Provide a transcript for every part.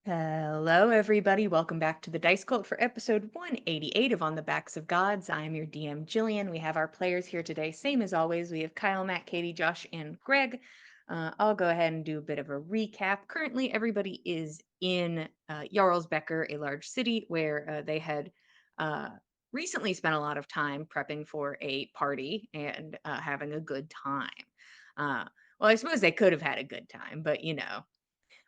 Hello, everybody. Welcome back to the Dice Cult for episode 188 of On the Backs of Gods. I am your DM, Jillian. We have our players here today. Same as always, we have Kyle, Matt, Katie, Josh, and Greg. I'll go ahead and do a bit of a recap. Currently, everybody is in Jarlsbecker, a large city where they had uh, recently spent a lot of time prepping for a party and having a good time. Uh, well, I suppose they could have had a good time, but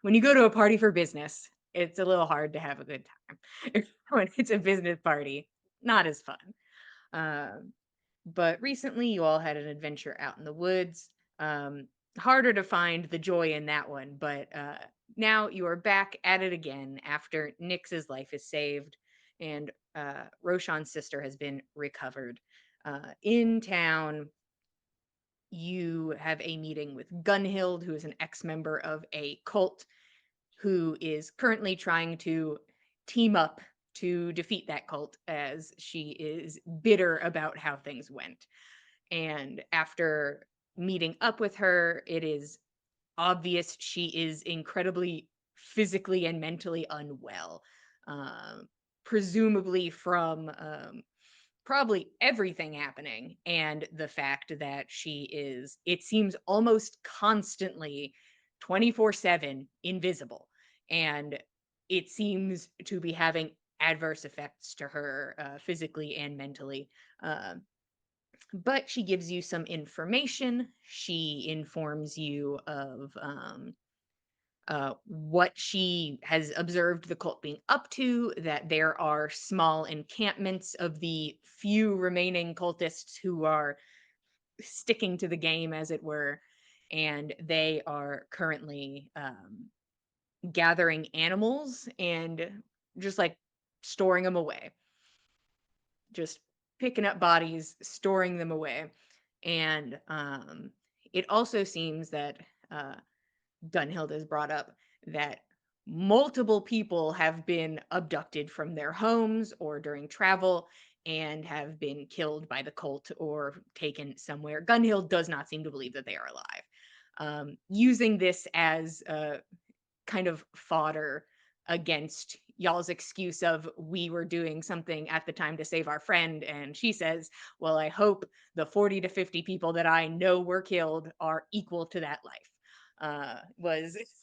when you go to a party for business, it's a little hard to have a good time. When it's a business party, not as fun. Um, but recently, you all had an adventure out in the woods. Um, Harder to find the joy in that one, but now you are back at it again after Nyx's life is saved and Roshan's sister has been recovered. In town, you have a meeting with Gunhild, who is an ex member of a cult who is currently trying to team up to defeat that cult as she is bitter about how things went. And after meeting up with her, it is obvious she is incredibly physically and mentally unwell, um, presumably from probably everything happening and the fact that she is, it seems almost constantly 24/7 invisible. And it seems to be having adverse effects to her physically and mentally. Um, but she gives you some information. She informs you of what she has observed the cult being up to, that there are small encampments of the few remaining cultists who are sticking to the game, as it were, and they are currently gathering animals and just like storing them away, just picking up bodies, storing them away. And it also seems that Gunhild has brought up that multiple people have been abducted from their homes or during travel and have been killed by the cult or taken somewhere. Gunhild does not seem to believe that they are alive. Using this as kind of fodder against y'all's excuse of we were doing something at the time to save our friend. And she says, well, I hope the 40 to 50 people that I know were killed are equal to that life.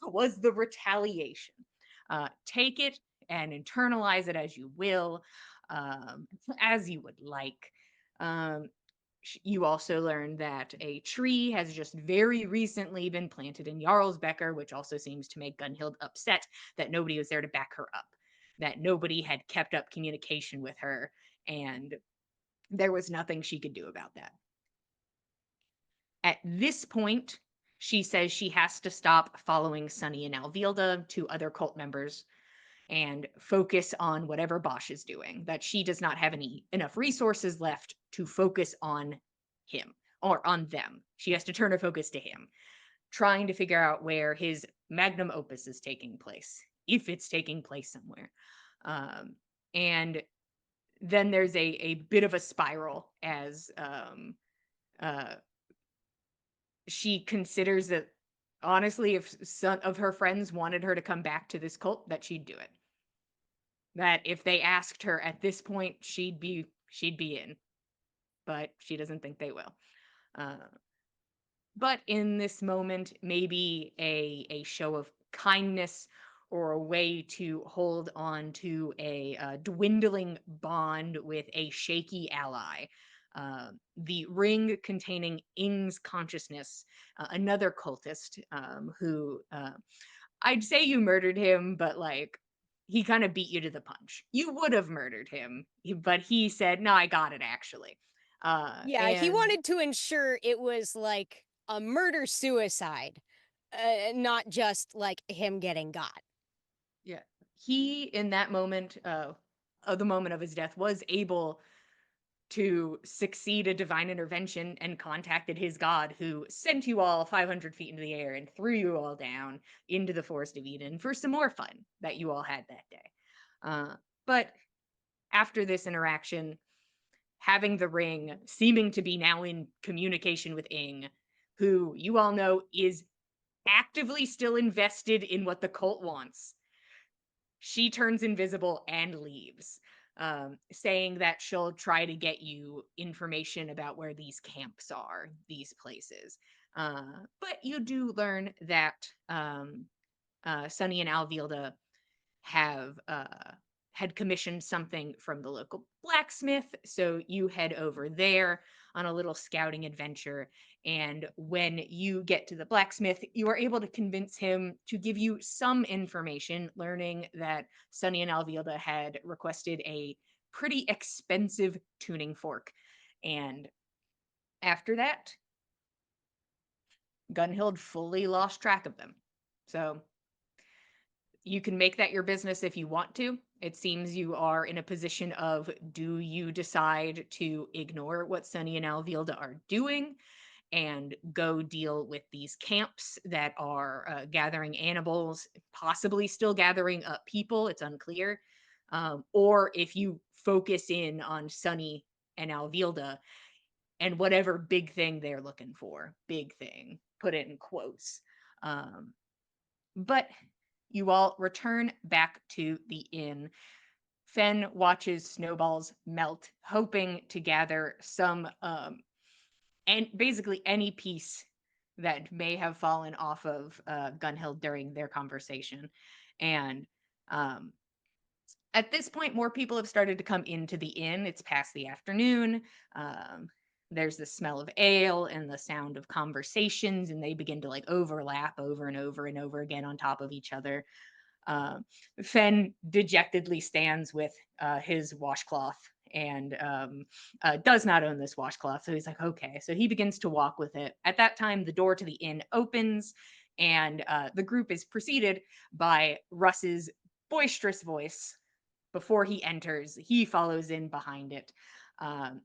Was the retaliation. Take it and internalize it as you will, um, as you would like. Um, you also learn that a tree has just very recently been planted in Jarlsbecker, which also seems to make Gunhild upset that nobody was there to back her up, that nobody had kept up communication with her, and there was nothing she could do about that. At this point, she says she has to stop following Sunny and Alvilda to other cult members and focus on whatever Bosch is doing, that she does not have enough resources left to focus on him or on them. She has to turn her focus to him, trying to figure out where his magnum opus is taking place, if it's taking place somewhere. Um, and then there's a bit of a spiral as uh, she considers that honestly, if some of her friends wanted her to come back to this cult, that she'd do it. That if they asked her at this point, she'd be in, but she doesn't think they will. Uh, but in this moment, maybe a show of kindness or a way to hold on to a dwindling bond with a shaky ally. The ring containing Ing's consciousness, another cultist who I'd say you murdered him, but like he kind of beat you to the punch. You would have murdered him, but he said, "No, I got it actually." Yeah, he And wanted to ensure it was like a murder suicide, not just like him getting got. yeah, he in that moment, of the moment of his death, was able to succeed a divine intervention and contacted his god, who sent you all 500 feet into the air and threw you all down into the Forest of Eden for some more fun that you all had that day. But after this interaction, having the ring, seeming to be now in communication with Ing, who you all know is actively still invested in what the cult wants. she turns invisible and leaves, saying that she'll try to get you information about where these camps are, these places. But you do learn that Sunny and Alvilda have had commissioned something from the local blacksmith. So you head over there on a little scouting adventure. And when you get to the blacksmith, you are able to convince him to give you some information, learning that Sunny and Alvilda had requested a pretty expensive tuning fork. And after that, Gunhild fully lost track of them. So you can make that your business if you want to. It seems you are in a position of, do you decide to ignore what Sunny and Alvilda are doing and go deal with these camps that are gathering animals, possibly still gathering up people? It's unclear. Or if you focus in on Sunny and Alvilda and whatever big thing they're looking for, big thing, put it in quotes. But you all return back to the inn. Fen watches snowballs melt, hoping to gather some, and basically any piece that may have fallen off of Gunhild during their conversation. And um, at this point, more people have started to come into the inn. It's past the afternoon. Um, there's the smell of ale and the sound of conversations, and they begin to like overlap over and over and over again on top of each other. Um, Fen dejectedly stands with his washcloth and does not own this washcloth. So he's like, okay. So he begins to walk with it. At that time, the door to the inn opens, and the group is preceded by Russ's boisterous voice. Before he enters, he follows in behind it.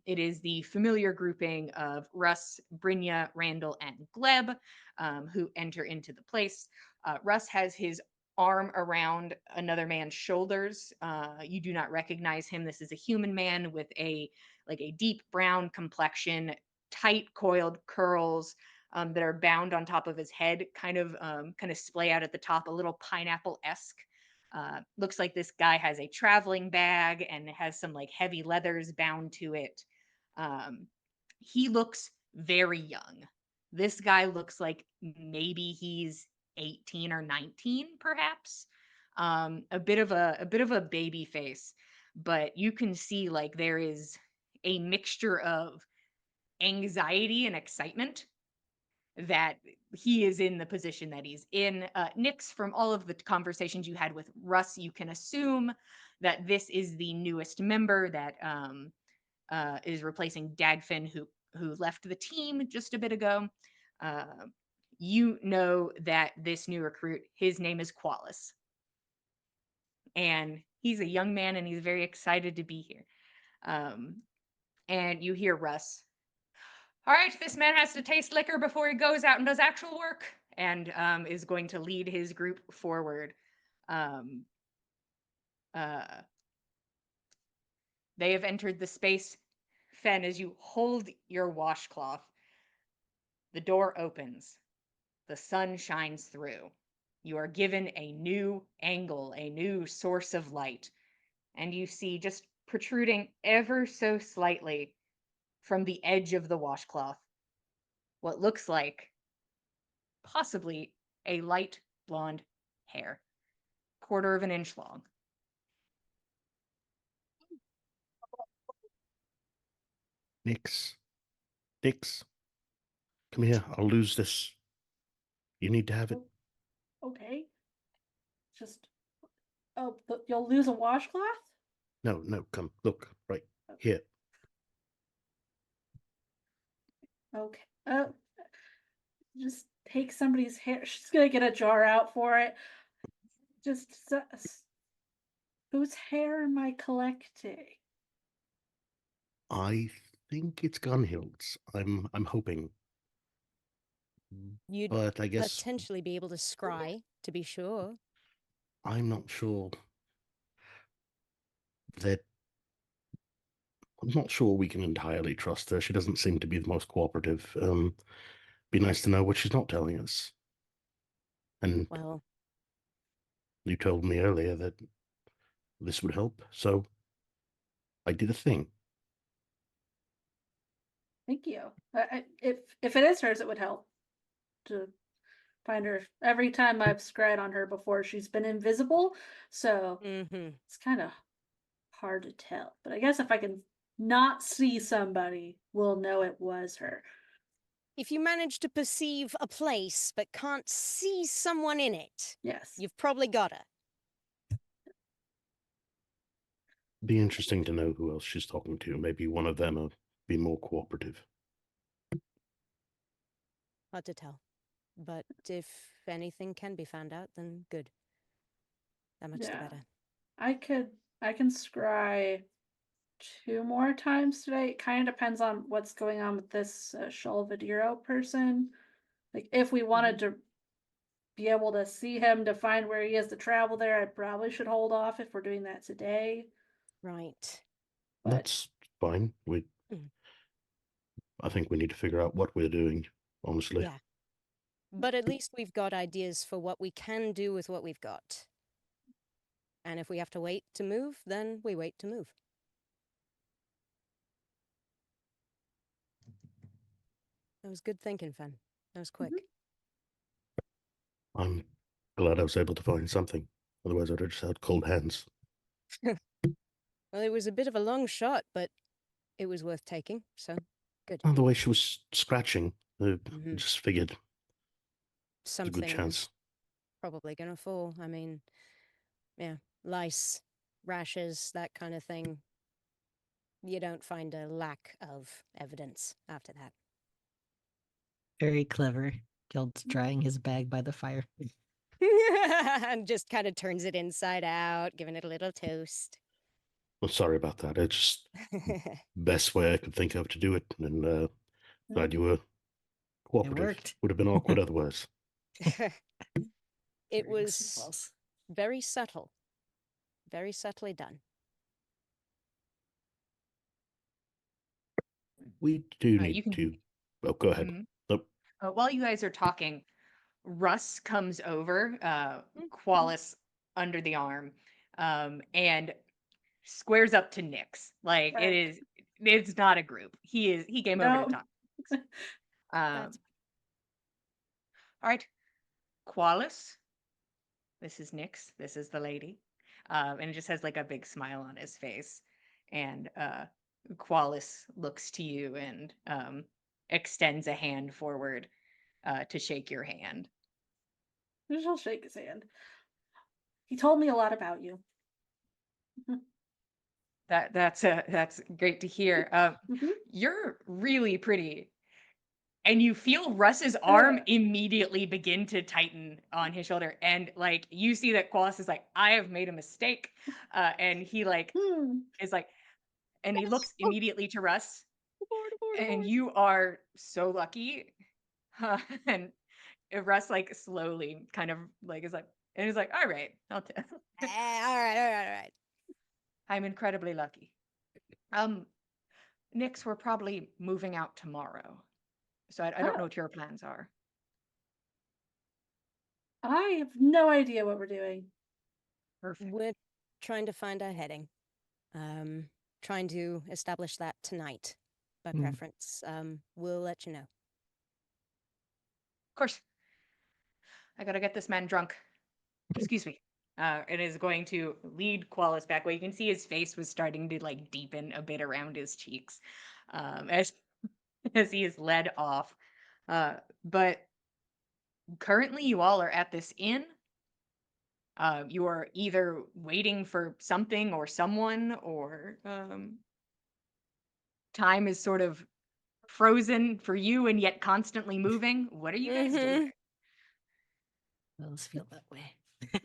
It is the familiar grouping of Russ, Brynja, Randall, and Gleb who enter into the place. Russ has his arm around another man's shoulders. You do not recognize him. This is a human man with a deep brown complexion, tight coiled curls that are bound on top of his head, kind of splay out at the top, a little pineapple esque. Looks like this guy has a traveling bag and has some like heavy leathers bound to it. Um, he looks very young. This guy looks like maybe he's 18 or 19 perhaps. A bit of a baby face, but you can see like there is a mixture of anxiety and excitement that he is in the position that he's in. Nix, from all of the conversations you had with Russ, you can assume that this is the newest member that is replacing Dagfin, who left the team just a bit ago. Uh, you know that this new recruit, his name is Qualis, and he's a young man, and he's very excited to be here. And you hear Russ, all right, this man has to taste liquor before he goes out and does actual work, and is going to lead his group forward. Um, uh, they have entered the space. Fen, as you hold your washcloth, the door opens. The sun shines through. You are given a new angle, a new source of light, and you see just protruding ever so slightly from the edge of the washcloth what looks like possibly a light blonde hair, quarter of an inch long. Nix. Nix. Come here. I'll lose this. You need to have it. Okay. Just. Oh, you'll lose a washcloth? No, come. Look. Right. Here. Okay. Just take somebody's hair. She's gonna get a jar out for it. Just. Whose hair am I collecting? I think it's Gunhild's. I'm hoping. You'd But I guess potentially be able to scry, to be sure. I'm not sure that I'm not sure we can entirely trust her. She doesn't seem to be the most cooperative. Be nice to know what she's not telling us. And Well, you told me earlier that this would help, so I did a thing. Thank you. If it is hers, it would help to find her. Every time I've scryed on her before, she's been invisible, so Mm-hmm. it's kind of hard to tell. But I guess if I can not see somebody, we'll know it was her. If you manage to perceive a place but can't see someone in it, Yes. you've probably got her. Be interesting to know who else she's talking to. Maybe one of them will be more cooperative. Hard to tell. But if anything can be found out, then good. That much the Yeah. better. I can scry 2 more times today. It kind of depends on what's going on with this Sholvadiro person. Like if we wanted to be able to see him to find where he is to travel there, I probably should hold off if we're doing that today. Right. But That's fine. Mm. I think we need to figure out what we're doing, honestly. Yeah. But at least we've got ideas for what we can do with what we've got. And if we have to wait to move, then we wait to move. That was good thinking, Fen. That was quick. I'm glad I was able to find something. Otherwise, I'd have just had cold hands. Well, it was a bit of a long shot, but it was worth taking, so good. Oh, the way she was scratching, I Mhm. just figured it's a good Something's chance. probably gonna fall. I mean, yeah, lice, rashes, that kind of thing. You don't find a lack of evidence after that. Very clever. Gild's drying his bag by the fire. And just kind of turns it inside out, giving it a little toast. Well, sorry about that. It's just best way I could think of to do it, and glad you were cooperative. worked. Would have been awkward otherwise. It Sharing was symbols. very subtle. Very subtly done. We do You need can- to. Oh, go ahead. Mhm. Nope. While you guys are talking, Russ comes over, Qualis under the arm, and squares up to Nyx. Like Right. it's not a group. He came over to No. talk. That's All right, Qualis. This is Nyx. This is the lady. And it just has like a big smile on his face. And Qualis looks to you and extends a hand forward to shake your hand. She'll shake his hand. He told me a lot about you. That's great to hear. Mhm. You're really pretty. And you feel Russ's arm immediately begin to tighten on his shoulder. And like you see that Qualis is like, I have made a mistake. And he like is like, and he looks immediately to Russ. And you are so lucky. And Russ like slowly kind of like is like, and he's like, all right, all right. I'm incredibly lucky. Nyx, we're probably moving out tomorrow. So I don't know what your plans are. I have no idea what we're doing. Perfect. We're trying to find our heading. Trying to establish that tonight by preference. We'll let you know. Of course. I gotta get this man drunk. Excuse me. And is going to lead Qualis back. Well, you can see his face was starting to like deepen a bit around his cheeks, as as he is led off. But currently, you all are at this inn. You are either waiting for something or someone, or time is sort of frozen for you and yet constantly moving. What are you guys doing? Those feel that way.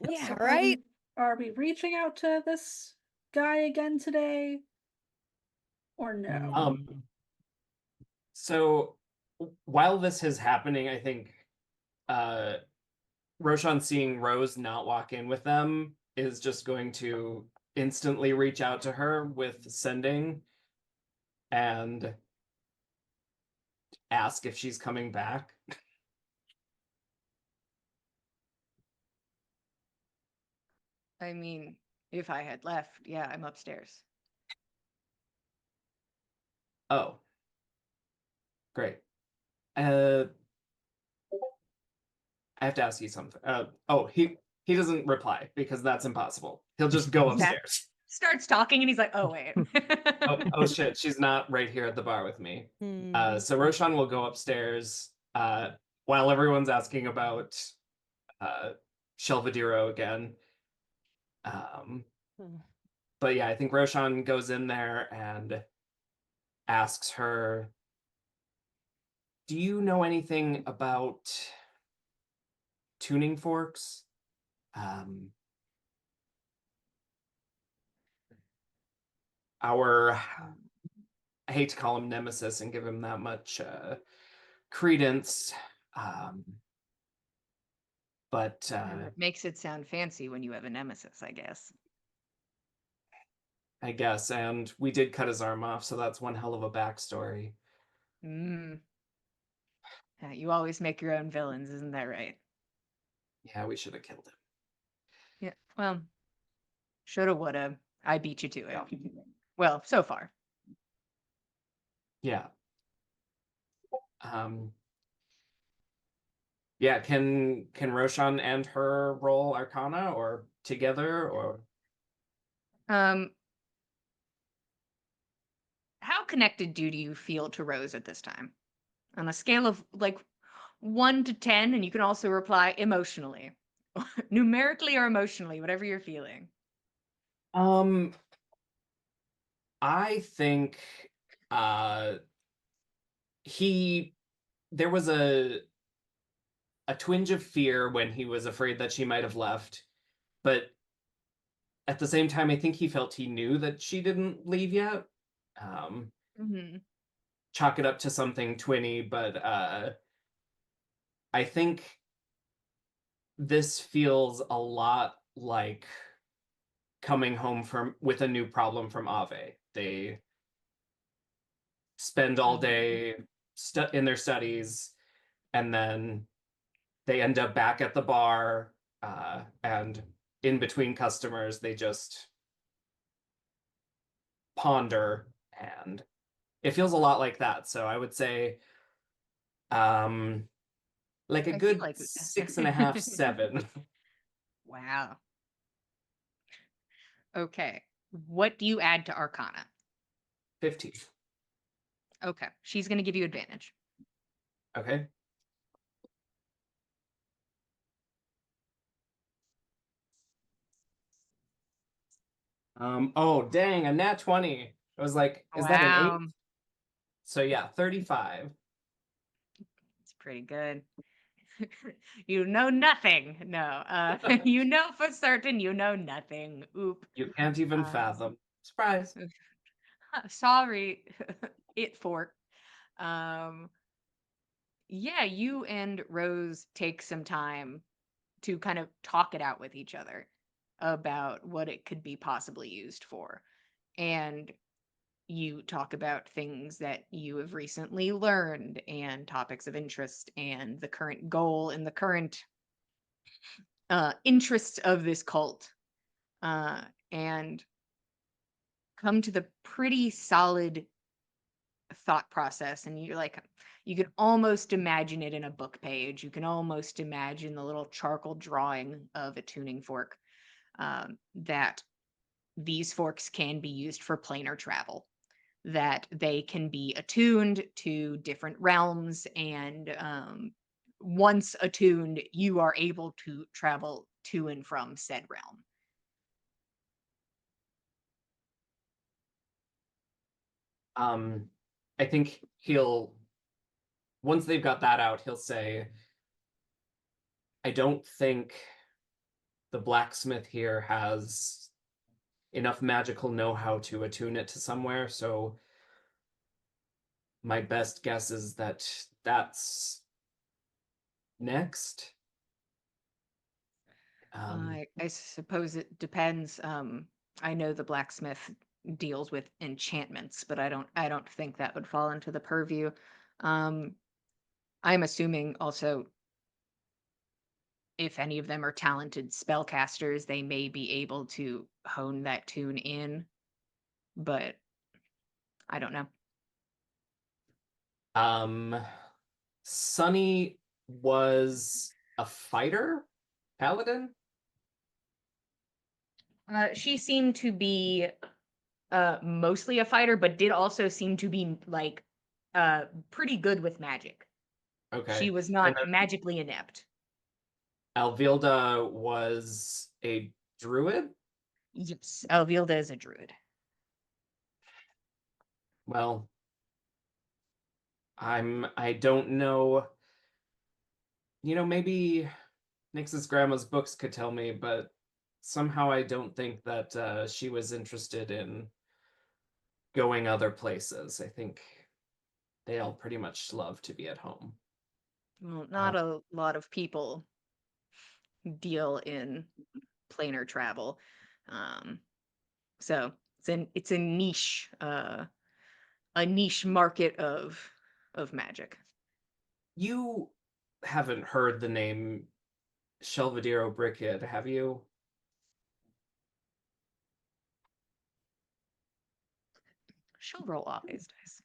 Yeah, So right? Are we reaching out to this guy again today? Or no? So while this is happening, I think Roshan seeing Rose not walk in with them is just going to instantly reach out to her with sending and ask if she's coming back. I mean, If I had left, yeah, I'm upstairs. Oh, great. I have to ask you something. Oh, he doesn't reply because that's impossible. He'll just go Yeah. upstairs. Starts talking and he's like, oh wait. Oh shit, she's not right here at the bar with me. Hmm. So Roshan will go upstairs while everyone's asking about Shelvadiro again. Hmm. But yeah, I think Roshan goes in there and asks her, do you know anything about tuning forks? Our, I hate to call him nemesis and give him that much credence, but It makes it sound fancy when you have a nemesis, I guess. I guess, and we did cut his arm off, so that's one hell of a backstory. Mm. Yeah, you always make your own villains, isn't that right? Yeah, we should have killed him. Yeah. Well, shoulda, woulda. I beat you to it. Well, so far. Yeah. Yeah, can Roshan and her roll Arcana or together or How connected do you feel to Rose at this time? On a scale of like 1 to 10, and you can also reply emotionally, numerically or emotionally, whatever you're feeling. I think he there was a twinge of fear when he was afraid that she might have left, but at the same time I think he felt he knew that she didn't leave yet. Mm-hmm. Chalk it up to something twinny, but I think this feels a lot like coming home from with a new problem from Ave. They spend all day in their studies, and then they end up back at the bar, and in between customers, they just ponder, and it feels a lot like that. So I would say, like a I feel good like 6.5, 7. Wow. Okay. What do you add to Arcana? 15. Okay. She's going to give you advantage. Okay. Oh dang, a nat 20. I was like, is that an 8? Wow. So yeah, 35. It's pretty good. You know nothing. No. You know for certain you know nothing. Oop. You can't even fathom. Surprise. Sorry. It fork. Um yeah, you and Rose take some time to kind of talk it out with each other about what it could be possibly used for. And you talk about things that you have recently learned and topics of interest and the current goal and the current interests of this cult, and come to the pretty solid thought process. And you're like, you can almost imagine it in a book page. You can almost imagine the little charcoal drawing of a tuning fork, that these forks can be used for planar travel, that they can be attuned to different realms, and once attuned, you are able to travel to and from said realm. I think he'll, once they've got that out, he'll say, I don't think the blacksmith here has enough magical know-how to attune it to somewhere, so my best guess is that that's next. I suppose it depends. I know the blacksmith deals with enchantments, but I don't think that would fall into the purview. I'm assuming also if any of them are talented spellcasters, they may be able to hone that tune in, but I don't know. Sunny was a fighter, paladin. She seemed to be mostly a fighter, but did also seem to be like pretty good with magic. She Okay. was And not then magically inept. Alvilda was a druid. Yes, Elvilda is a druid. Well, I don't know. Maybe Nix's grandma's books could tell me, but somehow I don't think that she was interested in going other places. I think they all pretty much love to be at home. Well, Uh, not a lot of people deal in planar travel. So it's a niche market of magic. you haven't heard the name Shelvedero Brickhead, have you? She'll roll off these dice.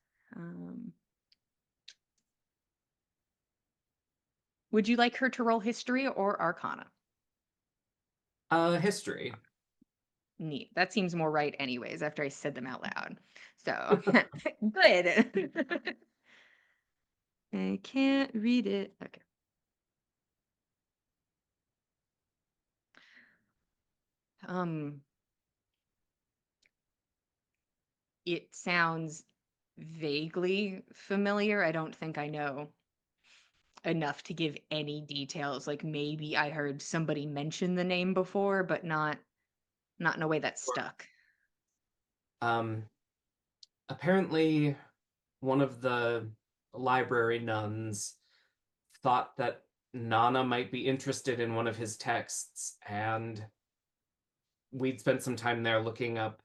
Would you like her to roll history or arcana? History. Neat. That seems more right anyways after I said them out loud. So good. I can't read it. Okay. It sounds vaguely familiar. I don't think I know enough to give any details. Like maybe I heard somebody mention the name before, but not in a way that stuck. Um, Apparently, one of the library nuns thought that Nana might be interested in one of his texts, and we'd spent some time there looking up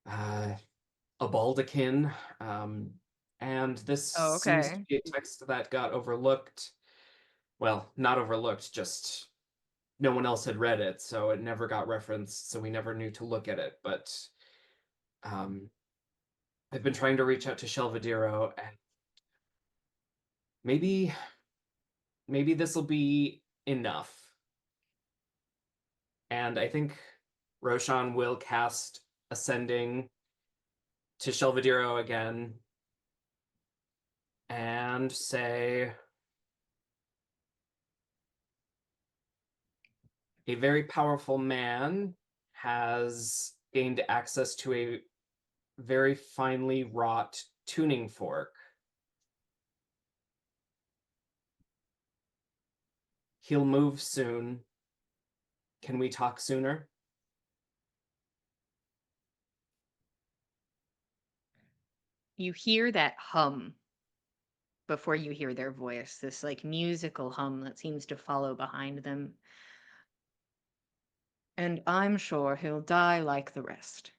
a baldaquin, and this Oh, seems to okay. be a text that got overlooked. Well, not overlooked, just no one else had read it, so it never got referenced, so we never knew to look at it. But I've been trying to reach out to Shelvedero, and maybe this will be enough. And I think Roshan will cast Ascending to Shelvedero again and say, a very powerful man has gained access to a very finely wrought tuning fork. He'll move soon. Can we talk sooner? You hear that hum before you hear their voice, this like musical hum that seems to follow behind them. And I'm sure he'll die like the rest.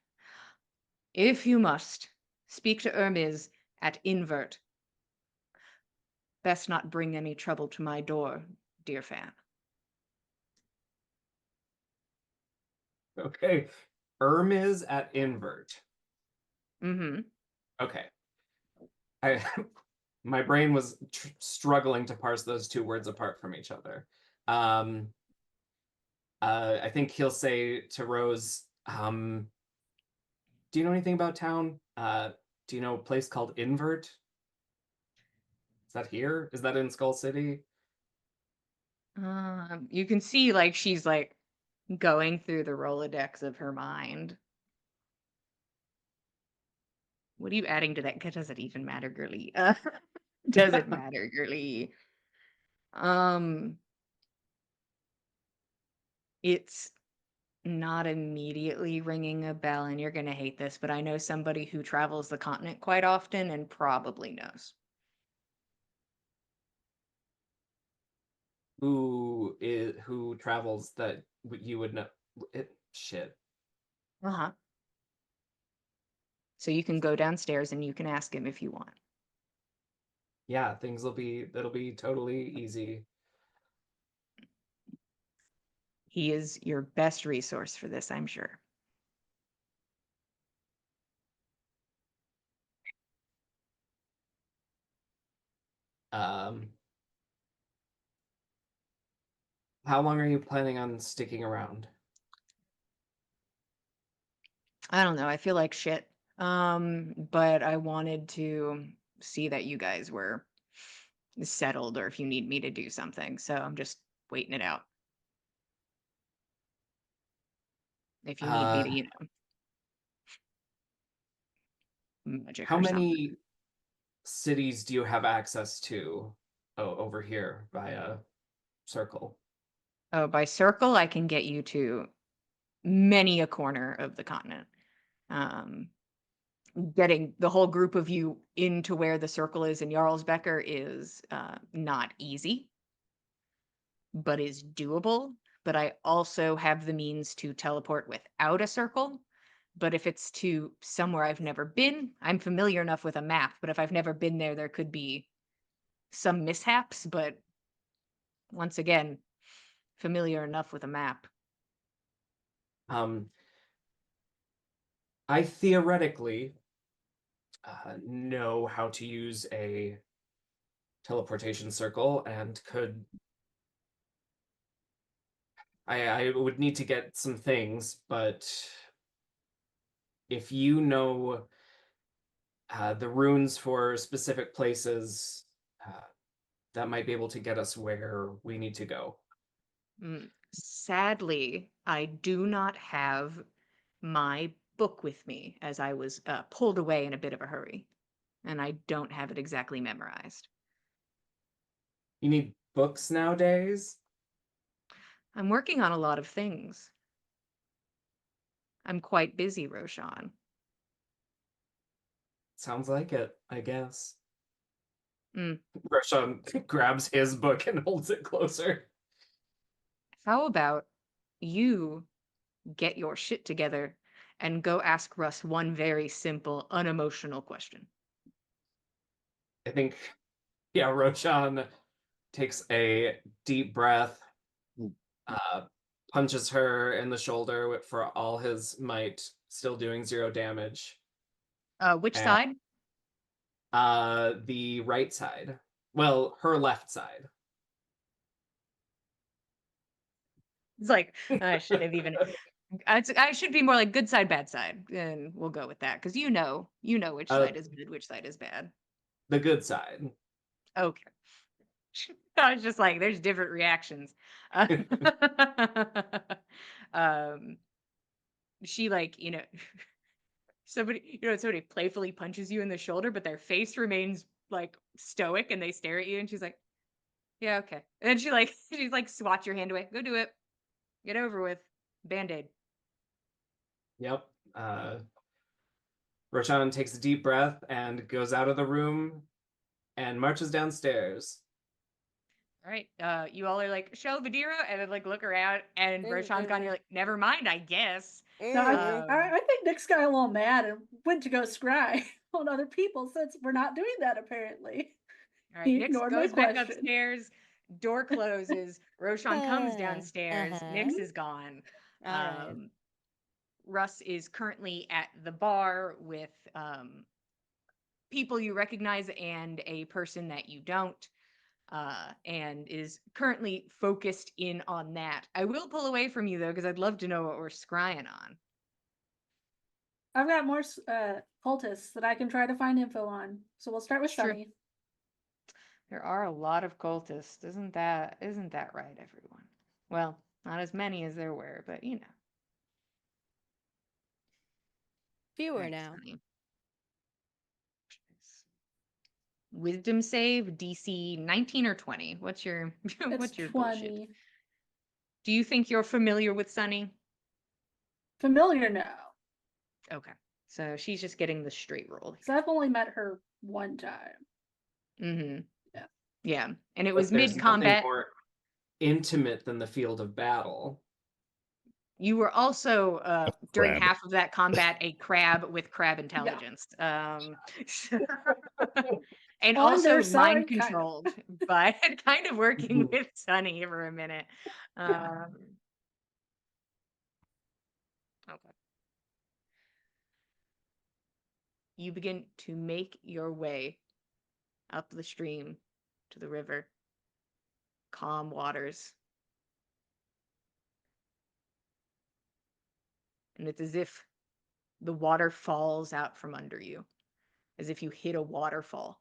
If you must, speak to Ermiz at Invert. Best not bring any trouble to my door, dear fan. Okay. Ermiz at Invert. Mm-hmm. Okay. My brain was struggling to parse those two words apart from each other. I think he'll say to Rose, do you know anything about town? Do you know a place called Invert? Is that here? Is that in Skull City? You can see like she's like going through the Rolodex of her mind. What are you adding to that? Does it even matter, girly? Does it matter, girly? It's not immediately ringing a bell, and you're gonna hate this, but I know somebody who travels the continent quite often and probably knows. Who travels that you would know? Shit. Uh-huh. So you can go downstairs and you can ask him if you want. Yeah, that'll be totally easy. He is your best resource for this, I'm sure. Um, how long are you planning on sticking around? I don't know. I feel like shit. But I wanted to see that you guys were settled or if you need me to do something. So I'm just waiting it out. If you need me Uh, to, magic how or something. many cities do you have access to over here via circle? Oh, by circle, I can get you to many a corner of the continent. Um, Getting the whole group of you into where the circle is in Jarlsbecker is not easy, but is doable. But I also have the means to teleport without a circle. But if it's to somewhere I've never been, I'm familiar enough with a map. But if I've never been there, there could be some mishaps. But once again, familiar enough with a map. Um, I theoretically know how to use a teleportation circle and could. I would need to get some things, but if you know the runes for specific places, that might be able to get us where we need to go. Sadly, I do not have my book with me as I was pulled away in a bit of a hurry, and I don't have it exactly memorized. You need books nowadays? I'm working on a lot of things. I'm quite busy, Roshan. Sounds like it, I guess. Mm. Roshan grabs his book and holds it closer. How about you get your shit together and go ask Russ one very simple, unemotional question? I think, yeah, Roshan takes a deep breath, punches her in the shoulder for all his might, still doing 0 damage. Which And side? the right side. Well, her left side. It's like I shouldn't have even. I should be more like good side, bad side, and we'll go with that because you know which side is good, which side is bad. The good side. Okay. I was just like, there's different reactions. um, she like, somebody playfully punches you in the shoulder, but their face remains like stoic and they stare at you and she's like, yeah, okay. And then she's like, swat your hand away. Go do it. Get over with. Band-aid. Yep. Roshan takes a deep breath and goes out of the room and marches downstairs. All right. You all are like, show Vidira, and then like look around and Roshan's gone. You're like, never mind, I guess. No, I think Nick's got a little mad and went to go scry on other people since we're not doing that apparently. All He right, Nyx ignored my goes back question. upstairs. Door closes. Roshan comes downstairs. Nyx Uh-huh. is gone. All right. Russ is currently at the bar with people you recognize and a person that you don't, and is currently focused in on that. I will pull away from you though, because I'd love to know what we're scrying on. I've got more cultists that I can try to find info on. So we'll start with Sure. Sunny. There are a lot of cultists, isn't that right, everyone? Well, not as many as there were, but Fewer Right, now. Sunny. Wisdom save DC 19 or 20. What's your It's what's your 20. bullshit? Do you think you're familiar with Sunny? Familiar now. Okay. So she's just getting the straight roll. So I've only met her one time. Mm-hmm. Yeah. Yeah. And it But was there's mid-combat. nothing more intimate than the field of battle. You were also during crab. half of that combat a crab with crab intelligence. And On also their side, mind kind of. controlled by kind of working with Sunny for a minute. Okay. You begin to make your way up the stream to the river. Calm waters. And it's as if the water falls out from under you, as if you hit a waterfall.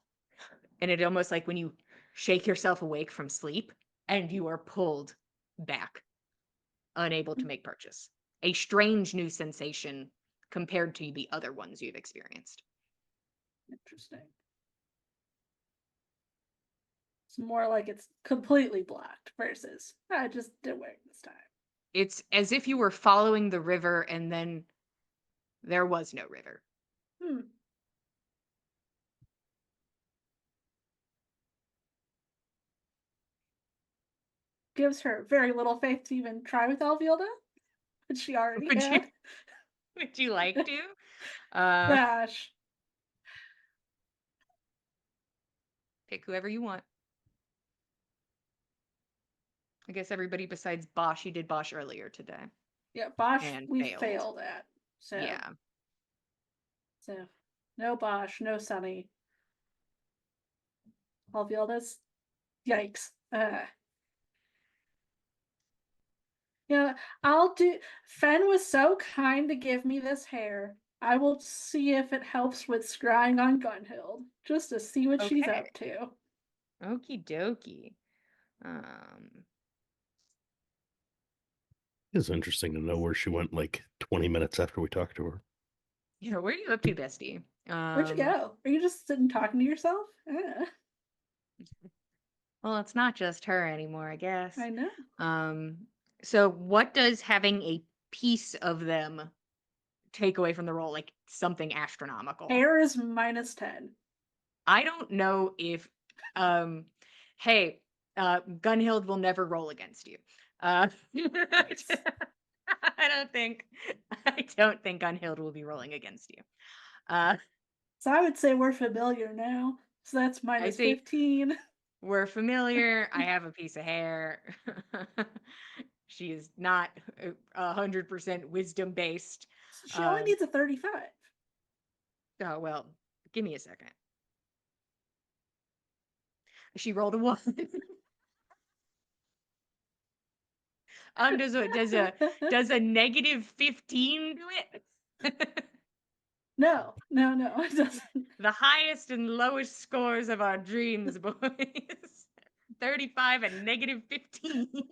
And it almost like when you shake yourself awake from sleep and you are pulled back, unable to make purchase. A strange new sensation compared to the other ones you've experienced. Interesting. It's more like it's completely blocked versus I just didn't work this time. It's as if you were following the river and then there was no river. Hmm. Gives her very little faith to even try with Alvilda, which she already Would you had. would you like to? Gosh. Pick whoever you want. I guess everybody besides Bosch, you did Bosch earlier today. Yeah, Bosch And we failed. failed at. So Yeah. So no Bosch, no Sunny. Alvilda's yikes. Yeah, I'll do. Fen was so kind to give me this hair. I will see if it helps with scrying on Gunhild, just to see what she's Okay. up to. Okie dokie. It's interesting to know where she went like 20 minutes after we talked to her. Where are you up to, bestie? Where'd you go? Are you just sitting talking to yourself? Well, it's not just her anymore, I guess. I know. So what does having a piece of them take away from the roll? Like something astronomical. Hair is -10. I don't know if hey, Gunhild will never roll against you. I don't think Gunhild will be rolling against you. So I would say we're familiar now. So that's I say -15. we're familiar. I have a piece of hair. She is not 100% wisdom based. She only needs a 35. Oh well, give me a second. She rolled a 1. Does a -15 do it? No, it doesn't. The highest and lowest scores of our dreams, boys. 35 and -15.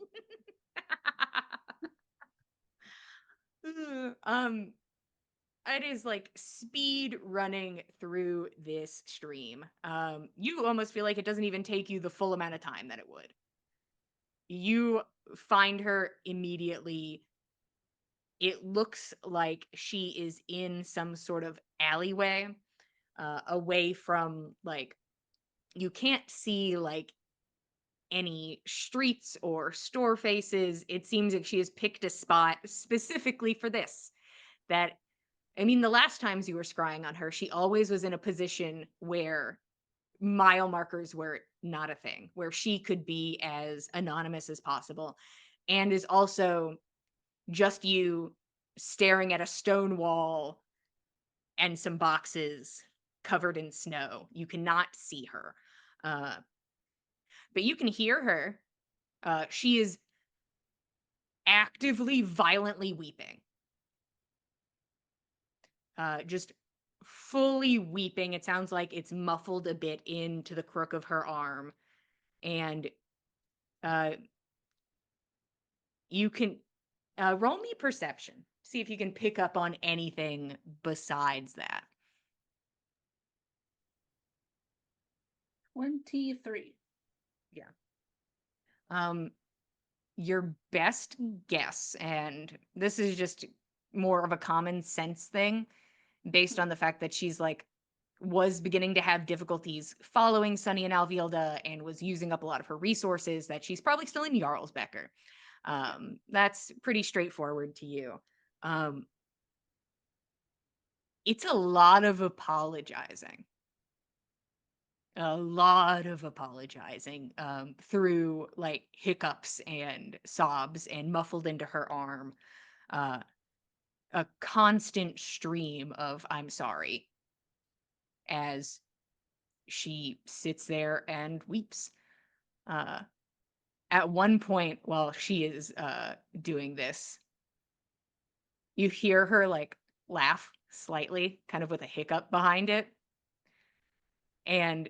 It is like speed running through this stream. You almost feel like it doesn't even take you the full amount of time that it would. You find her immediately. It looks like she is in some sort of alleyway, away from like you can't see like any streets or store faces. It seems like she has picked a spot specifically for this. That I mean, the last times you were scrying on her, she always was in a position where mile markers were not a thing, where she could be as anonymous as possible, and is also just you staring at a stone wall and some boxes covered in snow. You cannot see her. But you can hear her. She is actively, violently weeping. Just fully weeping. It sounds like it's muffled a bit into the crook of her arm. And you can roll me perception. See if you can pick up on anything besides that. 23. Your best guess, and this is just more of a common sense thing based on the fact that she's like was beginning to have difficulties following Sunny and Alvilda and was using up a lot of her resources, that she's probably still in Jarlsbecker. That's pretty straightforward to you. It's a lot of apologizing. A lot of apologizing through like hiccups and sobs and muffled into her arm. a constant stream of "I'm sorry" as she sits there and weeps. Uh, at one point while she is doing this, you hear her like laugh slightly, kind of with a hiccup behind it, and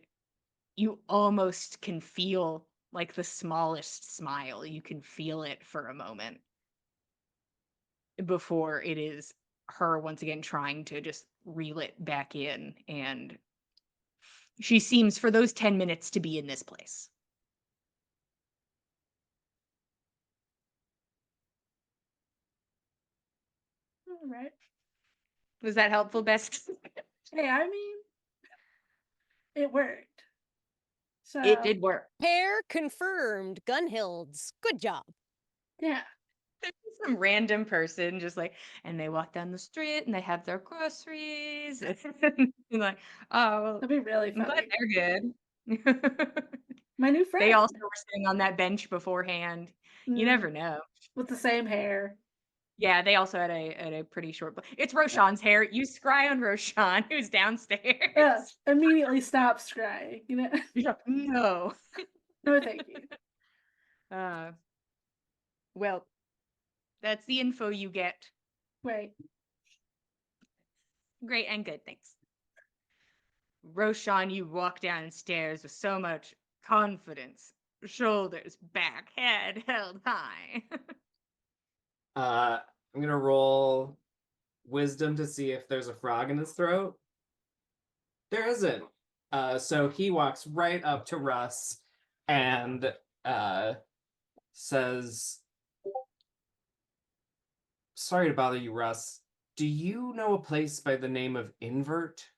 you almost can feel like the smallest smile. You can feel it for a moment before it is her once again trying to just reel it back in. And she seems, for those 10 minutes, to be in this place. All right. Was that helpful, Best? Hey, I mean, it worked. So It did work. Pair confirmed. Gunhilds. Good job. yeah, Some random person just like, and they walk down the street and they have their groceries. And like, oh, well, that'd be really I'm glad funny. they're good. My new They friend also were sitting on that bench beforehand. You never know. with the same hair. Yeah, they also had a pretty short. It's Roshan's hair. You scry on Roshan, who's downstairs. Immediately stop scrying. You know, You're like, no. no, thank you. Well, that's the info you get. Right. Great and good, thanks. Roshan, you walk downstairs with so much confidence. Shoulders back, head held high. I'm gonna roll wisdom to see if there's a frog in his throat. There isn't. So he walks right up to Russ and says, "Sorry to bother you, Russ. Do you know a place by the name of Invert?"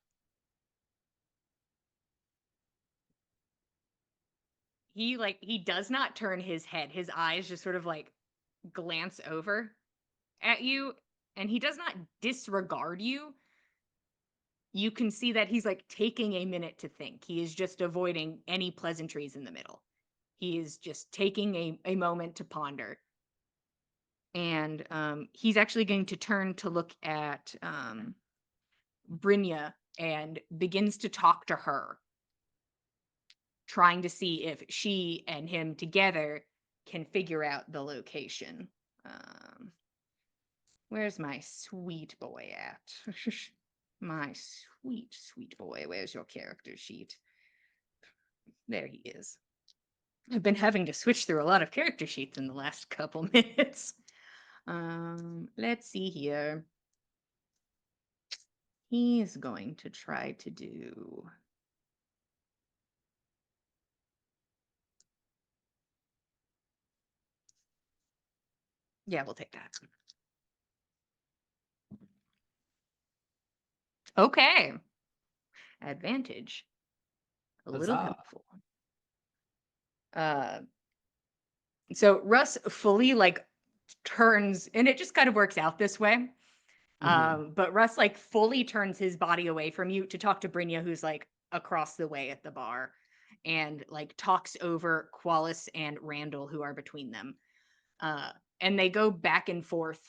He does not turn his head. His eyes just sort of like glance over at you, and he does not disregard you. You can see that he's like taking a minute to think. He is just avoiding any pleasantries in the middle. He is just taking a moment to ponder. And he's actually going to turn to look at Brynja and begins to talk to her, trying to see if she and him together can figure out the location. Where's my sweet boy at? My sweet, sweet boy. Where's your character sheet? There he is. I've been having to switch through a lot of character sheets in the last couple minutes. Let's see here. He's going to try to do. Yeah, we'll take that. Okay. Advantage. A little Huzzah. helpful. So Russ fully like turns, and it just kind of works out this way. But Russ like fully turns his body away from you to talk to Brynja, who's like across the way at the bar, and like talks over Qualis and Randall, who are between them. And they go back and forth,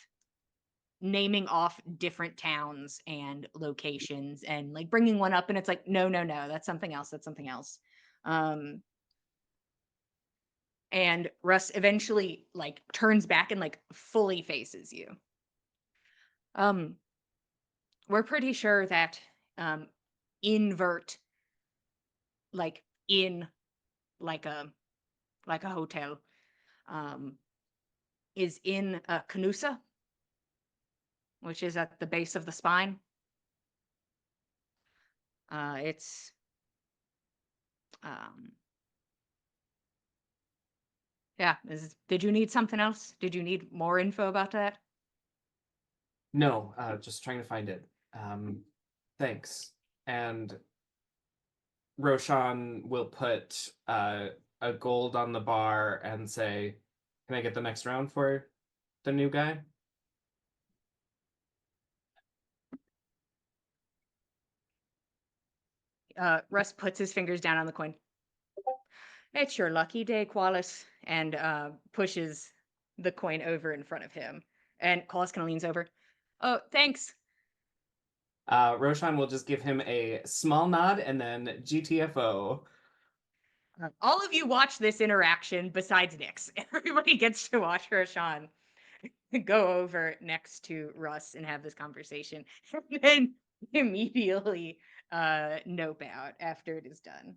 naming off different towns and locations, and like bringing one up, and it's like, no, that's something else. That's something else. And Russ eventually like turns back and like fully faces you. We're pretty sure that invert, like in like a hotel, is in Canusa, which is at the base of the spine. It's yeah. Did you need something else? Did you need more info about that? No, just trying to find it. Thanks. And Roshan will put a gold on the bar and say, "Can I get the next round for the new guy?" Russ puts his fingers down on the coin. It's your lucky day, Qualis, and pushes the coin over in front of him. And Qualis kind of leans over. Oh, thanks. Roshan will just give him a small nod and then GTFO. All of you watch this interaction besides Nyx. Everybody gets to watch Roshan go over next to Russ and have this conversation, and then immediately nope out after it is done.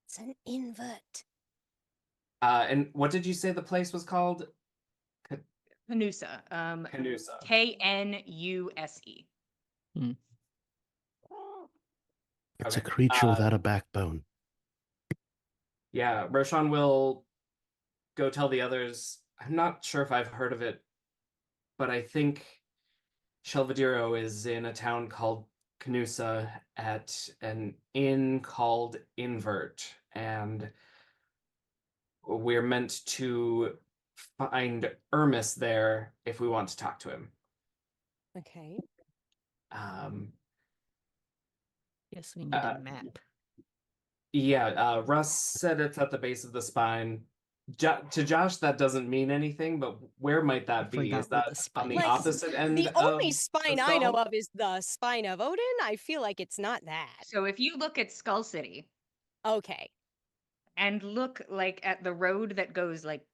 It's an invert. And what did you say the place was called? Hanusa. Canusa. Knuse. It's Okay. a creature without a backbone. Yeah, Roshan will go tell the others. I'm not sure if I've heard of it, but I think Shelvadiro is in a town called Canusa at an inn called Invert, and we're meant to find Ermis there if we want to talk to him. Okay. Yes, we need Uh, a map. Yeah, Russ said it's at the base of the spine. To Josh, that doesn't mean anything, but where might that be? forgot Is what that the on spine the Like, opposite end The of only the spine I know skull? of is the spine of Odin. I feel like it's not that. So if you look at Skull City Okay. and look like at the road that goes like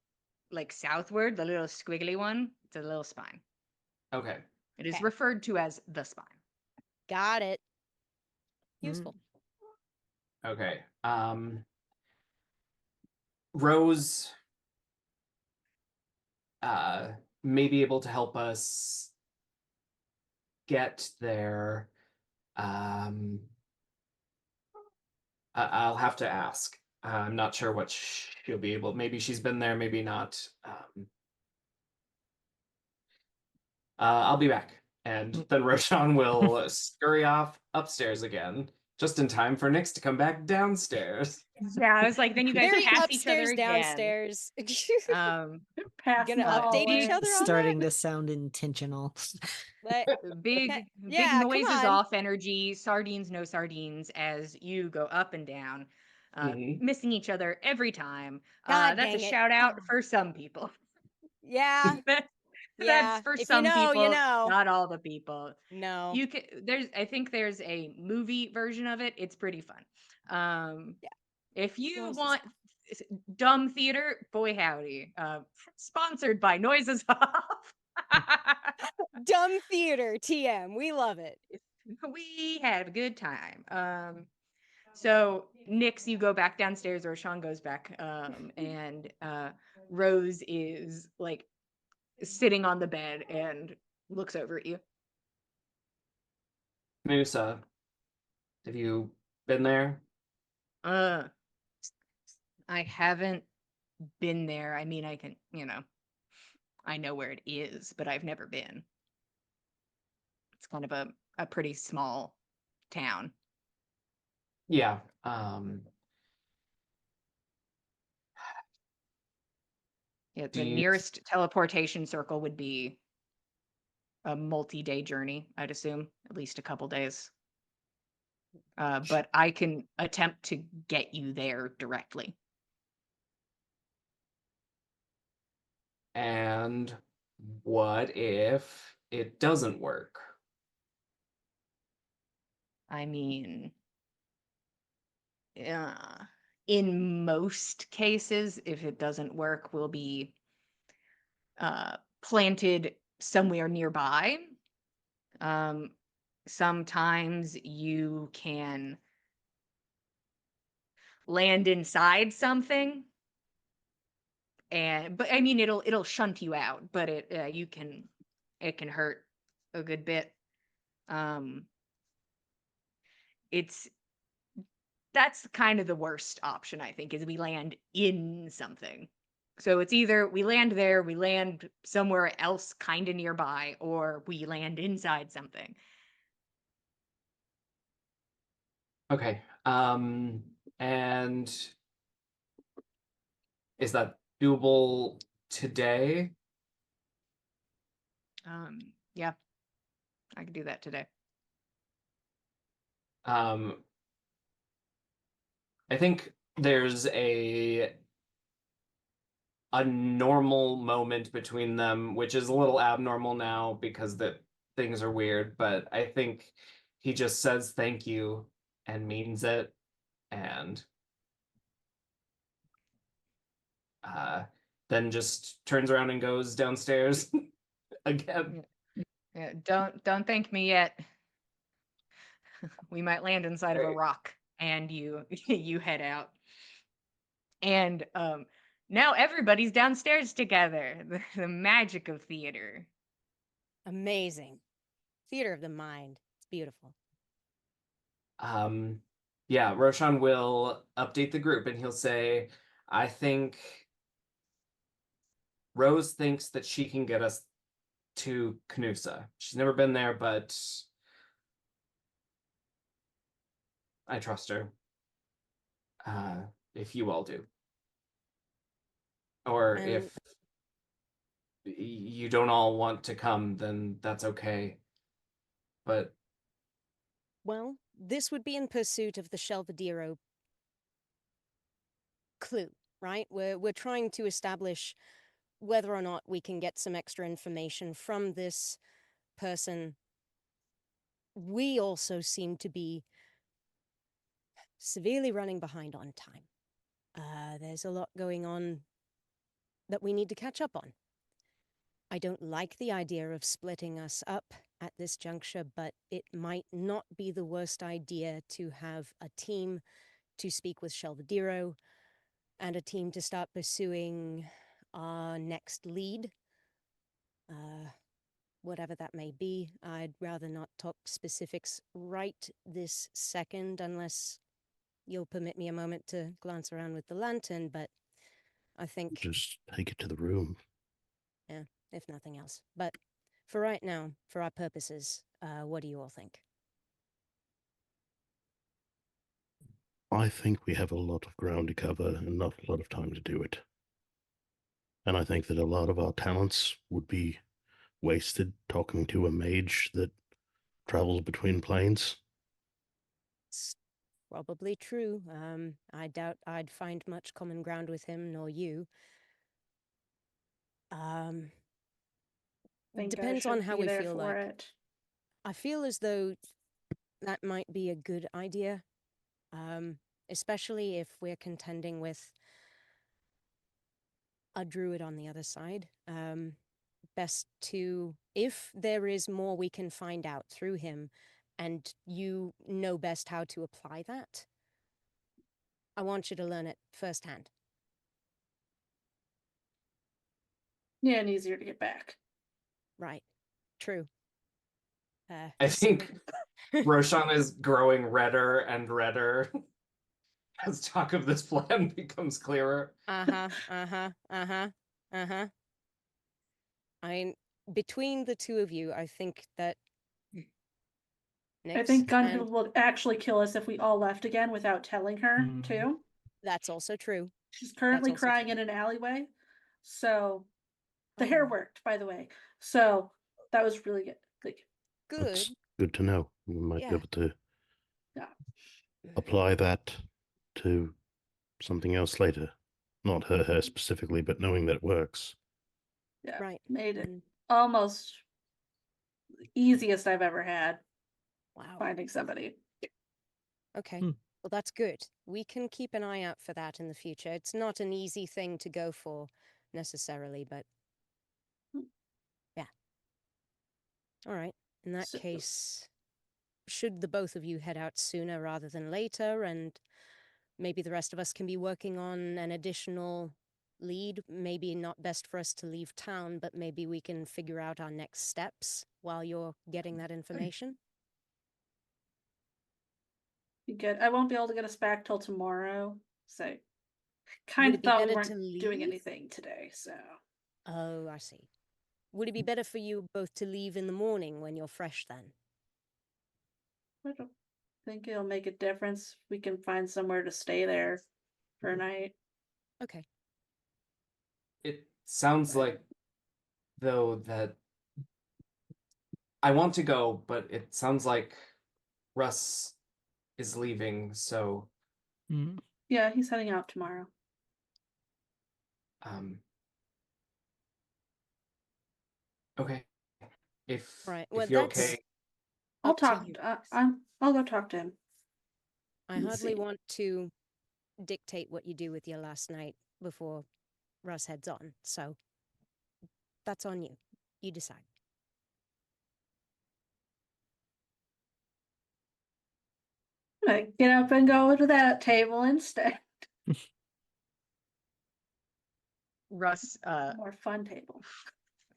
southward, the little squiggly one, it's a little spine. Okay. It is Okay. referred to as the spine. Got it. Mm. Useful. Okay. Rose may be able to help us get there. I'll have to ask. I'm not sure what she'll be able. Maybe she's been there, maybe not. I'll be back. And then Roshan will scurry off upstairs again, just in time for Nyx to come back downstairs. Yeah, I was like, then you guys Very pass each other upstairs, again. downstairs. Pass in Gonna the update each hallway. other on Starting that? to sound intentional. Like, Big Okay, big yeah, come noises on. off energy, sardines no sardines as you go up and down, Mhm. missing each other every time. God That's a dang it. shout out Oh. for some people. Yeah. That's Yeah. for If you some know, you people, know. not all the people. No. You can I think there's a movie version of it. It's pretty fun. Yeah. If you Noises want dumb theater, boy howdy. Sponsored by Noises Off. Dumb theater, TM. We love it. We had a good time. So Nyx, you go back downstairs, or Sean goes back, and Rose is like sitting on the bed and looks over at you. Musa, have you been there? I haven't been there. I mean, I can, I know where it is, but I've never been. It's kind of a pretty small town. Yeah. Yeah, Do the you nearest teleportation circle would be a multi-day journey, I'd assume, at least a couple days. But I can attempt to get you there directly. And what if it doesn't work? I mean, in most cases, if it doesn't work, we'll be planted somewhere nearby. Sometimes you can land inside something, but I mean it'll shunt you out, but it can hurt a good bit. It's That's kind of the worst option, I think, is we land in something. So it's either we land there, we land somewhere else kind of nearby, or we land inside something. Okay. And is that doable today? Yeah, I can do that today. I think there's a a normal moment between them, which is a little abnormal now because that things are weird, but I think he just says thank you and means it, and then just turns around and goes downstairs again. Yeah, don't thank me yet. We might land inside of a Right. rock, and you you head out. And now everybody's downstairs together. The magic of theater. Amazing. Theater of the mind. It's beautiful. Yeah, Roshan will update the group and he'll say, I think Rose thinks that she can get us to Canusa. She's never been there, but I trust her. If you all do. Or And- if you don't all want to come, then that's okay. But Well, this would be in pursuit of the Shelvedero clue, right? We're trying to establish whether or not we can get some extra information from this person. We also seem to be severely running behind on time. There's a lot going on that we need to catch up on. I don't like the idea of splitting us up at this juncture, but it might not be the worst idea to have a team to speak with Shelvedero and a team to start pursuing our next lead. Whatever that may be. I'd rather not talk specifics right this second unless you'll permit me a moment to glance around with the lantern, but I think, Just take it to the room. if nothing else. But for right now, for our purposes, what do you all think? I think we have a lot of ground to cover and not a lot of time to do it. And I think that a lot of our talents would be wasted talking to a mage that travels between planes. It's probably true. I doubt I'd find much common ground with him, nor you. Think I Depends on should how be we there feel for like. it. I feel as though that might be a good idea, especially if we're contending with a druid on the other side. Best to, if there is more we can find out through him, and you know best how to apply that, I want you to learn it firsthand. Yeah, and easier to get back. Right. True. I think Roshan is growing redder and redder as talk of this plan becomes clearer. I mean, between the two of you, I think that I Nyx think Gunhild and will actually kill us if we all left again without telling her, Mhm. too. that's also true. She's currently also crying true. in an alleyway. So the hair Oh. worked, by the way. So that was really good. Like, Good. That's good to know. We might Yeah. be able to Yeah. apply that to something else later. Not her hair specifically, but knowing that it works. yeah, Right. made it And almost the easiest I've ever had wow. finding somebody. Okay. Hmm. Well, that's good. We can keep an eye out for that in the future. It's not an easy thing to go for necessarily, but Hmm. yeah. All right. In that So- case, should the both of you head out sooner rather than later, and maybe the rest of us can be working on an additional lead? Maybe not best for us to leave town, but maybe we can figure out our next steps while you're getting that information. Be good. I won't be able to get us back till tomorrow. So kind Would of it be thought we better to weren't doing leave? anything today. So Oh, I see. Would it be better for you both to leave in the morning when you're fresh then? I don't think it'll make a difference. We can find somewhere to stay there for a night. Okay. It sounds like, though, that I want to go, but it sounds like Russ is leaving, so Mhm. Yeah, he's heading out tomorrow. Okay. Right. If Well, you're that's okay, I'll up to talk. you. I'll go talk to him. I and hardly see. want to dictate what you do with your last night before Russ heads on, so that's on you. You decide. I get up and go to that table instead. Russ More fun table.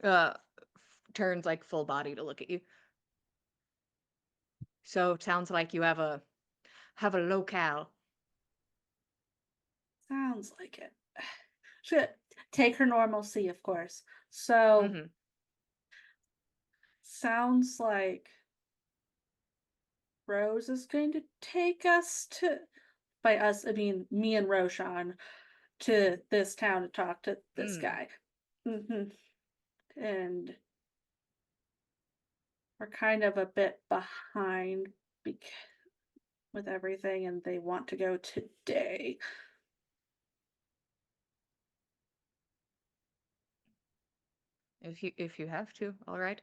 uh turns like full body to look at you. So it sounds like you have a locale. Sounds like it. Should take her normalcy, of course. So Mhm. sounds like Rose is going to take us to, by us, I mean me and Roshan, to this town to talk to this Mm. guy. And we're kind of a bit behind with everything, and they want to go today. If you have to, all right.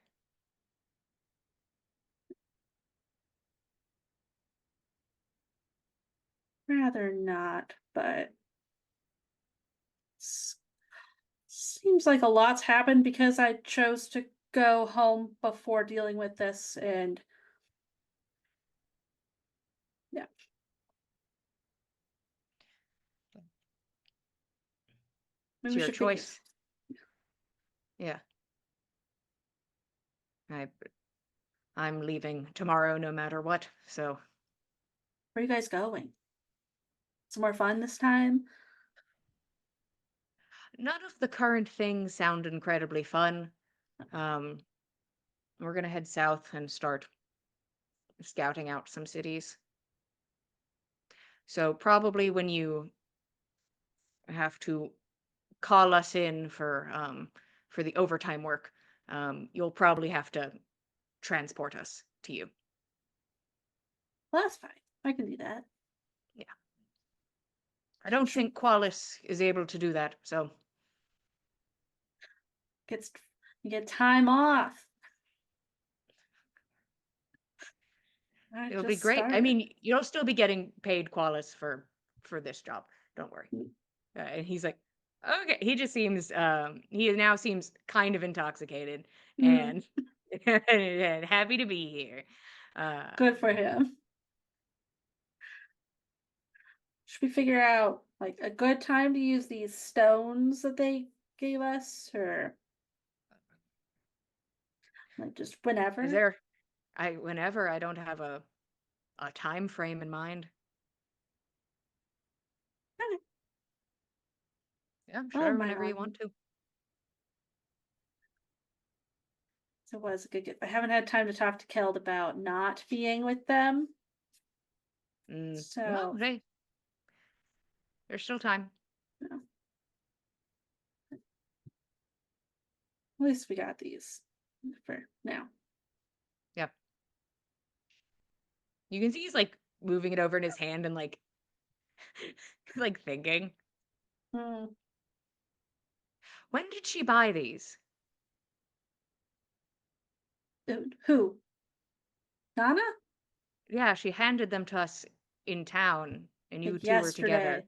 Rather not, but seems like a lot's happened because I chose to go home before dealing with this, and yeah. Maybe It's we your should figure. choice. Yeah. I'm leaving tomorrow no matter what, so Where are you guys going? Some more fun this time? none of the current things sound incredibly fun. Um, we're gonna head south and start scouting out some cities. So probably when you have to call us in for the overtime work, you'll probably have to transport us to you. Well, that's fine. I can do that. Yeah. I don't think Qualis is able to do that, so Gets you get time off. I it'll be just great. I started. mean, you'll still be getting paid Qualis for this job. Don't worry. Mm. And he's like, okay. He just seems he now seems kind of intoxicated Mhm. and and happy to be here. Good for him. Should we figure out like a good time to use these stones that they gave us, or like just whenever? Is there whenever I don't have a time frame in mind. Okay. Yeah, I don't sure, mind whenever you on. want to. So it was a good. I haven't had time to talk to Keld about not being with them. Well, So hey, there's still time. no. At least we got these for now. Yep. You can see he's like moving it over in his hand and like like thinking. Hmm. When did she buy these? Who? Nana? Yeah, she handed them to us in town, and you Like two were together. yesterday.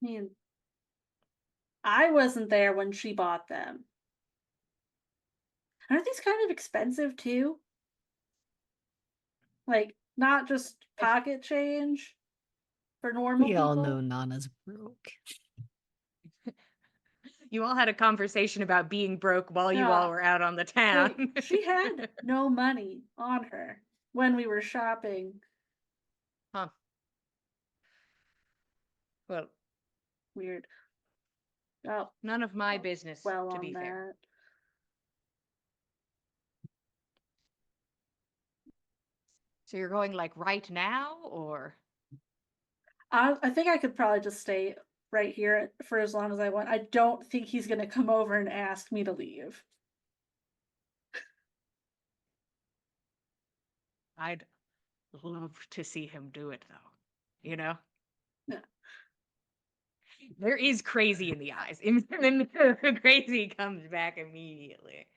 I mean, I wasn't there when she bought them. Aren't these kind of expensive too? Like, not just If pocket change for normal We all know people? Nana's broke. you all had a conversation about being broke while you all Yeah. were out on the Like, town. she had no money on her when we were shopping. Huh. Well, Weird. Oh, none of my I'll business, dwell to on be fair. that. So you're going like right now, or? I think I could probably just stay right here for as long as I want. I don't think he's gonna come over and ask me to leave. I'd love to see him do it, though. You know? Yeah. There is crazy in the eyes. And then the crazy comes back immediately.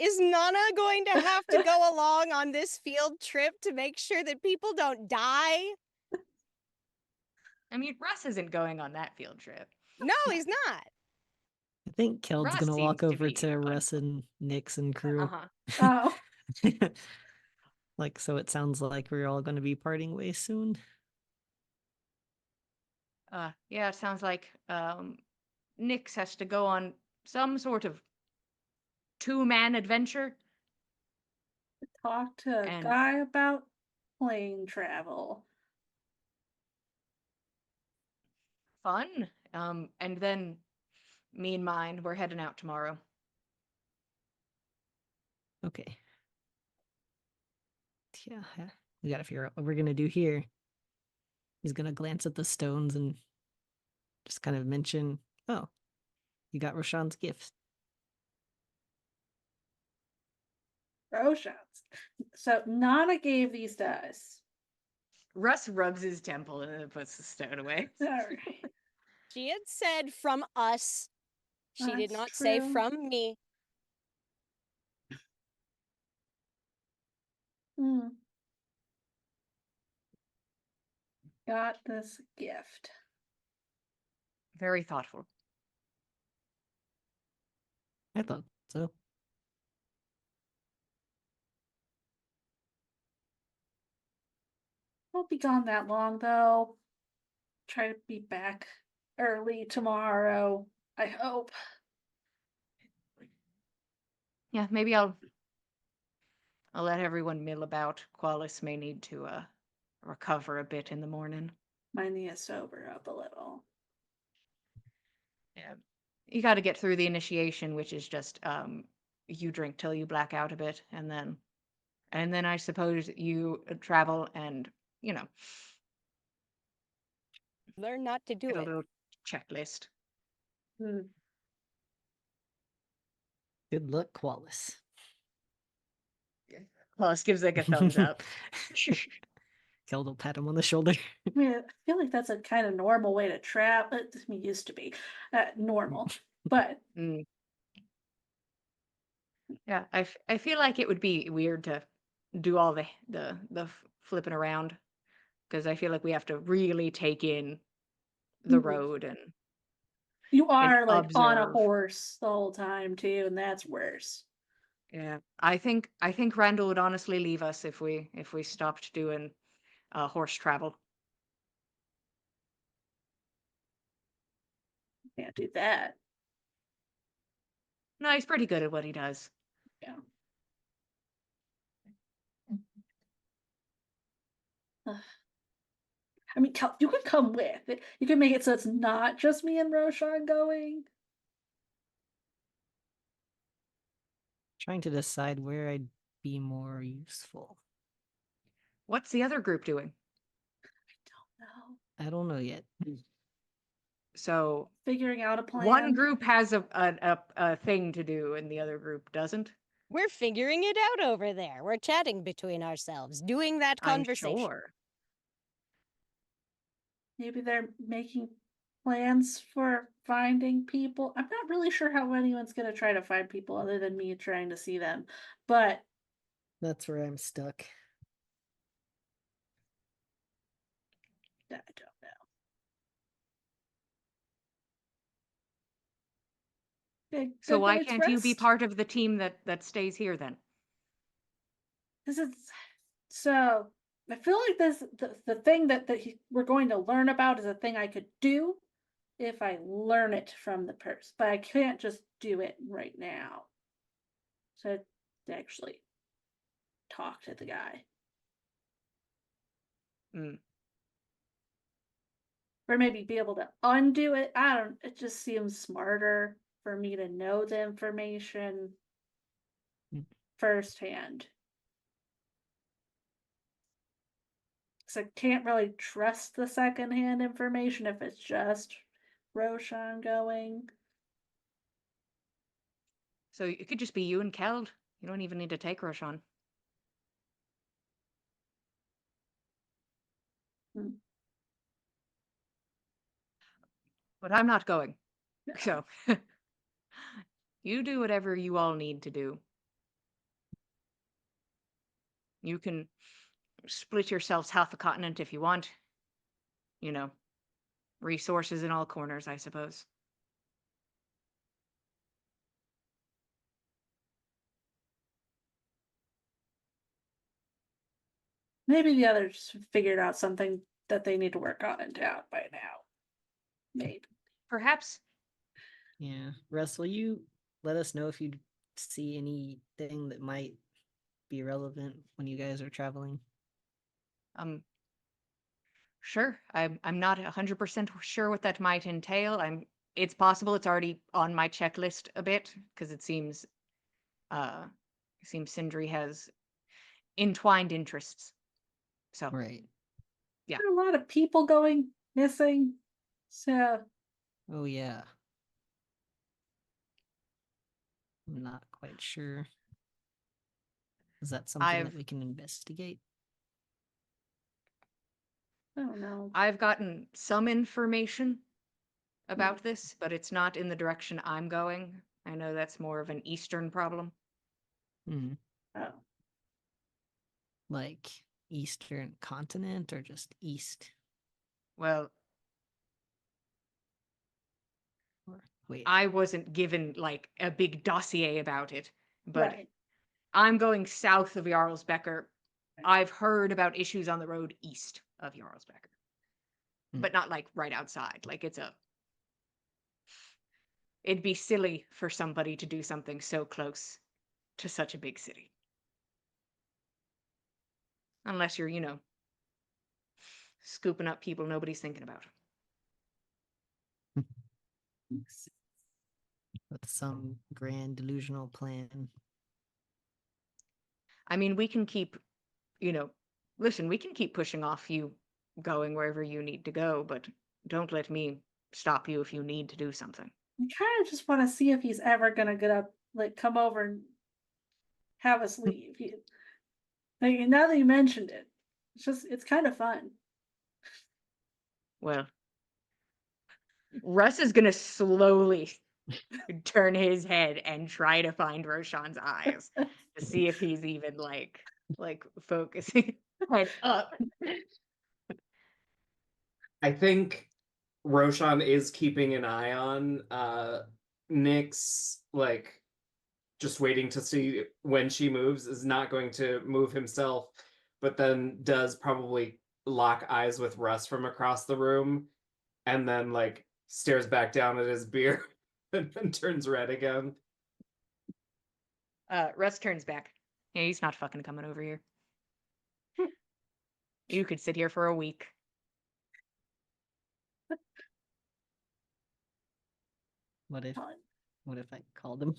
Is Nana going to have to go along on this field trip to make sure that people don't die? I mean, Russ isn't going on that field trip. No, he's not. I think Keld's Russ gonna walk seems to over be to fun. Russ and Nix and crew. Uh-huh. Oh, Like, so it sounds like we're all gonna be parting ways soon. Yeah, it sounds like Nix has to go on some sort of two-man adventure. talk to a And guy about plane travel. fun. And then me and mine, we're heading out tomorrow. Okay. Yeah, we gotta figure out what we're gonna do here. He's gonna glance at the stones and just kind of mention, "Oh, you got Roshan's gift." Roshan's. So Nana gave these to us. Russ rubs his temple and then puts the stone away. All right. She had said from us. She did That's not say true. from me. Hmm. Got this gift. Very thoughtful. I thought so. Won't be gone that long though. Try to be back early tomorrow. I hope. Yeah, maybe I'll let everyone mill about. Qualis may need to recover a bit in the morning. Might need to sober up a little. Yeah. You got to get through the initiation, which is just you drink till you black out a bit, and then I suppose you travel and Learn not to do get a it. little checklist. Hmm. Good luck, Qualis. Qualis gives like a thumbs up. Keld will pat him on the shoulder. I mean, I feel like that's a kind of normal way to trap. I mean, used to be normal, but Mm. Yeah, I feel like it would be weird to do all the flipping around because I feel like we have to really take in the Mhm. road and you are like on a observe. horse the whole time too, and that's worse. Yeah, I think Randall would honestly leave us if we stopped doing horse travel. Can't do that. No, he's pretty good at what he does. Yeah. Ugh. I mean, you could come with. You can make it so it's not just me and Roshan going. Trying to decide where I'd be more useful. What's the other group doing? No. I don't know yet. So Figuring out a plan. one group has a thing to do and the other group doesn't. We're figuring it out over there. We're chatting between ourselves, doing that I'm conversation. sure. Maybe they're making plans for finding people. I'm not really sure how anyone's gonna try to find people other than me trying to see them. But That's where I'm stuck. I don't know. So Good why night's can't you be rest. part of the team that stays here then? This is so. I feel like the thing that we're going to learn about is a thing I could do if I learn it from the person, but I can't just do it right now. So to actually talk to the guy. Mm. Or maybe be able to undo it. I don't, it just seems smarter for me to know the information Mm. firsthand. So I can't really trust the secondhand information if it's just Roshan going. So it could just be you and Keld. You don't even need to take Roshan. Hmm. but I'm not going. So you do whatever you all need to do. You can split yourselves half a continent if you want. You know, resources in all corners, I suppose. Maybe the others figured out something that they need to work on in town by now. Maybe. Perhaps. Yeah. Russ, will you let us know if you see anything that might be relevant when you guys are traveling? Sure. I'm not 100% sure what that might entail. It's possible it's already on my checklist a bit because it seems Sindri has entwined interests. So Right. Yeah. There are a lot of people going missing. So Oh, yeah. I'm not quite sure. Is that something that I've we can investigate? I don't know. I've gotten some information about this, but it's not in the direction I'm going. I know that's more of an Eastern problem. Hmm. Oh. Like Eastern continent or just East? Well, Or wait. I wasn't given like a big dossier about it, but Right. I'm going south of Jarlsbecker. I've heard about issues on the road east of Jarlsbecker, Hmm. but not like right outside. Like it'd be silly for somebody to do something so close to such a big city. Unless you're, scooping up people nobody's thinking about. With some grand delusional plan. I mean, we can keep, listen, we can keep pushing off you going wherever you need to go, but don't let me stop you if you need to do something. I kind of just want to see if he's ever gonna get up, like come over and have us leave. Like now that you mentioned it, it's kind of fun. Well, Russ is gonna slowly turn his head and try to find Roshan's eyes to see if he's even like focusing head up. I think Roshan is keeping an eye on Nyx, like just waiting to see when she moves, is not going to move himself, but then does probably lock eyes with Russ from across the room and then like stares back down at his beer and then turns red again. Russ turns back. Yeah, he's not fucking coming over here. You could sit here for a week. What if Fun. I called him?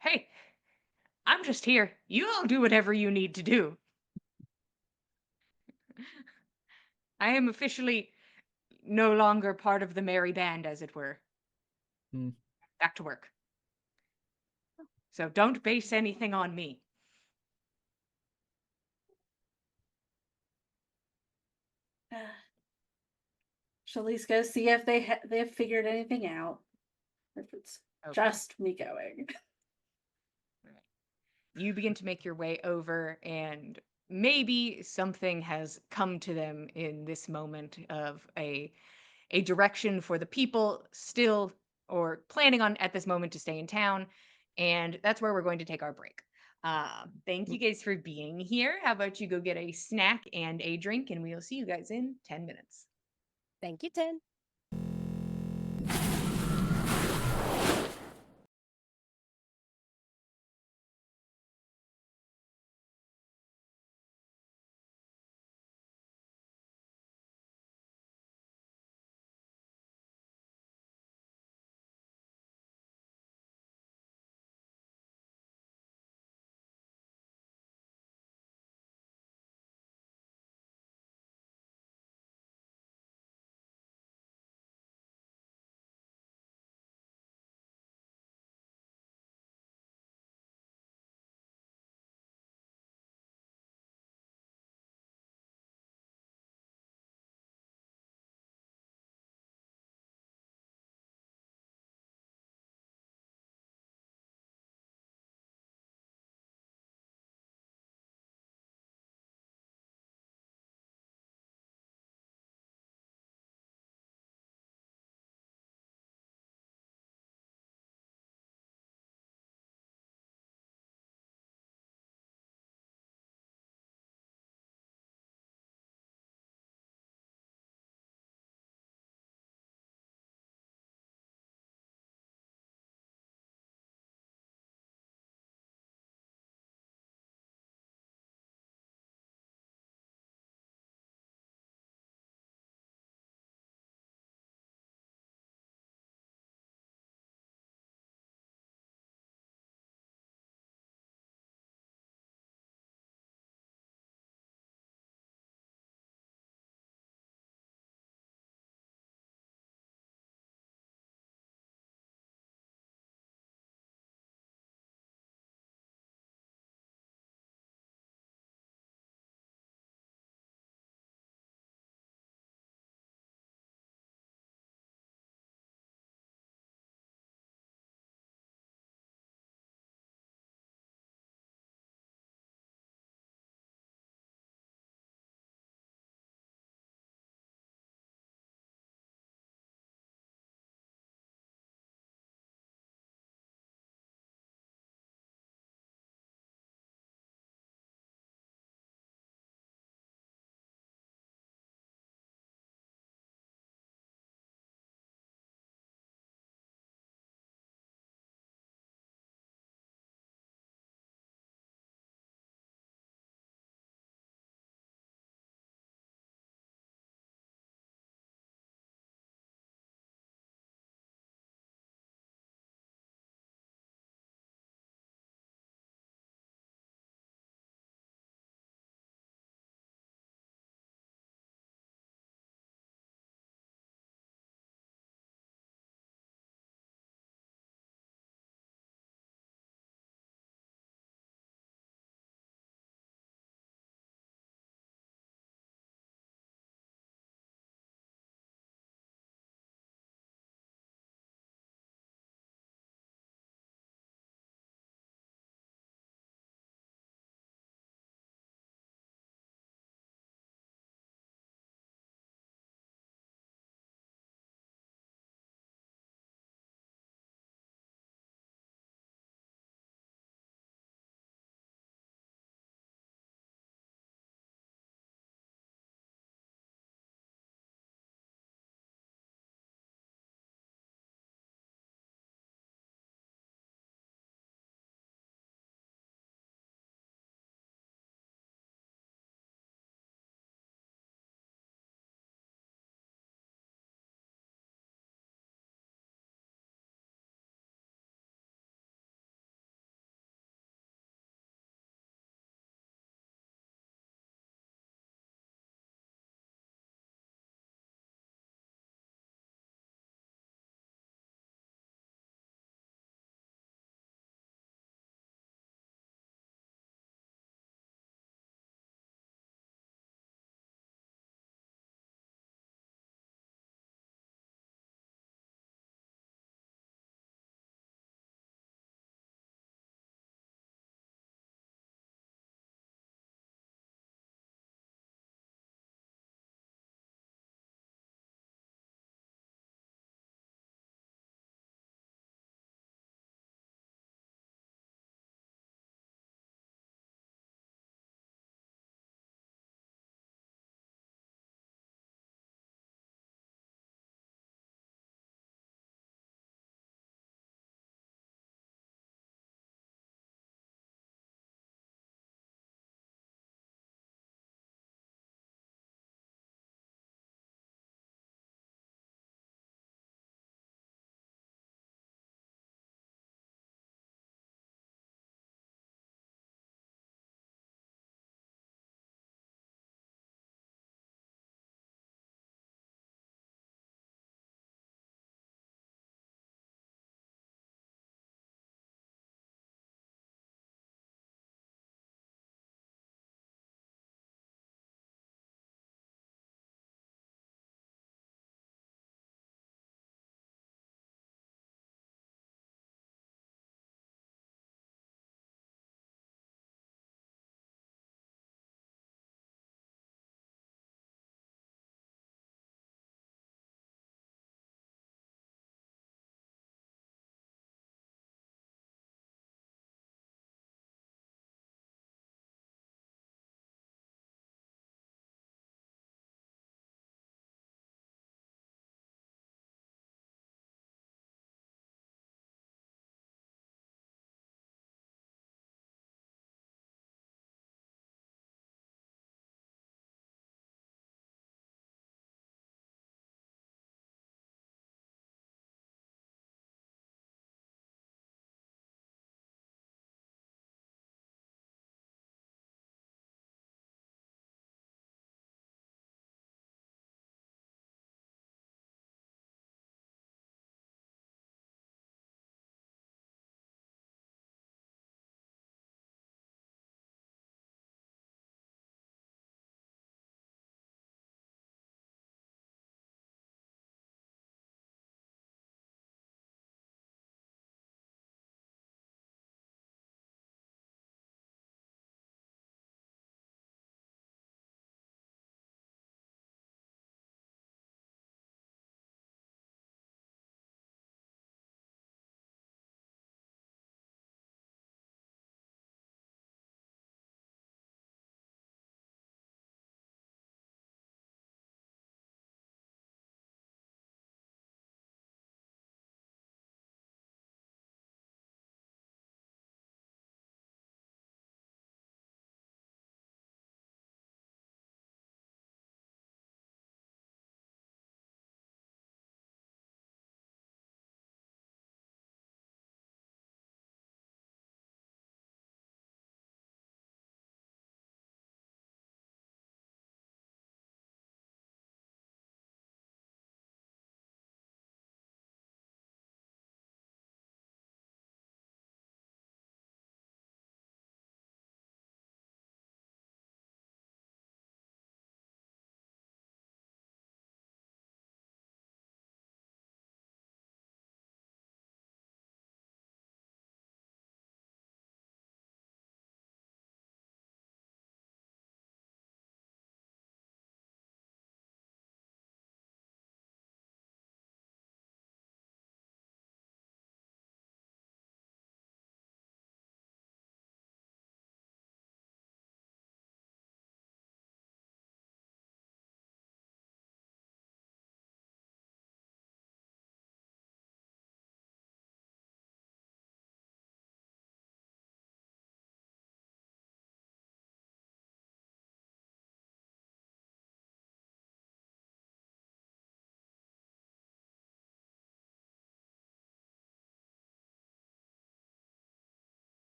Hey, I'm just here. You all do whatever you need to do. I am officially no longer part of the merry band, as it were. Hmm. Back to work. So don't base anything on me. Shall at least go see if they've figured anything out. If it's Okay. just me going. You begin to make your way over, and maybe something has come to them in this moment of a direction for the people still or planning on at this moment to stay in town. And that's where we're going to take our break. Thank you guys for being here. How about you go get a snack and a drink, and we'll see you guys in 10 minutes. Thank you, Ten.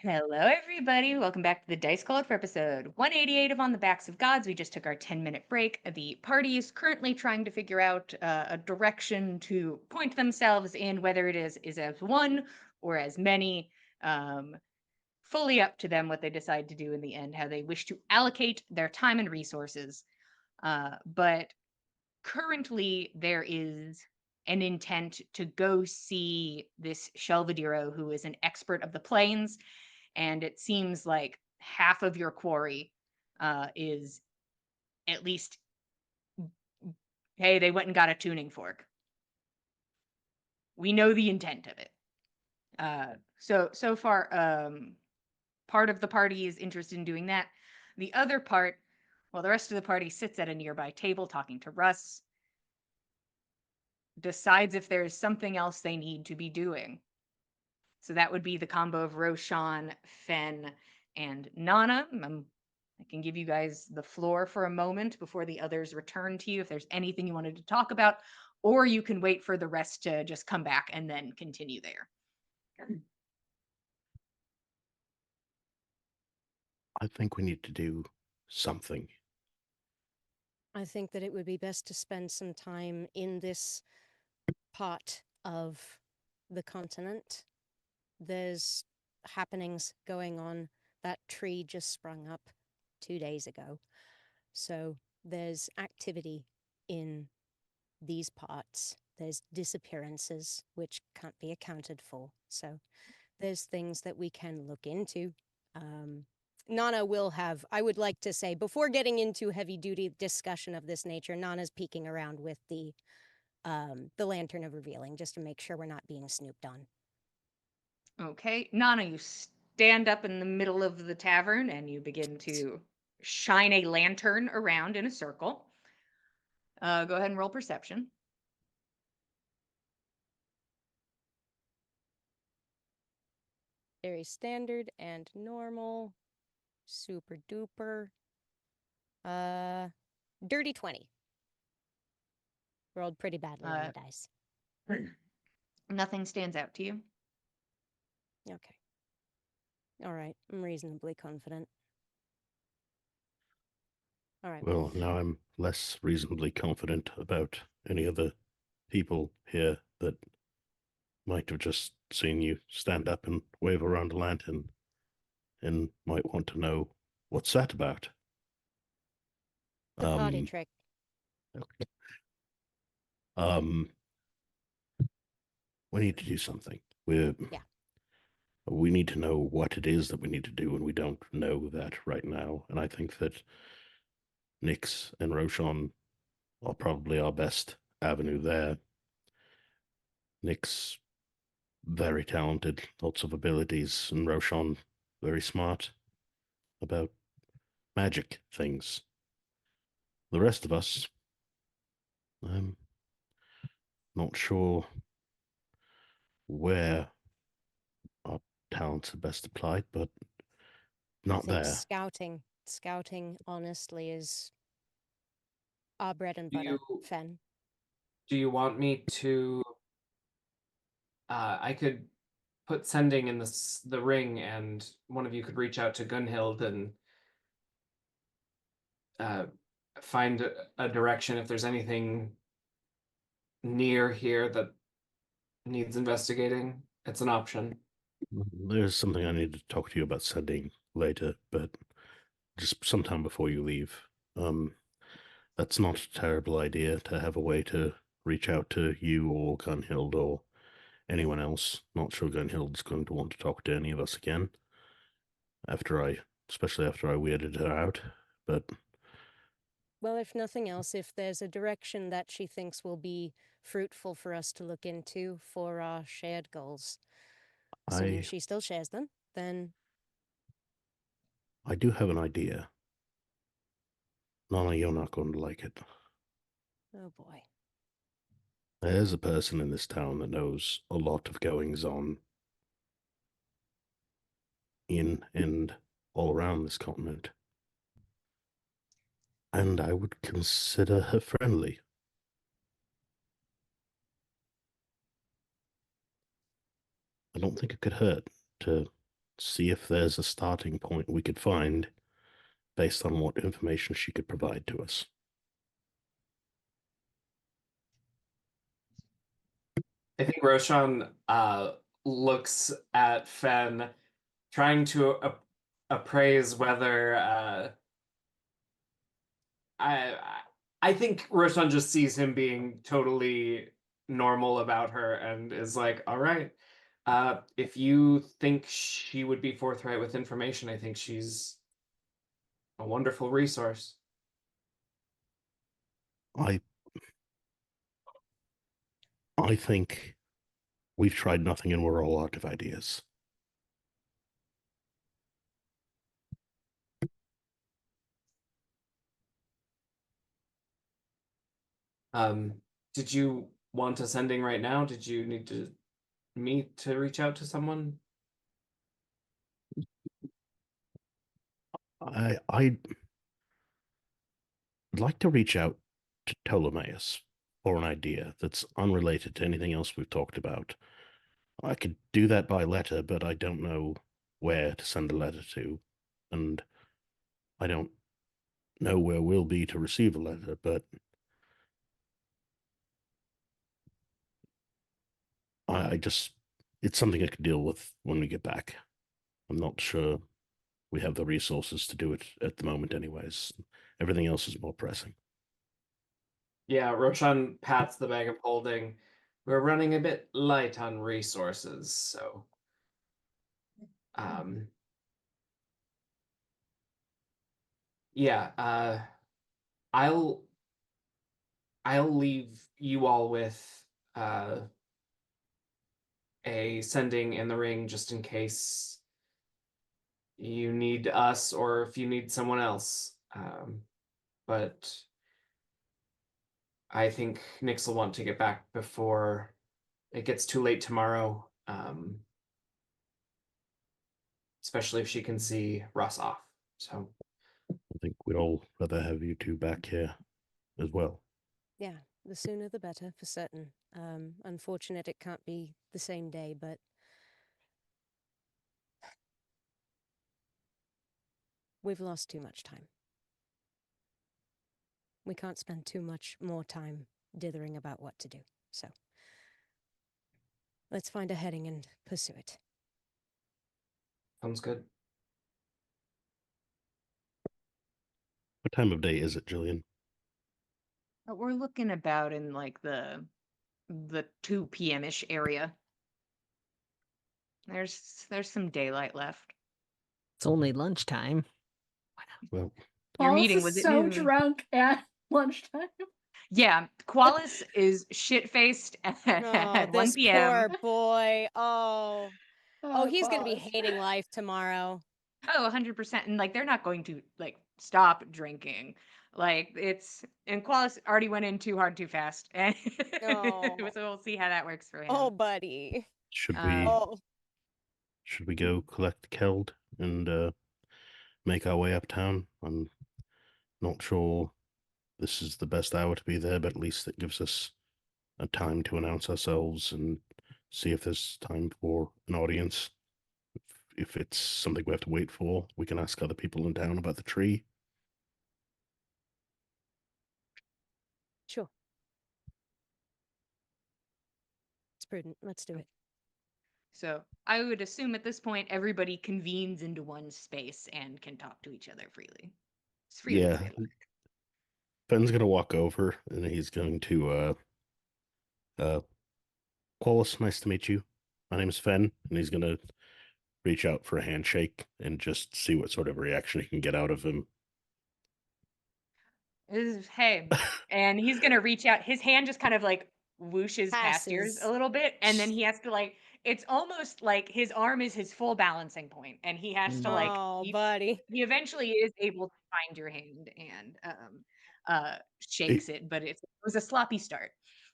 Hello, everybody. Welcome back to the Dice Cult for episode 188 of On the Backs of Gods. We just took our 10-minute break. The party is currently trying to figure out a direction to point themselves in, whether it is as one or as many. Fully up to them what they decide to do in the end, how they wish to allocate their time and resources. But currently, there is an intent to go see this Shelvadiro, who is an expert of the plains, and it seems like half of your quarry is at least, hey, they went and got a tuning fork. We know the intent of it. So far, part of the party is interested in doing that. The other part, well, the rest of the party sits at a nearby table talking to Russ, decides if there's something else they need to be doing. So that would be the combo of Roshan, Fen, and Nana. I can give you guys the floor for a moment before the others return to you if there's anything you wanted to talk about, or you can wait for the rest to just come back and then continue there. I think we need to do something. I think that it would be best to spend some time in this part of the continent. There's happenings going on. That tree just sprung up 2 days ago. So there's activity in these parts. There's disappearances which can't be accounted for. So there's things that we can look into. Nana will have, I would like to say, before getting into heavy-duty discussion of this nature, Nana's peeking around with the Lantern of Revealing, just to make sure we're not being snooped on. Okay, Nana, you stand up in the middle of the tavern and you begin to shine a lantern around in a circle. Go ahead and roll perception. Very standard and normal. Super duper. Dirty 20. Rolled pretty badly on the dice. Nothing stands out to you. Okay. All right. I'm reasonably confident. All right. Well, now I'm less reasonably confident about any other people here that might have just seen you stand up and wave around a lantern and might want to know what's that about. The party trick. Okay. We need to do something. We need to know what it is that we need to do, and we don't know that right now. And I think that Nyx and Roshan are probably our best avenue there. Nyx, very talented, lots of abilities, and Roshan, very smart about magic things. The rest of us, I'm not sure where our talents are best applied, but not I think there. Scouting, honestly, is our bread and Do butter, Fen. Do you want me to? I could put sending in the ring, and one of you could reach out to Gunhild and find a direction if there's anything near here that needs investigating. It's an option. There's something I need to talk to you about sending later, but just sometime before you leave. That's not a terrible idea to have a way to reach out to you or Gunhild or anyone else. Not sure Gunhild's going to want to talk to any of us again especially after I weirded her out, but Well, if nothing else, if there's a direction that she thinks will be fruitful for us to look into for our shared goals, assuming she still shares them, then I do have an idea. Nana, you're not going to like it. oh boy. There's a person in this town that knows a lot of goings on in and all around this continent. And I would consider her friendly. I don't think it could hurt to see if there's a starting point we could find based on what information she could provide to us. I think Roshan looks at Fen, trying to appraise whether I I think Roshan just sees him being totally normal about her and is like, all right, if you think she would be forthright with information, I think she's a wonderful resource. I think we've tried nothing and we're all out of ideas. Did you want us ending right now? Did you need me to reach out to someone? I'd like to reach out to Ptolemaeus for an idea that's unrelated to anything else we've talked about. I could do that by letter, but I don't know where to send a letter to, and I don't know where we'll be to receive a letter, but I just, it's something I could deal with when we get back. I'm not sure we have the resources to do it at the moment anyways. Everything else is more pressing. Yeah, Roshan pats the bag of holding. We're running a bit light on resources, so yeah, I'll leave you all with a sending in the ring just in case you need us or if you need someone else. But I think Nyx will want to get back before it gets too late tomorrow. Especially if she can see Russ off. So I think we'd all rather have you two back here as well. Yeah, the sooner the better, for certain. Unfortunate it can't be the same day, but we've lost too much time. We can't spend too much more time dithering about what to do, so let's find a heading and pursue it. sounds good. What time of day is it, Jillian? We're looking about in like the 2 p.m.-ish area. There's some daylight left. It's only lunchtime. Well, Your Wallace meeting is was at so noon. drunk at lunchtime. Yeah, Qualis is shit-faced at Oh, 1 this p.m. poor boy. Oh, he's gonna be Wallace. hating life tomorrow. Oh, 100%. And like they're not going to like stop drinking. Like and Qualis already went in too hard too fast. And Oh. so we'll see how that works for him. Oh, buddy. should Oh, we go collect Keld and make our way uptown? I'm not sure this is the best hour to be there, but at least it gives us a time to announce ourselves and see if there's time for an audience. If it's something we have to wait for, we can ask other people in town about the tree. sure. It's prudent. Let's do it. So I would assume at this point everybody convenes into one space and can talk to each other freely. As freely as Yeah. they like. Ben's gonna walk over and he's going to Qualis, nice to meet you. My name is Fen, and he's gonna reach out for a handshake and just see what sort of reaction he can get out of him. Hey, and he's gonna reach out. His hand just kind of like whooshes past yours Passes. a little bit, and then he has to like. It's almost like his arm is his full balancing point, and he has to like. Oh, buddy. He eventually is able to find your hand and shakes it, but it was a sloppy start.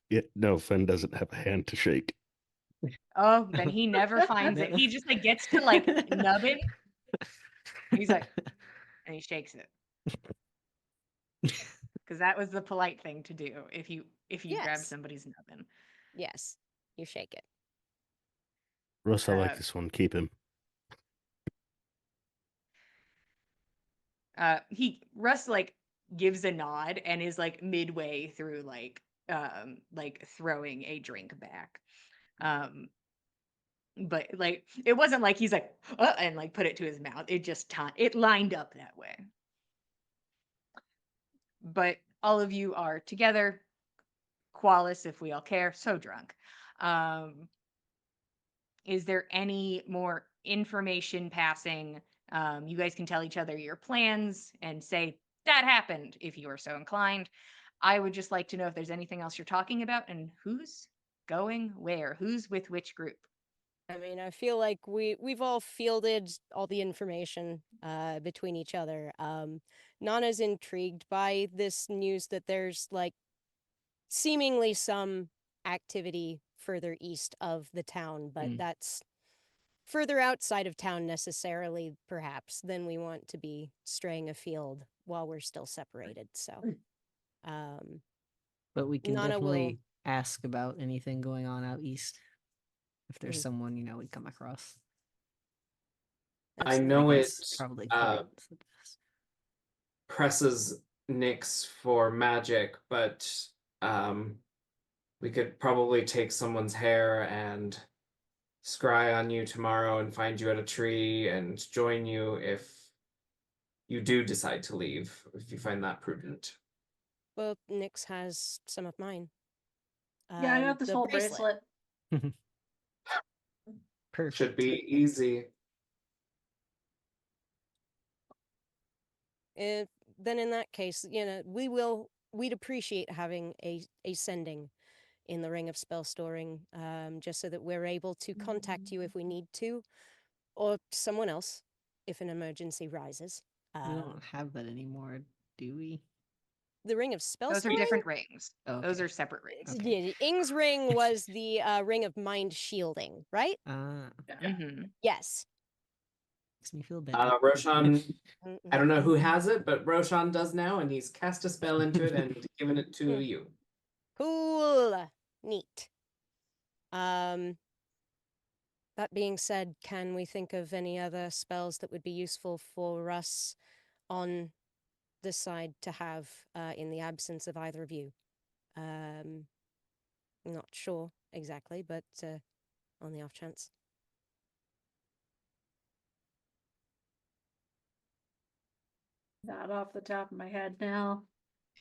Yeah, no, Fen doesn't have a hand to shake. Oh, then he never finds it. He just like gets to like nub it. He's like, and he shakes it. Because that was the polite thing to do if you grab Yes. somebody's nubbin. Yes, you shake it. Russ, I like Uh, this one. Keep him. Russ like gives a nod and is like midway through like throwing a drink back. But like it wasn't like he's like and like put it to his mouth. It just it lined up that way. But all of you are together, Qualis, if we all care, so drunk. Is there any more information passing? You guys can tell each other your plans and say that happened if you are so inclined. I would just like to know if there's anything else you're talking about and who's going where, who's with which group. I mean, I feel like we've all fielded all the information between each other. Nana's intrigued by this news that there's like seemingly some activity further east of the town, but that's further outside of town necessarily, perhaps, than we want to be straying afield while we're still separated. So, But we can Nana definitely ask about anything going on out east. If there's Mm. someone, we come across. I absolutely. know it That's probably uh, the best. presses Nyx for magic, but we could probably take someone's hair and scry on you tomorrow and find you at a tree and join you if you do decide to leave, if you find that prudent. Well, Nyx has some of mine. Yeah, I got this the whole bracelet. Perfect. Should be easy. Then in that case, we'd appreciate having a sending in the Ring of Spell Storing, just so that we're able to contact you if we need to, or someone else if an emergency rises. We don't have that anymore, do we? The Ring of Spell Those are Storing? different rings. Oh, Those okay. are separate rings. Okay. Yeah, Ing's ring was the Ring of Mind Shielding, right? Ah, Mm-hmm. Yes. makes me feel better. Roshan, Mm-mm. I don't know who has it, but Roshan does now, and he's cast a spell into it and given it to Hmm. you. Cool. Neat. That being said, can we think of any other spells that would be useful for us on this side to have in the absence of either of you? Not sure exactly, but on the off chance. Not off the top of my head now.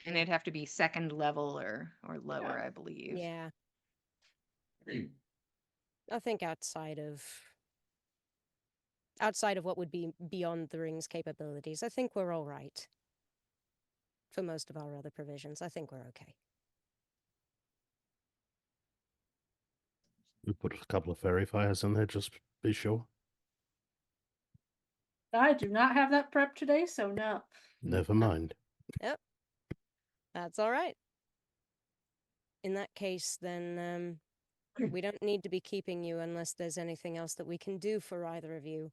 And it'd have to be second level or lower, I believe. Yeah. I think outside of what would be beyond the ring's capabilities, I think we're all right. For most of our other provisions, I think we're okay. We put a couple of fairy fires in there, just to be sure. I do not have that prep today, so no. Never mind. That's all right. In that case, then we don't need to be keeping you unless there's anything else that we can do for either of you.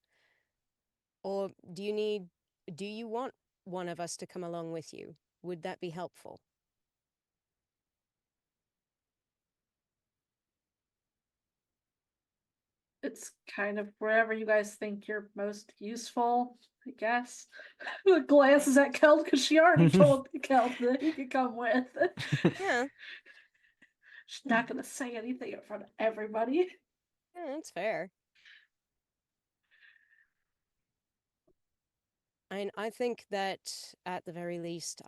Or do you want one of us to come along with you? Would that be helpful? It's kind of wherever you guys think you're most useful, I guess. Glances at Keld because she already told Keld that he could come with. Yeah, She's not gonna say anything in front of everybody. yeah, that's fair. I think that at the very least,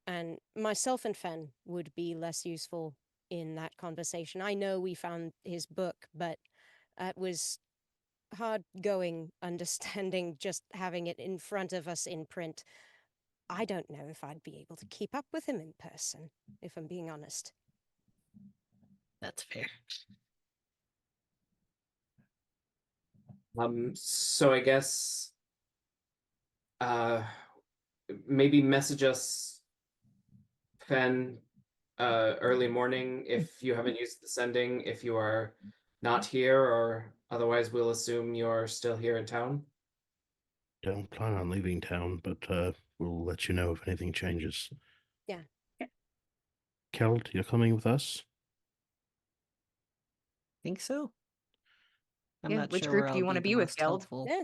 and myself and Fen would be less useful in that conversation. I know we found his book, but it was hard going understanding just having it in front of us in print. I don't know if I'd be able to keep up with him in person, if I'm being honest. That's fair. So I guess maybe message us, Fen, early morning if you haven't used the sending, if you are not here, or otherwise we'll assume you're still here in town. Don't plan on leaving town, but we'll let you know if anything changes. Yeah. Keld, you're coming with us? Think so? I'm Yeah, not which sure group where do you I'll wanna the be with, most Geld? helpful. Yeah.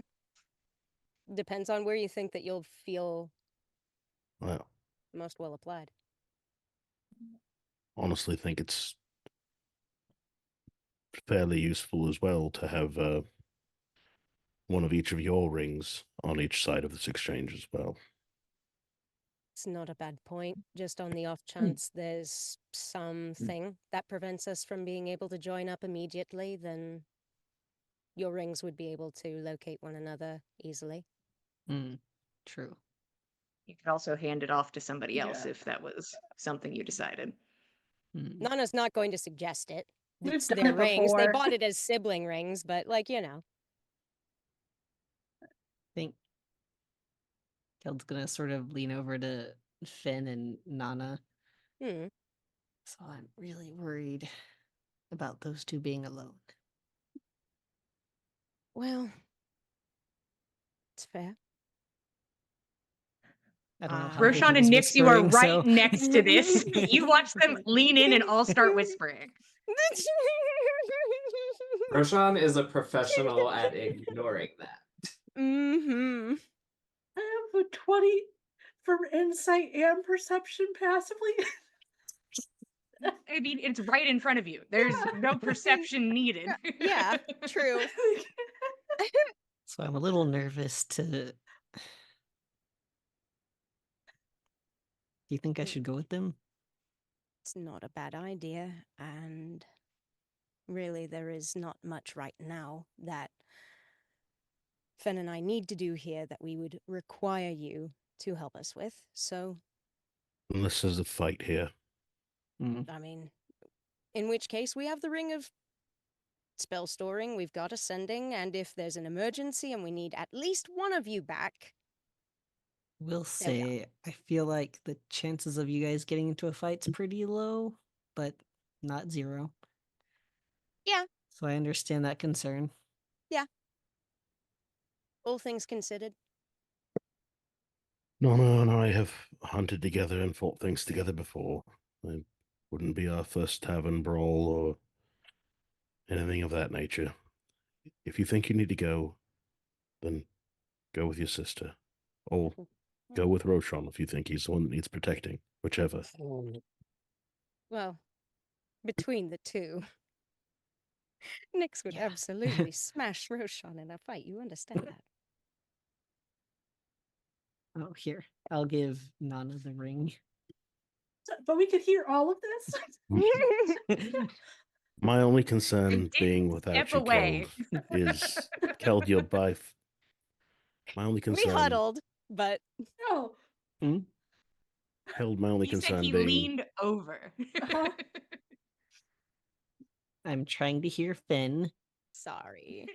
depends on where you think that you'll feel Well, most well applied. honestly think it's fairly useful as well to have one of each of your rings on each side of this exchange as well. It's not a bad point. Just on the off chance there's something that prevents us from being able to join up immediately, then your rings would be able to locate one another easily. True. You could also hand it off to somebody else Yeah. if that was something you decided. Nana's not going to suggest it. We've It's done their it rings. They before. bought it as sibling rings, but like, you know. I think Keld's gonna sort of lean over to Finn and Nana. Hmm. So I'm really worried about those two being alone. Well, it's fair. I don't know how Roshan David and is Nyx, you are whispering, right so- next to this. You watch them lean in and all start whispering. Roshan is a professional at ignoring that. Mm-hmm. I have a 20 for insight and perception passively. I mean, it's right in front of you. There's no perception needed. Yeah, true. So I'm a little nervous to. Do you think I should go with them? It's not a bad idea, and really there is not much right now that Fen and I need to do here that we would require you to help us with. So, Unless there's a fight here. I mean, in which case we have the ring of spell storing, we've got ascending, and if there's an emergency and we need at least one of you back, Will There we are. say I feel like the chances of you guys getting into a fight's pretty low, but not zero. Yeah. So I understand that concern. all things considered. Nana and I have hunted together and fought things together before. It wouldn't be our first tavern brawl or anything of that nature. If you think you need to go, then go with your sister. Or go with Roshan if you think he's the one that needs protecting. Whichever. Well, between the two, Nyx would Yeah. absolutely smash Roshan in a fight. You understand that? Oh, here. I'll give Nana the ring. But we could hear all of this. My only concern did being without step you, away. Keld, is Keld, you're by. My only We concern, huddled, but No. Keld, my only He said concern he being, leaned over. Uh-huh. I'm trying to hear Finn. sorry.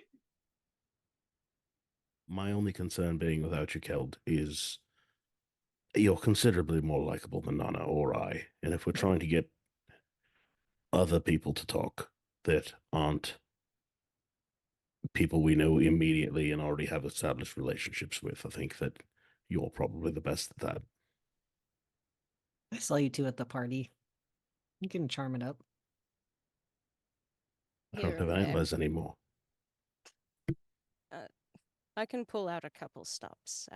my only concern being without you, Keld, is you're considerably more likable than Nana or I. And if we're trying to get other people to talk that aren't people we know immediately and already have established relationships with, I think that you're probably the best at that. I saw you two at the party. You can charm it up. I Here don't have and there. antlers anymore. I can pull out a couple stops.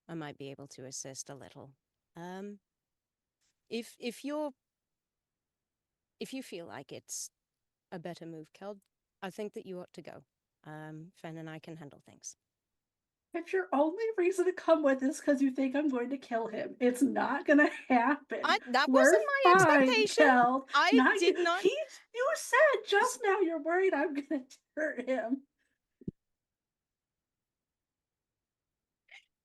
I might be able to assist a little. If you feel like it's a better move, Keld, I think that you ought to go. Fen and I can handle things. If your only reason to come with is because you think I'm going to kill him, it's not gonna happen. That We're wasn't my fine, expectation. Keld. I did not. You said just now you're worried I'm gonna hurt him.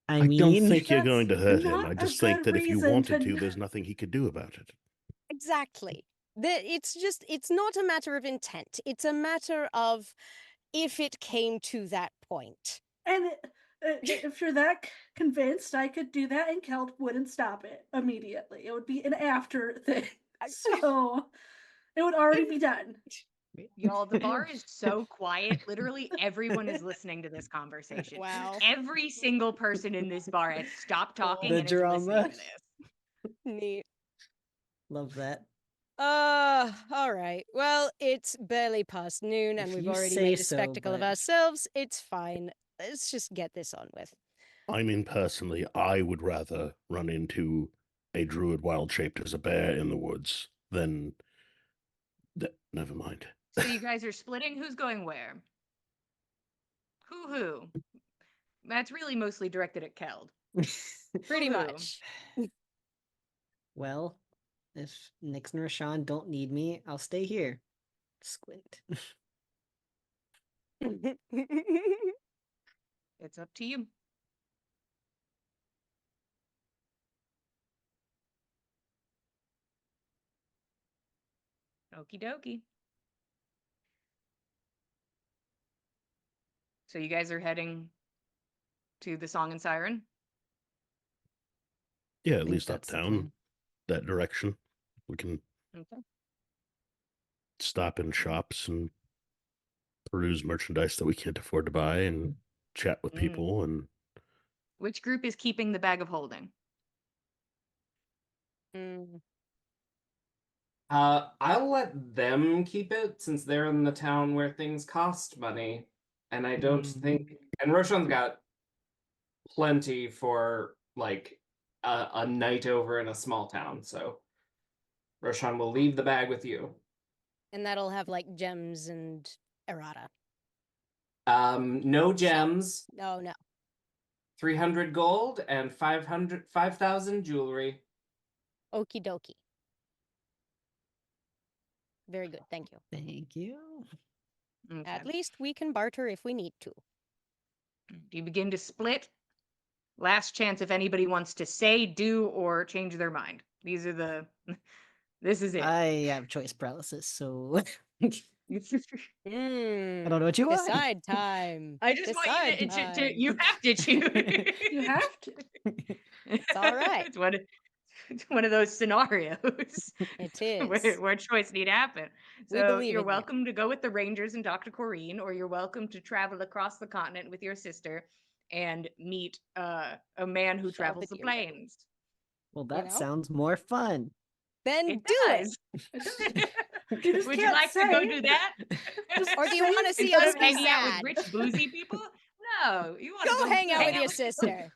I I don't mean, think you're that's going to hurt him. not I a just think good that if you reason wanted to to, there's nothing he could do about it. Exactly. It's not a matter of intent. It's a matter of if it came to that point. And if you're that convinced I could do that, and Keld wouldn't stop it immediately. It would be an after thing. So it would already be done. Y'all, the bar is so quiet. Literally everyone is listening to this conversation. Wow. Every single person in this bar has stopped talking The and is listening drama. to this. Neat. love that. All right. Well, it's barely past noon, and If we've you already say made a so, spectacle of but- ourselves. It's fine. let's just get this on with. I mean, personally, I would rather run into a druid wild shaped as a bear in the woods than. Never mind. So you guys are splitting? Who's going where? Who? That's really mostly directed at Keld. Pretty Who? much. Well, if Nix and Rashawn don't need me, I'll stay here. Squint. It's up to you. Okie dokie. So you guys are heading to the Song and Siren? Yeah, at think least that's the uptown, plan. that direction. We can Okay. stop in shops and peruse merchandise that we can't afford to buy and chat with Mm. people. And Which group is keeping the bag of holding? Mm, I'll let them keep it since they're in the town where things cost money, and I don't think. And Roshan's got plenty for like a night over in a small town, so Roshan will leave the bag with you. and that'll have like gems and errata. No gems, Oh no. 300 gold, and 5,000 jewelry. Okie dokie. Very good, thank you. Thank you. Okay. At least we can barter if we need to. Do you begin to split? Last chance if anybody wants to say, do, or change their mind. These are the. This is it. I have choice paralysis, so I Mm, don't know what you want. decide time. I just want you to, Decide you have to choose. You have to. It's all right. It's one of those scenarios It is. where choice need happen. We So believe you're in you. welcome to go with the Rangers and Dr. Corrine, or you're welcome to travel across the continent with your sister and meet a man who Shove travels it the your way. plains. Well, that know? sounds more fun. Then It do does. It does. You just Would you can't like to go say. do that? Just Or do you say want to it see Instead us of be hanging out with sad? rich boozy people? No, you want to Go hang out with your with sister.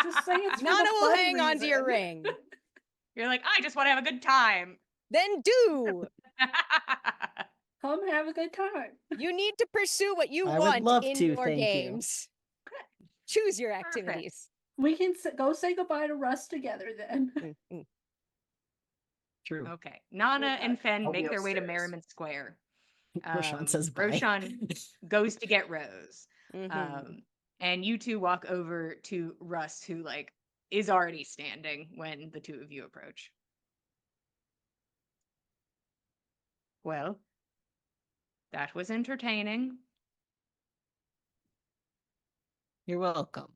Just say it's for Nana the will fun hang on to your reason. ring. You're like, I just want to have a good time. Then do. Come have a good time. You need to pursue what you I would want love in to, your thank you. games. Choose your Perfect. activities. We can go say goodbye to Russ together then. Mm, mm. True. Okay. Nana and Fen I'll be make their way to upstairs. Merriman Square. Roshan says bye. Roshan goes to get Rose. Mhm. And you two walk over to Russ, who like is already standing when the two of you approach. Well, that was entertaining. You're welcome.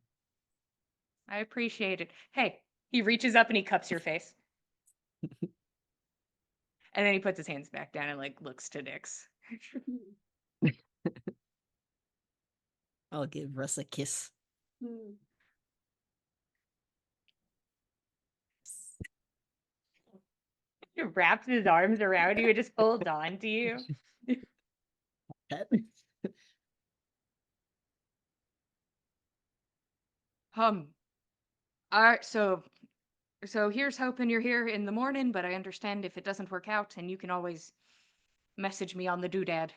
I appreciate it. Hey, he reaches up and he cups your face. And then he puts his hands back down and like looks to Nix. I'll give Russ a kiss. Hmm. He wraps his arms around you and just holds on to you. Pet. All right, so here's hoping you're here in the morning, but I understand if it doesn't work out, and you can always message me on the doodad.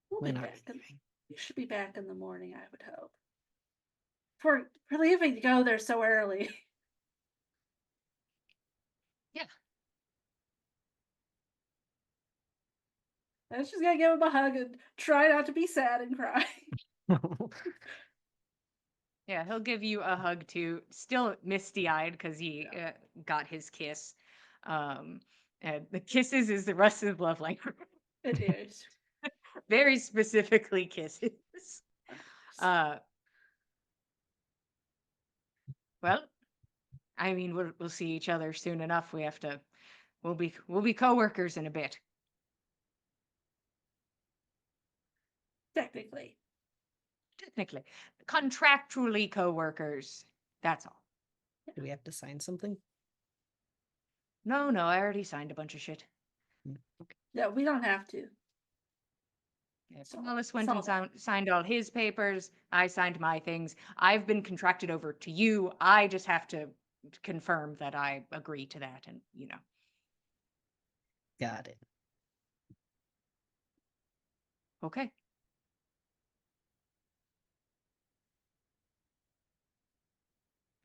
We'll be When are back. we In, leaving? you should be back in the morning, I would hope. For leaving to go there so early. Yeah. I was just gonna give him a hug and try not to be sad and cry. Yeah, he'll give you a hug too, still misty-eyed because he got his kiss. And the kisses is the rest of the love language. It is. Very specifically kisses. Well, I mean, we'll see each other soon enough. We'll be coworkers in a bit. Technically. Technically, contractually coworkers. That's all. Do we have to sign something? No, I already signed a bunch of shit. No, we don't have to. If So, Wallace went and solid. signed all his papers, I signed my things. I've been contracted over to you. I just have to confirm that I agree to that, and Got it. okay.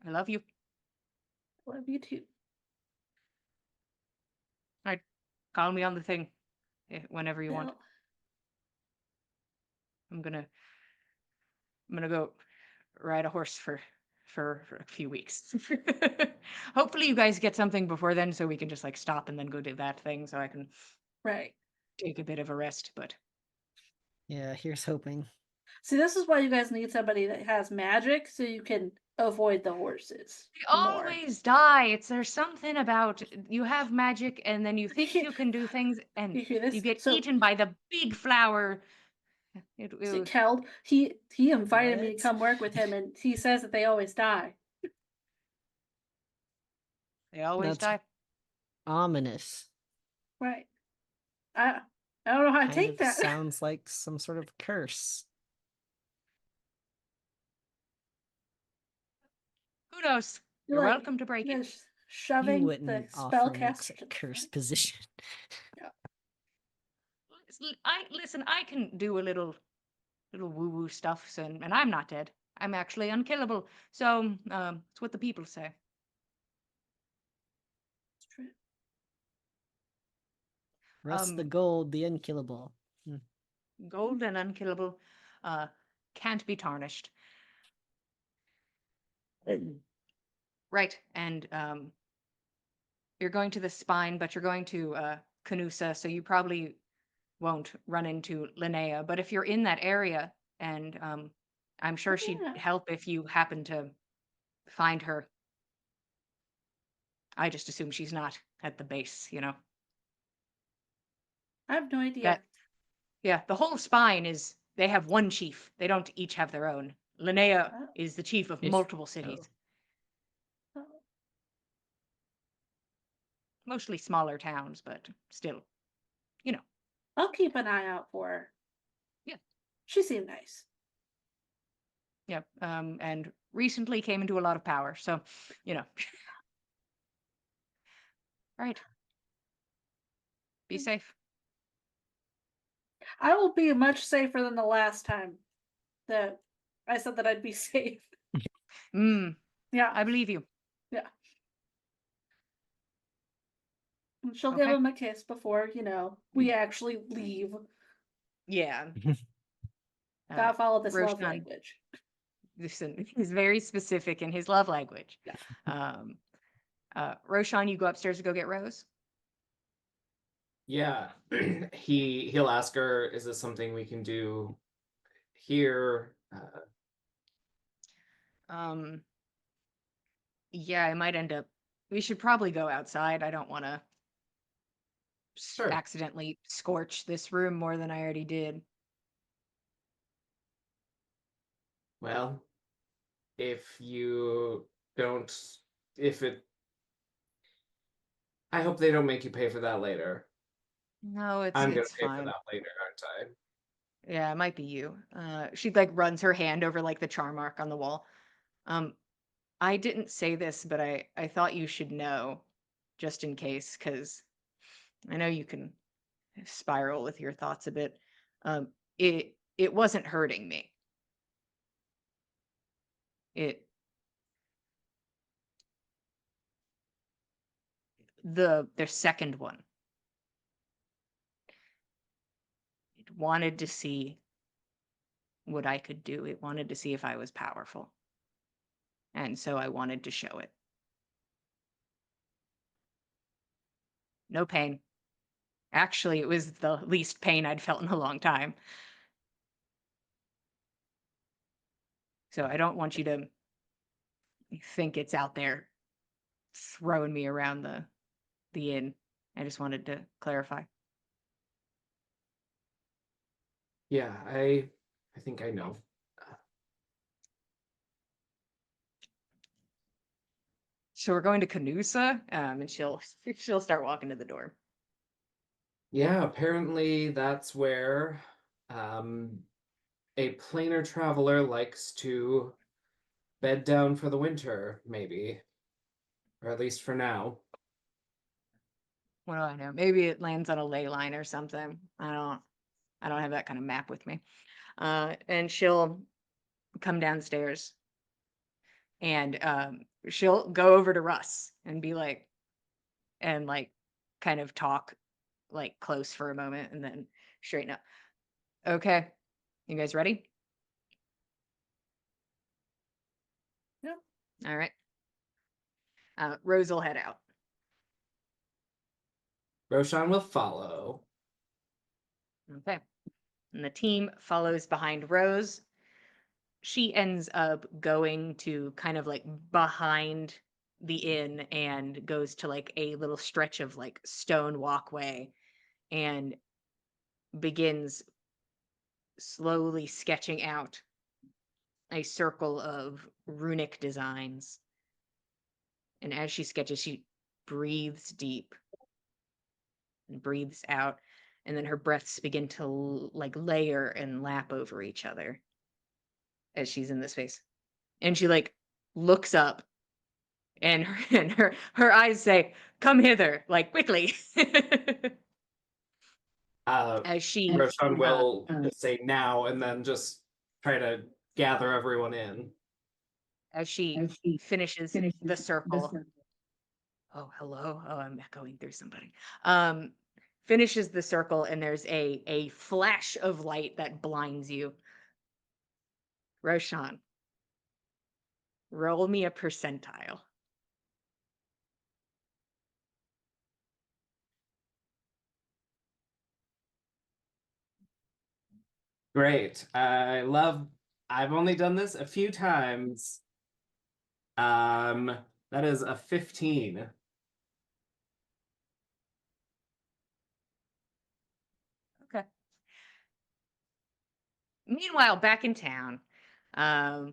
I love you. Love you too. Call me on the thing whenever you want. Bill. I'm gonna go ride a horse for a few weeks. Hopefully you guys get something before then so we can just like stop and then go do that thing so I can Right. take a bit of a rest, but Yeah, here's hoping. See, this is why you guys need somebody that has magic so you can avoid the horses they more. always die. There's something about you have magic and then you think hear- you can do things and You hear this? you get So, eaten by the big flower. It see, was, Keld, he invited me to What? come work with him, and he says that they always die. they always That's die. ominous. Right. I don't know how to Kind take of that. sounds like some sort of curse. Who knows? You're Like, welcome to break it. just You shoving the wouldn't offer Nix spellcaster a to the cursed side. position. Listen. I can do a little woo woo stuff, and I'm not dead. I'm actually unkillable. So it's what the people say. It's true. Russ the Um, Gold, the unkillable. Gold and unkillable, can't be tarnished. Right, and you're going to the spine, but you're going to Canusa, so you probably won't run into Linnea. But if you're in that area, and I'm sure she'd Yeah. help if you happen to find her. I just assume she's not at the base, I have no idea. That Yeah, the whole spine is they have one chief. They don't each have their own. Linnea Oh. is the chief of If- multiple cities, Oh. mostly smaller towns, but still, you know. I'll keep an eye out for her. Yeah. She seemed nice. Yeah, and recently came into a lot of power, so Right. Be safe. I will be much safer than the last time that I said that I'd be safe. Yeah. I believe you. And she'll give Okay. him a kiss before, we actually leave. Yeah. Gotta follow this love Roshan, language. listen, he's very specific in his love language. Yeah. Roshan, you go upstairs to go get Rose. Yeah. He'll ask her, is this something we can do here? Yeah, I might end up. We should probably go outside. I don't want to Sure. accidentally scorch this room more than I already did. Well, if you don't, if it, I hope they don't make you pay for that later. No, I'm gonna it's pay for fine. that later, aren't I? Yeah, it might be you. She like runs her hand over like the char mark on the wall. I didn't say this, but I thought you should know, just in case, because I know you can spiral with your thoughts a bit. It wasn't hurting me. The second one. It wanted to see what I could do. It wanted to see if I was powerful. And so I wanted to show it. No pain. Actually, it was the least pain I'd felt in a long time. So I don't want you to think it's out there throwing me around the inn. I just wanted to clarify. Yeah, I think I know. So we're going to Canusa, and she'll start walking to the door. Yeah, apparently that's where A planar traveler likes to bed down for the winter, maybe. Or at least for now. What do I know? Maybe it lands on a ley line or something. I don't have that kind of map with me. And she'll come downstairs and she'll go over to Russ and be like, and like kind of talk like close for a moment and then straighten up. Okay, you guys ready? Yep. All right. Rose will head out. Roshan will follow. Okay. And the team follows behind Rose. She ends up going to kind of like behind the inn and goes to like a little stretch of like stone walkway and begins slowly sketching out a circle of runic designs. And as she sketches, she breathes deep and breathes out. And then her breaths begin to like layer and lap over each other as she's in this space. And she like looks up and her eyes say, "Come hither, like quickly." As she Roshan will say now and then just try to gather everyone in. as she finishes the circle. Oh, hello. Oh, I'm echoing through somebody. Finishes the circle and there's a flash of light that blinds you. Roshan, roll me a percentile. Great. I've only done this a few times. That is a 15. Okay. Meanwhile, back in town, Nana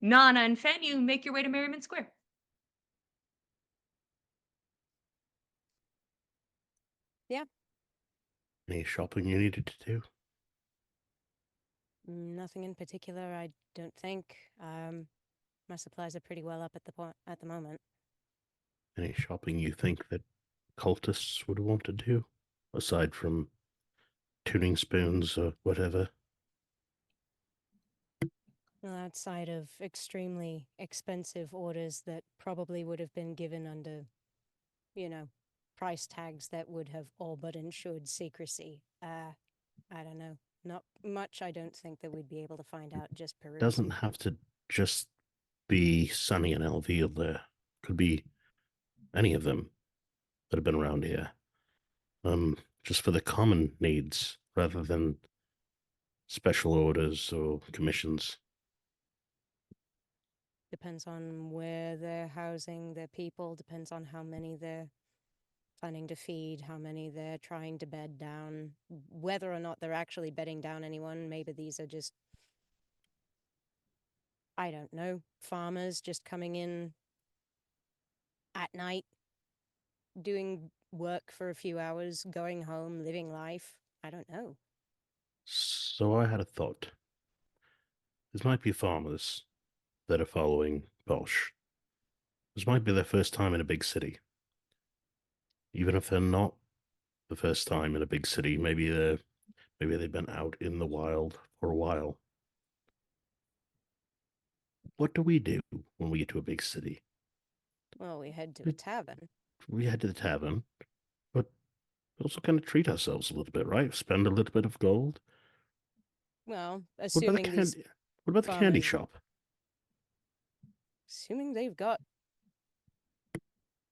and Fen, you make your way to Merriman Square. Any shopping you needed to do? Nothing in particular, I don't think. My supplies are pretty well up at the moment. Any shopping you think that cultists would want to do? Aside from tuning spoons or whatever? Well, outside of extremely expensive orders that probably would have been given under, price tags that would have all but ensured secrecy. I don't know. Not much, I don't think that we'd be able to find out just perusing. Doesn't have to just be Sunny and Elville there. Could be any of them that have been around here. Just for the common needs rather than special orders or commissions. Depends on where they're housing their people, depends on how many they're planning to feed, how many they're trying to bed down, whether or not they're actually bedding down anyone. Maybe these are just, I don't know, farmers just coming in at night, doing work for a few hours, going home, living life. I don't know. So I had a thought. This might be farmers that are following Bosch. This might be their first time in a big city. Even if they're not the first time in a big city, maybe they've been out in the wild for a while. What do we do when we get to a big city? Well, we head to a tavern. We head to the tavern, but we also kind of treat ourselves a little bit, right? Spend a little bit of gold. Well, What about the assuming these, candy? What about the candy farmers- shop? assuming they've got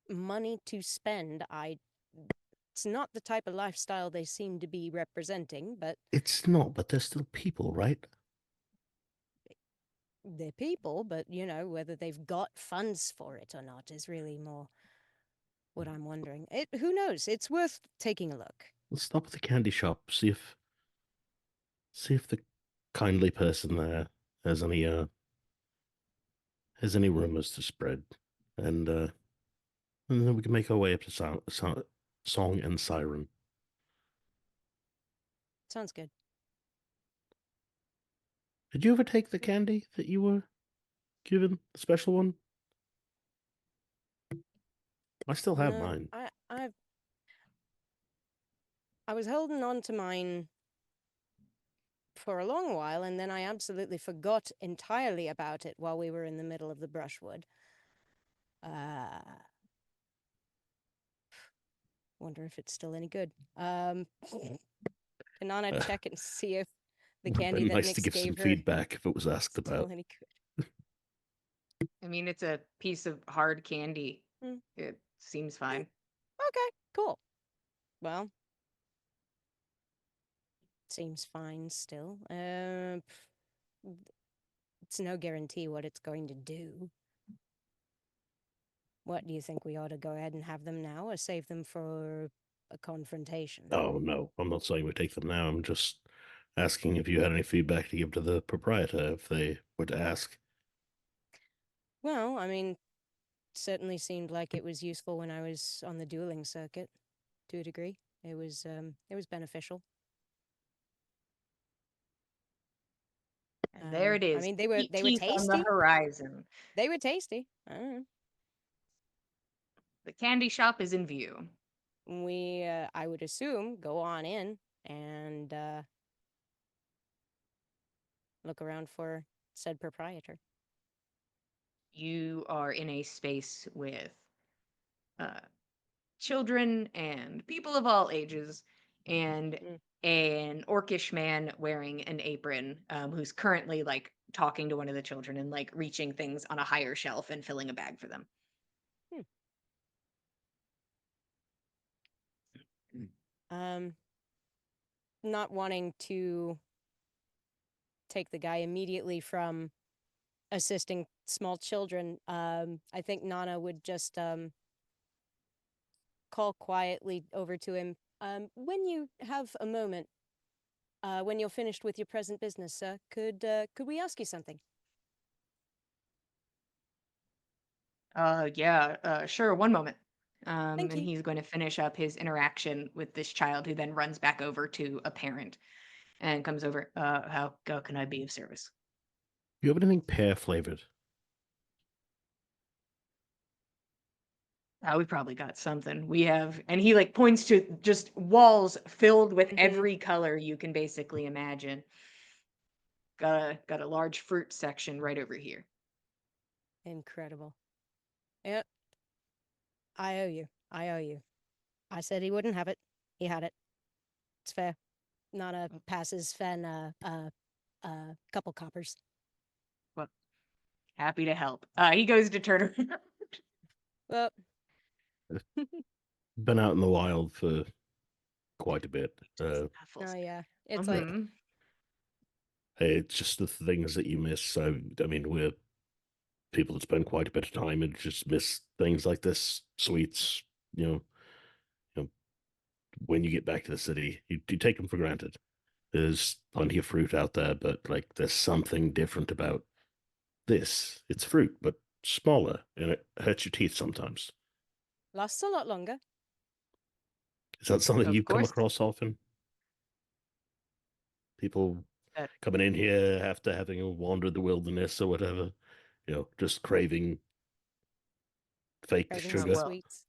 money to spend, it's not the type of lifestyle they seem to be representing, but It's not, but they're still people, right? they're people, but whether they've got funds for it or not is really more what I'm wondering. Who knows? It's worth taking a look. Let's stop at the candy shop, see if the kindly person there has any rumors to spread, and then we can make our way up to Song and Siren. Sounds good. Did you ever take the candy that you were given, the special one? I still have No, mine. I was holding on to mine for a long while, and then I absolutely forgot entirely about it while we were in the middle of the brushwood. Wonder if it's still any good. Can Nana Uh, check and see if the Would have candy been that nice to Nyx give some gave her feedback if it was asked still about. any good? I mean, it's a piece of hard candy. Mm. It seems fine. Okay, cool. Well, seems fine still. It's no guarantee what it's going to do. What do you think, we ought to go ahead and have them now, or save them for a confrontation? Oh, no, I'm not saying we take them now. I'm just asking if you had any feedback to give to the proprietor if they were to ask. Well, I mean, certainly seemed like it was useful when I was on the dueling circuit, to a degree. It was beneficial. And there it I is. mean, they were Teeth on the tasty. horizon. They were tasty. I don't know. The candy shop is in view. We, I would assume, go on in and look around for said proprietor. You are in a space with uh, children and people of all ages, and Mm. an orcish man wearing an apron, who's currently like talking to one of the children and like reaching things on a higher shelf and filling a bag for them. Not wanting to take the guy immediately from assisting small children, I think Nana would just call quietly over to him. When you have a moment, when you're finished with your present business, sir, could we ask you something? Yeah, sure, one moment. Thank And you. he's going to finish up his interaction with this child, who then runs back over to a parent and comes over. How can I be of service? Do you have anything pear flavored? We probably got something. We have, and he like points to just walls filled with Mhm. every color you can basically imagine. Got a large fruit section right over here. Incredible. Yep. I owe you. I owe you. I said he wouldn't have it. He had it. It's fair. Nana passes Fen couple coppers. Well, happy to help. He goes to turn around. Well, Been out in the wild for quite a bit. oh yeah. It's like Mhm. It's just the things that you miss. I mean, we're people that spend quite a bit of time and just miss things like this, sweets. You know, when you get back to the city, you take them for granted. There's plenty of fruit out there, but like there's something different about this. It's fruit, but smaller, and it hurts your teeth sometimes. lasts a lot longer. Is that something Of you come course. across often? People Uh, coming in here after having wandered the wilderness or whatever, just craving fake Craving some sugar. well, sweets.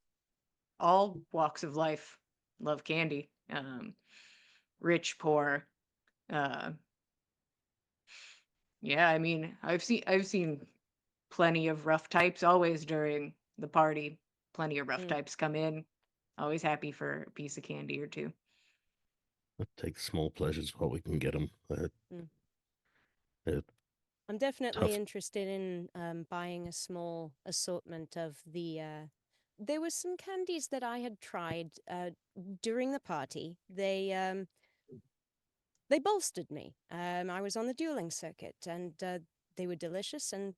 all walks of life love candy. Rich, poor. Uh, yeah, I mean, I've seen plenty of rough types always during the party. Plenty of rough Mm. types come in, always happy for a piece of candy or two. Take small pleasures while we can get them. Mm. Uh, I'm definitely tough. interested in buying a small assortment of the. There were some candies that I had tried during the party. They bolstered me. I was on the dueling circuit, and they were delicious, and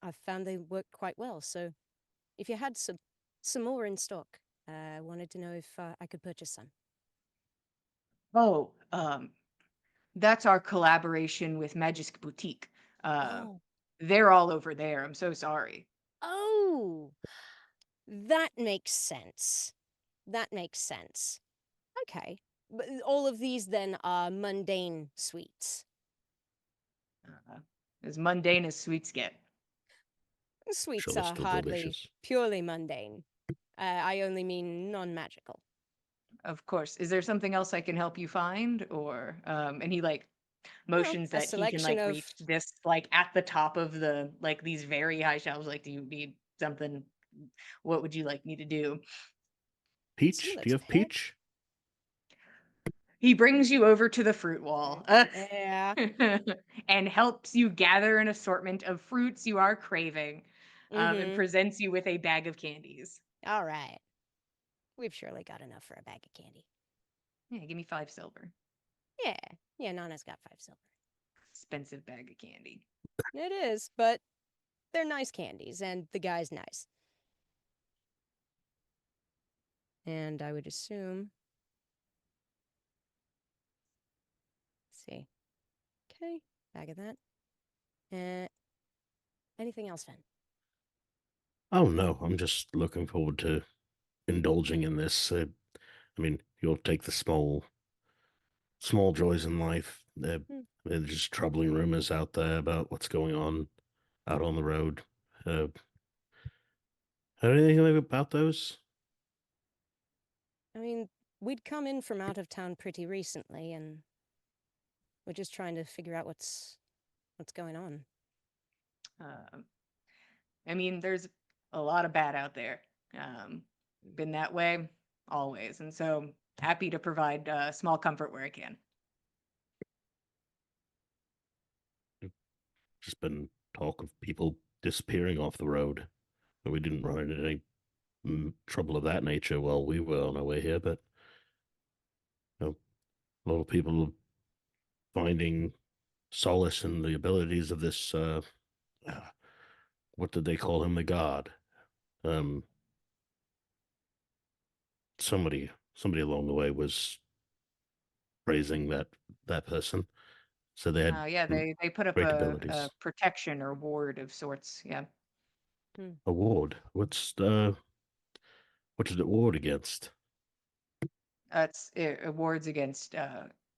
I found they worked quite well. So, if you had some more in stock, I wanted to know if I could purchase some. Oh, that's our collaboration with Magisk Boutique. Uh, Oh, they're all over there. I'm so sorry. oh, that makes sense. That makes sense. Okay. But all of these then are mundane sweets. As mundane as sweets get. Sweets Sure, they're are still hardly delicious. purely mundane. I only mean non-magical. Of course. Is there something else I can help you find? Or and he like Well, motions a that he can selection like of reach this like at the top of the like these very high shelves. Like, do you need something? What would you like me to do? Peach? Do you let's have pick. peach? He brings you over to the fruit wall Yeah. and helps you gather an assortment of fruits you are craving, and Mm-hmm. presents you with a bag of candies. All right. We've surely got enough for a bag of candy. Yeah, give me 5 silver. Yeah. Yeah, Nana's got 5 silver. Expensive bag of candy. It is, but they're nice candies, and the guy's nice. And I would assume. Let's see. Okay, bag of that. Anything else, Fen? Oh no, I'm just looking forward to indulging in this. I mean, you'll take the small joys in life. Hmm. There's just troubling rumors out there about what's going on out on the road. Heard anything about those? I mean, we'd come in from out of town pretty recently, and we're just trying to figure out what's going on. Um, I mean, there's a lot of bad out there. Been that way always, and so happy to provide small comfort where I can. Just been talk of people disappearing off the road. We didn't run into any trouble of that nature while we were on our way here, but a lot of people finding solace in the abilities of this. What did they call him? The god. Um, somebody along the way was praising that person. So they had Yeah, they put up great a abilities. protection or ward of sorts. Yeah, Award. What did it ward against? it's awards against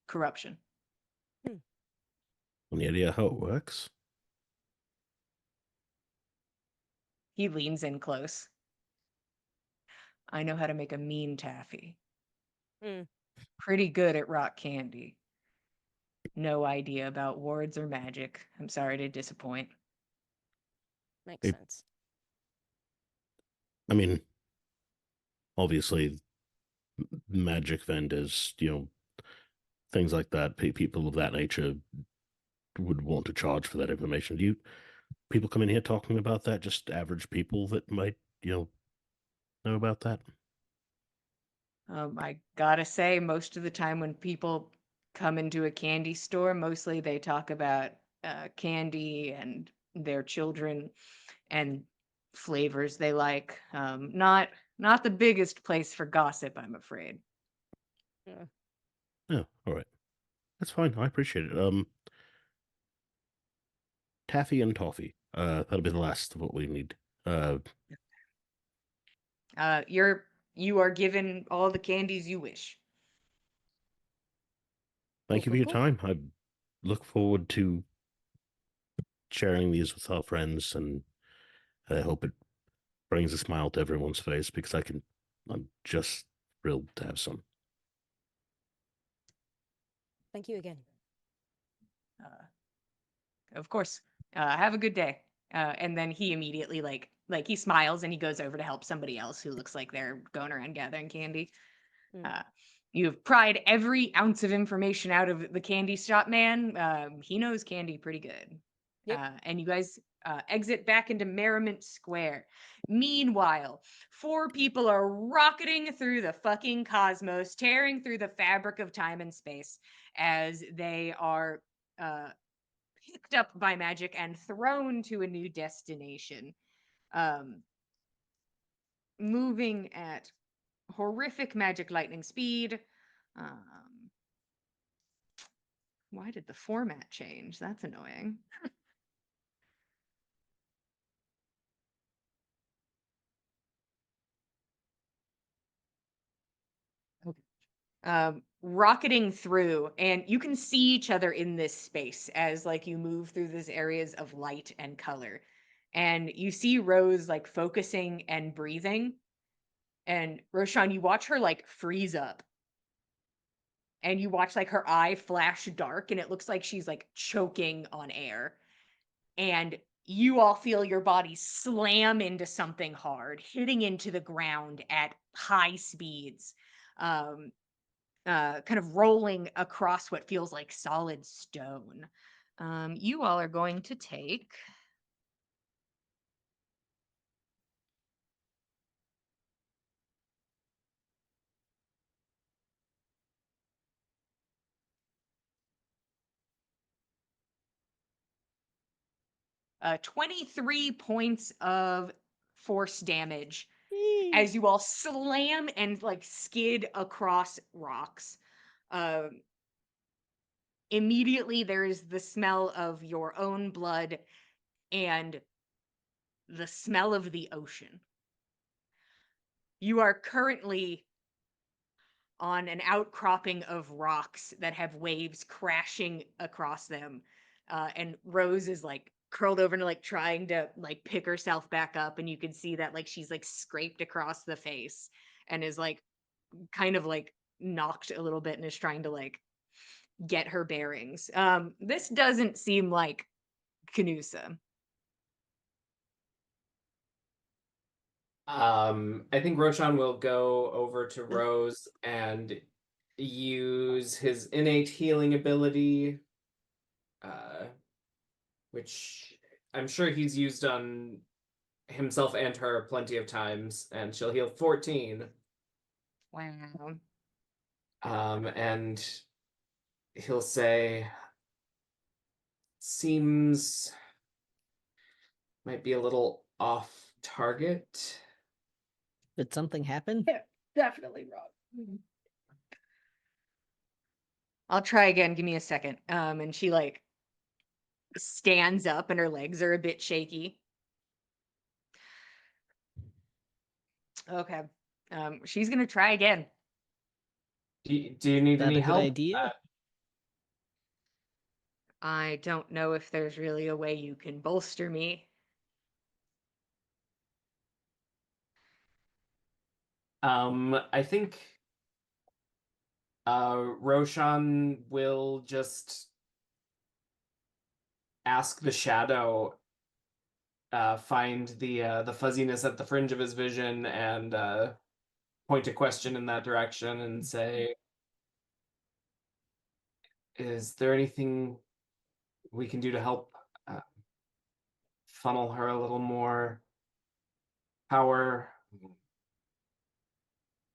corruption. Any idea how it works? He leans in close. I know how to make a mean taffy. Hmm. Pretty good at rock candy. No idea about wards or magic. I'm sorry to disappoint. Makes It- sense. I mean, obviously, magic vendors, things like that. People of that nature would want to charge for that information. Do you people come in here talking about that? Just average people that might, know about that? I gotta say, most of the time when people come into a candy store, mostly they talk about candy and their children and flavors they like. Not the biggest place for gossip, I'm afraid. Yeah, all right. That's fine. I appreciate it. Taffy and toffee. That'll be the last of what we need. You are given all the candies you wish. Thank you for your Cool. time. I look forward to sharing these with our friends, and I hope it brings a smile to everyone's face because I'm just thrilled to have some. Thank you again. Of course. Have a good day. And then he immediately like he smiles and he goes over to help somebody else who looks like they're going around gathering candy. Mm. You've pried every ounce of information out of the candy shop man. He knows candy pretty good. Yep. And you guys exit back into Merriment Square. Meanwhile, 4 people are rocketing through the fucking cosmos, tearing through the fabric of time and space as they are picked up by magic and thrown to a new destination. Um, moving at horrific magic lightning speed. Um, why did the format change? That's annoying. Okay. rocketing through, and you can see each other in this space as like you move through these areas of light and color. And you see Rose like focusing and breathing. And Roshan, you watch her like freeze up. And you watch like her eye flash dark, and it looks like she's like choking on air. And you all feel your body slam into something hard, hitting into the ground at high speeds. Um, kind of rolling across what feels like solid stone. You all are going to take 23 points of force damage as you all slam and like skid across rocks. Um, Immediately, there is the smell of your own blood and the smell of the ocean. You are currently on an outcropping of rocks that have waves crashing across them. And Rose is like curled over and like trying to like pick herself back up. And you can see that like she's like scraped across the face and is like kind of like knocked a little bit and is trying to like get her bearings. This doesn't seem like Canusa. I think Roshan will go over to Rose and use his innate healing ability, which I'm sure he's used on himself and her plenty of times, and she'll heal 14. Wow. And he'll say, seems might be a little off target. Did something happen? Yeah, definitely wrong. I'll try again. Give me a second. And she like stands up and her legs are a bit shaky. Okay. She's gonna try again. Do you need That any a good help? idea? I don't know if there's really a way you can bolster me. I think Roshan will just ask the shadow, find the fuzziness at the fringe of his vision, and point a question in that direction and say, "Is there anything we can do to help funnel her a little more power?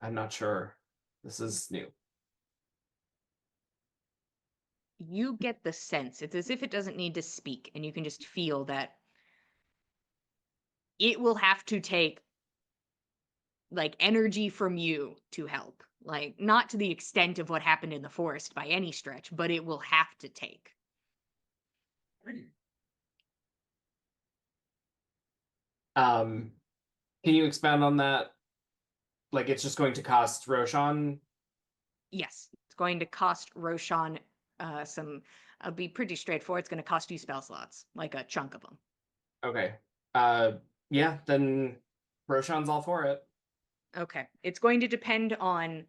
I'm not sure. This is new." You get the sense. It's as if it doesn't need to speak, and you can just feel that it will have to take like energy from you to help. Like, not to the extent of what happened in the forest by any stretch, but it will have to take. Can you expound on that? Like, it's just going to cost Roshan? Yes, it's going to cost Roshan some. I'll be pretty straightforward. It's going to cost you spell slots, like a chunk of them. Okay. Yeah, then Roshan's all for it. Okay. It's going to depend on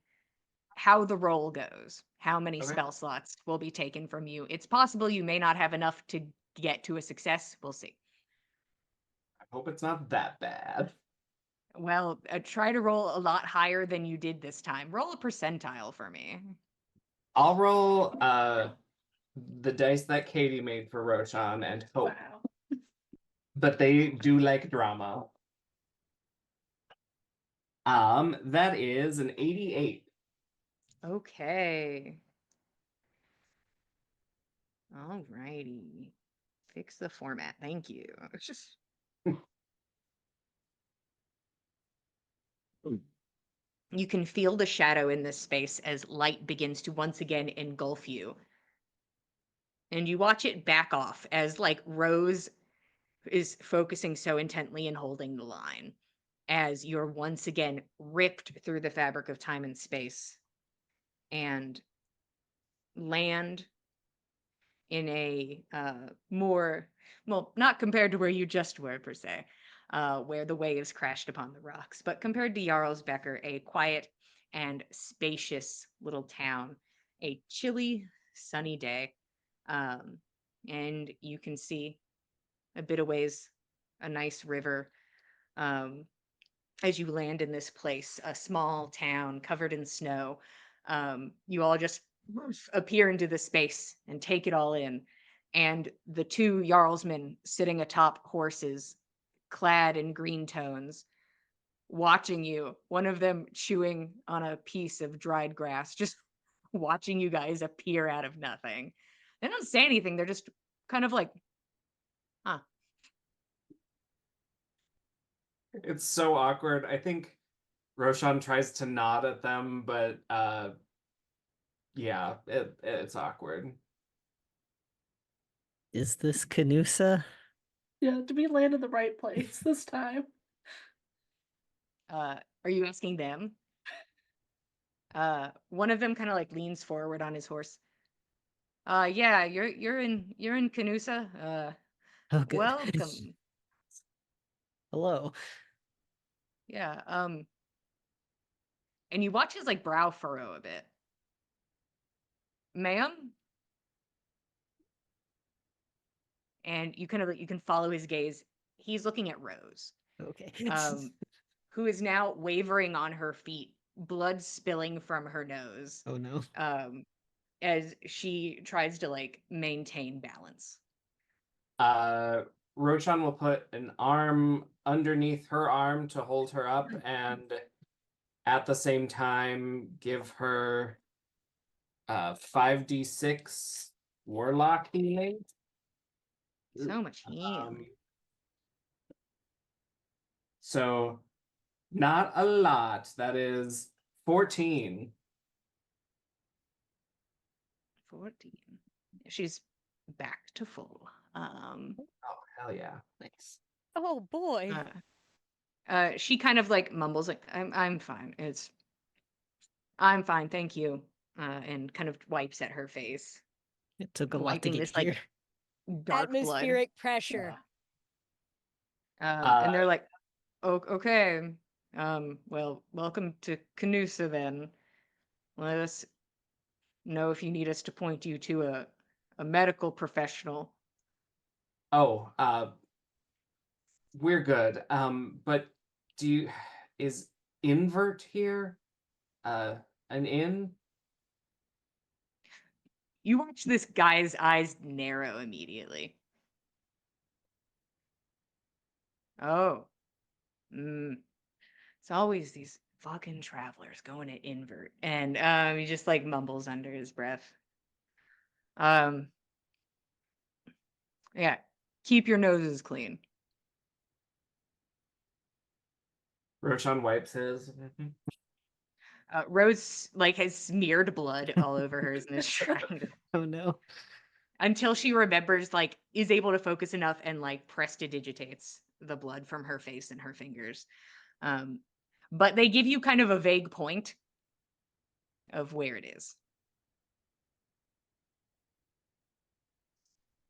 how the roll goes, how many Okay. spell slots will be taken from you. It's possible you may not have enough to get to a success. We'll see. I hope it's not that bad. Well, try to roll a lot higher than you did this time. Roll a percentile for me. I'll roll the dice that Katie made for Roshan and hope. Wow. But they do like drama. That is an 88. Okay. All righty. Fix the format. Thank you. It's just you can feel the shadow in this space as light begins to once again engulf you. And you watch it back off as like Rose is focusing so intently and holding the line as you're once again ripped through the fabric of time and space. and land in a more, well, not compared to where you just were per se, where the waves crashed upon the rocks, but compared to Jarlsbecker, a quiet and spacious little town, a chilly, sunny day. Um, and you can see a bit of ways a nice river. As you land in this place, a small town covered in snow, you all just appear into the space and take it all in. And the two Jarlsmen sitting atop horses, clad in green tones, watching you, one of them chewing on a piece of dried grass, just watching you guys appear out of nothing. They don't say anything, they're just kind of like, huh. It's so awkward. I think Roshan tries to nod at them, but yeah, it's awkward. Is this Canusa? Yeah, did we land in the right place this time? Are you asking them? One of them kind of like leans forward on his horse. Yeah, you're in Canusa. Oh, good. Welcome. Hello. Yeah. And you watch his like brow furrow a bit. Ma'am? And you can follow his gaze. He's looking at Rose, Okay. who is now wavering on her feet, blood spilling from her nose, Oh no. as she tries to like maintain balance. Roshan will put an arm underneath her arm to hold her up, and at the same time give her 5d6 warlock healing. So much healing. So not a lot. That is 14. 14. She's back to full. Oh, hell yeah. Nice. Oh boy. She kind of like mumbles like, I'm fine. I'm fine, thank you. And kind of wipes at her face, It took a lot to wiping get this here. like dark blood. Atmospheric pressure. And they're like, okay. Well, welcome to Canusa then. Let us know if you need us to point you to a medical professional. Oh, we're good. But is invert here? An inn? You watch this guy's eyes narrow immediately. Oh. It's always these fucking travelers going to invert. And he just like mumbles under his breath. Yeah. Keep your noses clean. Roshan wipes his. Rose like has smeared blood all over hers and is trying to Oh no. until she remembers, like, is able to focus enough and like prestidigitates the blood from her face and her fingers. But they give you kind of a vague point of where it is.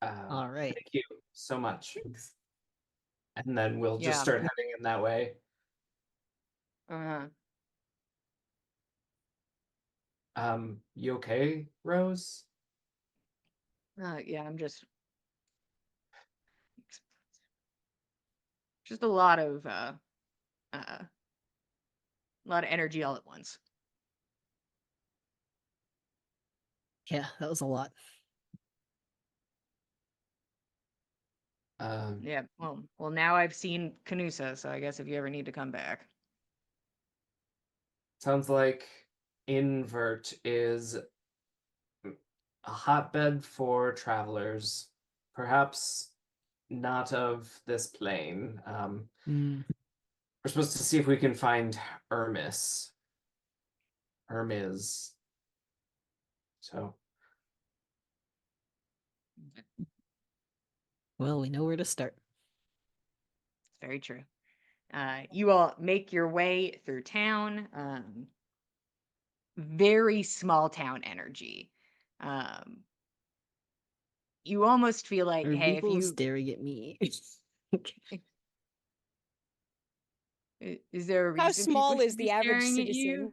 All right. Thank you so much. Thanks. And then we'll just Yeah. start heading in that way. You okay, Rose? Yeah, I'm just a lot of energy all at once. Yeah, that was a lot. Yeah, well, now I've seen Canusa, so I guess if you ever need to come back. Sounds like invert is a hotbed for travelers, perhaps not of this plane. Mm. We're supposed to see if we can find Hermes. So Well, we know where to start. It's very true. You all make your way through town. very small town energy. You almost feel like, Are hey, if people you staring at me? is there a How reason people small should is be the average staring at you? citizen?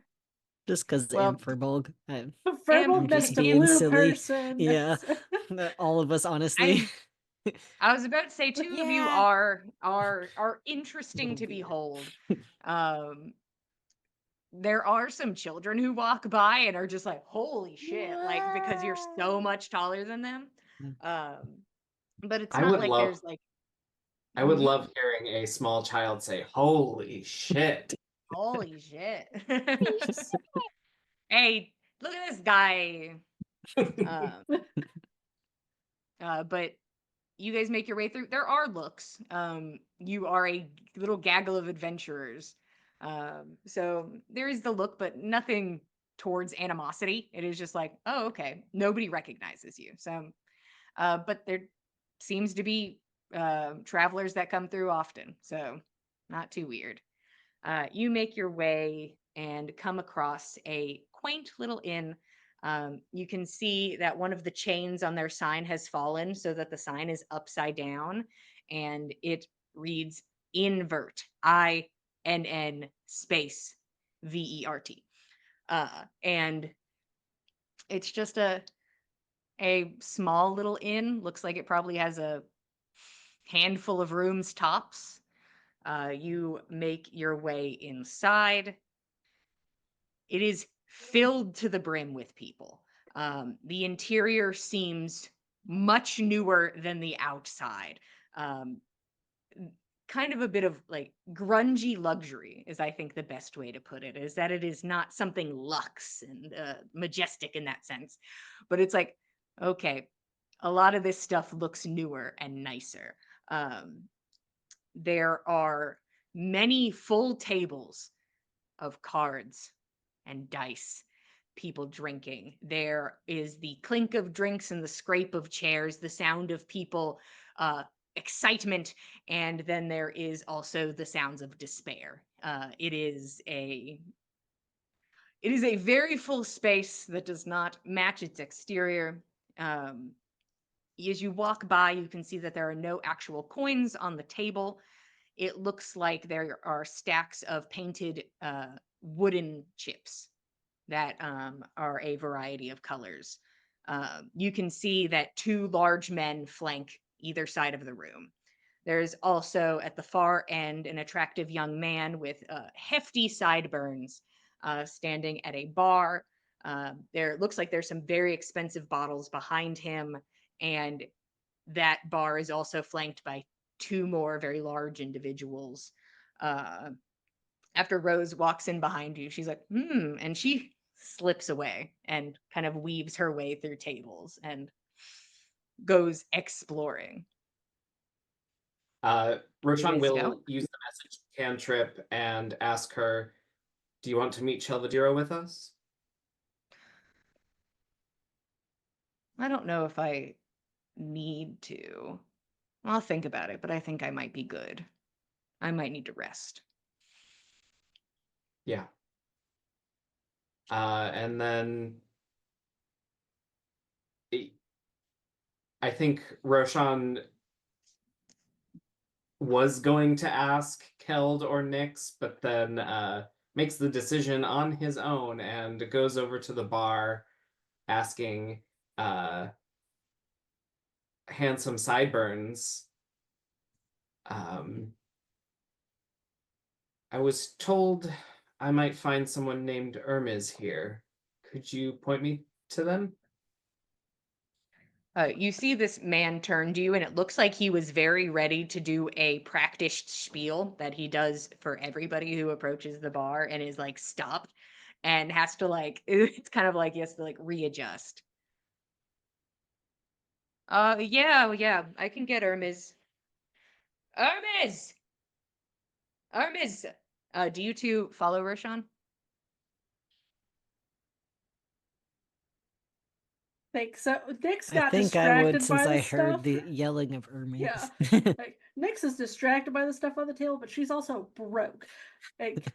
Just because Well, Amphibolg. I'm Firbolg just next to being blue silly. person. Yeah. All of us, honestly. I was about to say two of you Yeah. are interesting Little to weird. behold. There are some children who walk by and are just like, holy shit, like because you're so much taller than them. But it's I not would like love there's like I would love hearing a small child say, "Holy shit." holy shit. Hey, look at this guy. Um, but you guys make your way through. There are looks. You are a little gaggle of adventurers. So there is the look, but nothing towards animosity. It is just like, oh, okay. Nobody recognizes you. So, but there seems to be travelers that come through often. So not too weird. You make your way and come across a quaint little inn. You can see that one of the chains on their sign has fallen so that the sign is upside down and it reads invert, INN space VERT. And it's just a small little inn. Looks like it probably has a handful of rooms tops. You make your way inside. It is filled to the brim with people. The interior seems much newer than the outside. Um, kind of a bit of like grungy luxury is, I think, the best way to put it, is that it is not something luxe and majestic in that sense, but it's like, okay, a lot of this stuff looks newer and nicer. There are many full tables of cards and dice, people drinking. There is the clink of drinks and the scrape of chairs, the sound of people, excitement, and then there is also the sounds of despair. It is a very full space that does not match its exterior. Um, as you walk by, you can see that there are no actual coins on the table. It looks like there are stacks of painted wooden chips that are a variety of colors. You can see that two large men flank either side of the room. There's also at the far end an attractive young man with hefty sideburns standing at a bar. There looks like there's some very expensive bottles behind him, and that bar is also flanked by two more very large individuals. Uh, After Rose walks in behind you, she's like, and she slips away and kind of weaves her way through tables and goes exploring. Roshan guys will go? use the message cantrip and ask her, "Do you want to meet Shelvadira with us?" I don't know if I need to. I'll think about it, but I think I might be good. I might need to rest. Yeah. And then I think Roshan was going to ask Keld or Nyx, but then makes the decision on his own and goes over to the bar asking Handsome Sideburns, I was told I might find someone named Hermes here. Could you point me to them? You see this man turn to you, and it looks like he was very ready to do a practiced spiel that he does for everybody who approaches the bar and is like stopped and has to like, it's kind of like he has to like readjust. Yeah, I can get Hermes. Hermes! Hermes! Do you two follow Roshan? Like, so Nick's I got think I would, distracted since by I the heard stuff. the yelling of Hermes. Yeah. Like, Nyx is distracted by the stuff on the table, but she's also broke. Like,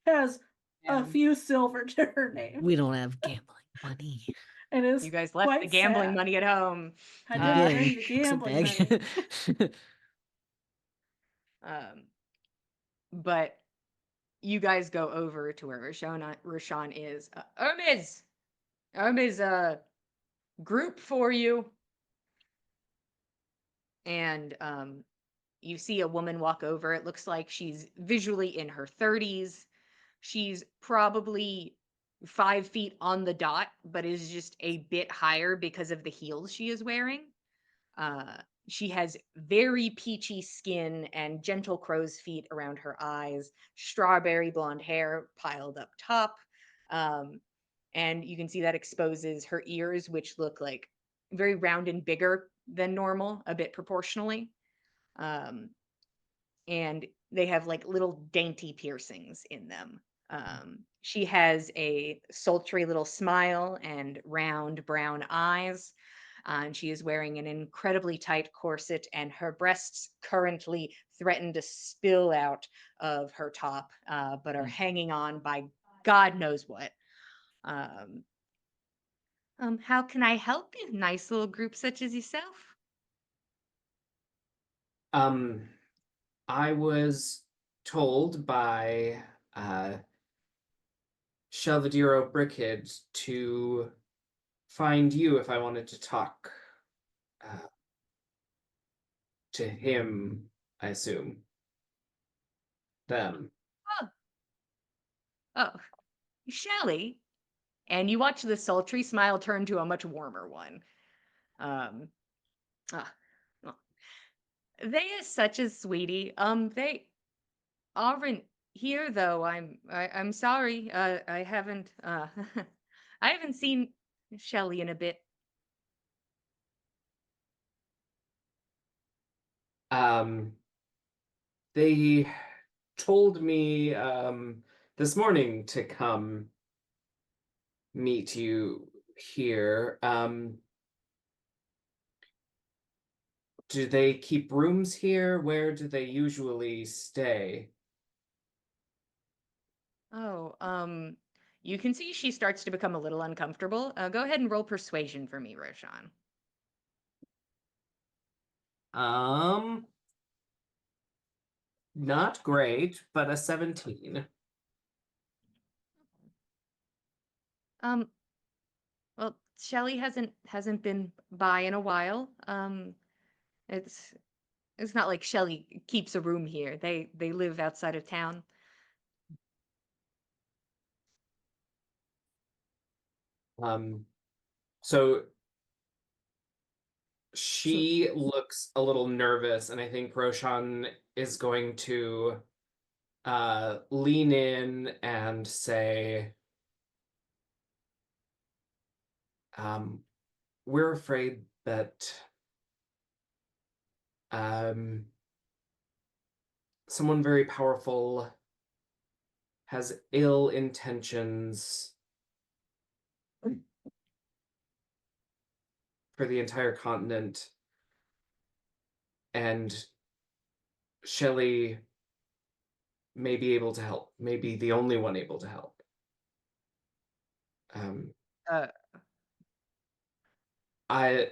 has a And few silver to her name. We don't have gambling money. It is You guys left the quite gambling sad. money at home. I You didn't Uh, bring the Looks gambling bag. money. But you guys go over to where Rashawn is. Hermes, group for you. And you see a woman walk over. It looks like she's visually in her 30s. She's probably 5 feet on the dot, but is just a bit higher because of the heels she is wearing. She has very peachy skin and gentle crow's feet around her eyes, strawberry blonde hair piled up top. And you can see that exposes her ears, which look like very round and bigger than normal, a bit proportionally. And they have like little dainty piercings in them. She has a sultry little smile and round brown eyes. And she is wearing an incredibly tight corset, and her breasts currently threaten to spill out of her top, but are hanging on by God knows what. Um, how can I help you, nice little group such as yourself? I was told by Shelvediro Brickhead to find you if I wanted to talk to him, I assume. Them. Oh, Shelley. And you watch the sultry smile turn to a much warmer one. Um, ah, well, they is such a sweetie. They aren't here though. I'm sorry. I haven't I haven't seen Shelley in a bit. They told me this morning to come meet you here. Do they keep rooms here? Where do they usually stay? Oh, you can see she starts to become a little uncomfortable. Go ahead and roll persuasion for me, Roshan. Not great, but a 17. Um, well, Shelley hasn't been by in a while. It's it's not like Shelley keeps a room here. They live outside of town. So she looks a little nervous, and I think Roshan is going to lean in and say, we're afraid that someone very powerful has ill intentions for the entire continent, and Shelley may be able to help, may be the only one able to help. Uh, I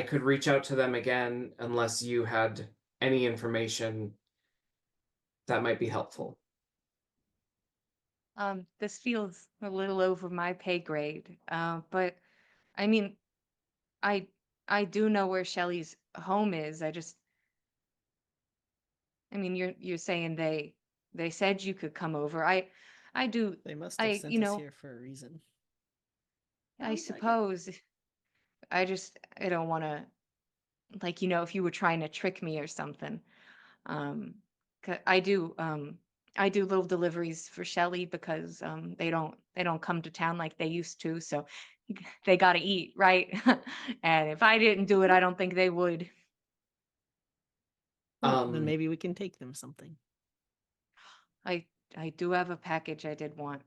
could reach out to them again unless you had any information that might be helpful. this feels a little over my pay grade. But I mean, I I do know where Shelley's home is. I mean, you're saying they said you could come over. I do They must have sent you us know, here for a reason. I Sounds like it. suppose I don't want to, like, if you were trying to trick me or something. Um, I do little deliveries for Shelley because they don't come to town like they used to, so they got to eat, right? And if I didn't do it, I don't think they would. Well, then maybe we can take them something. I I do have a package I did want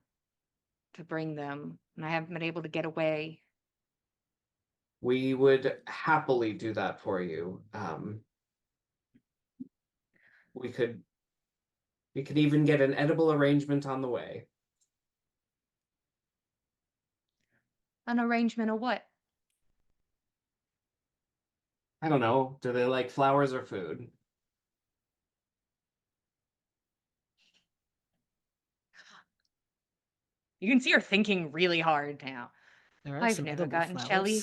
to bring them, and I haven't been able to get away. We would happily do that for you. We could We can even get an edible arrangement on the way. An arrangement of what? I don't know. Do they like flowers or food? You can see her thinking really hard now. There are I've some never edible gotten flowers. Shelly.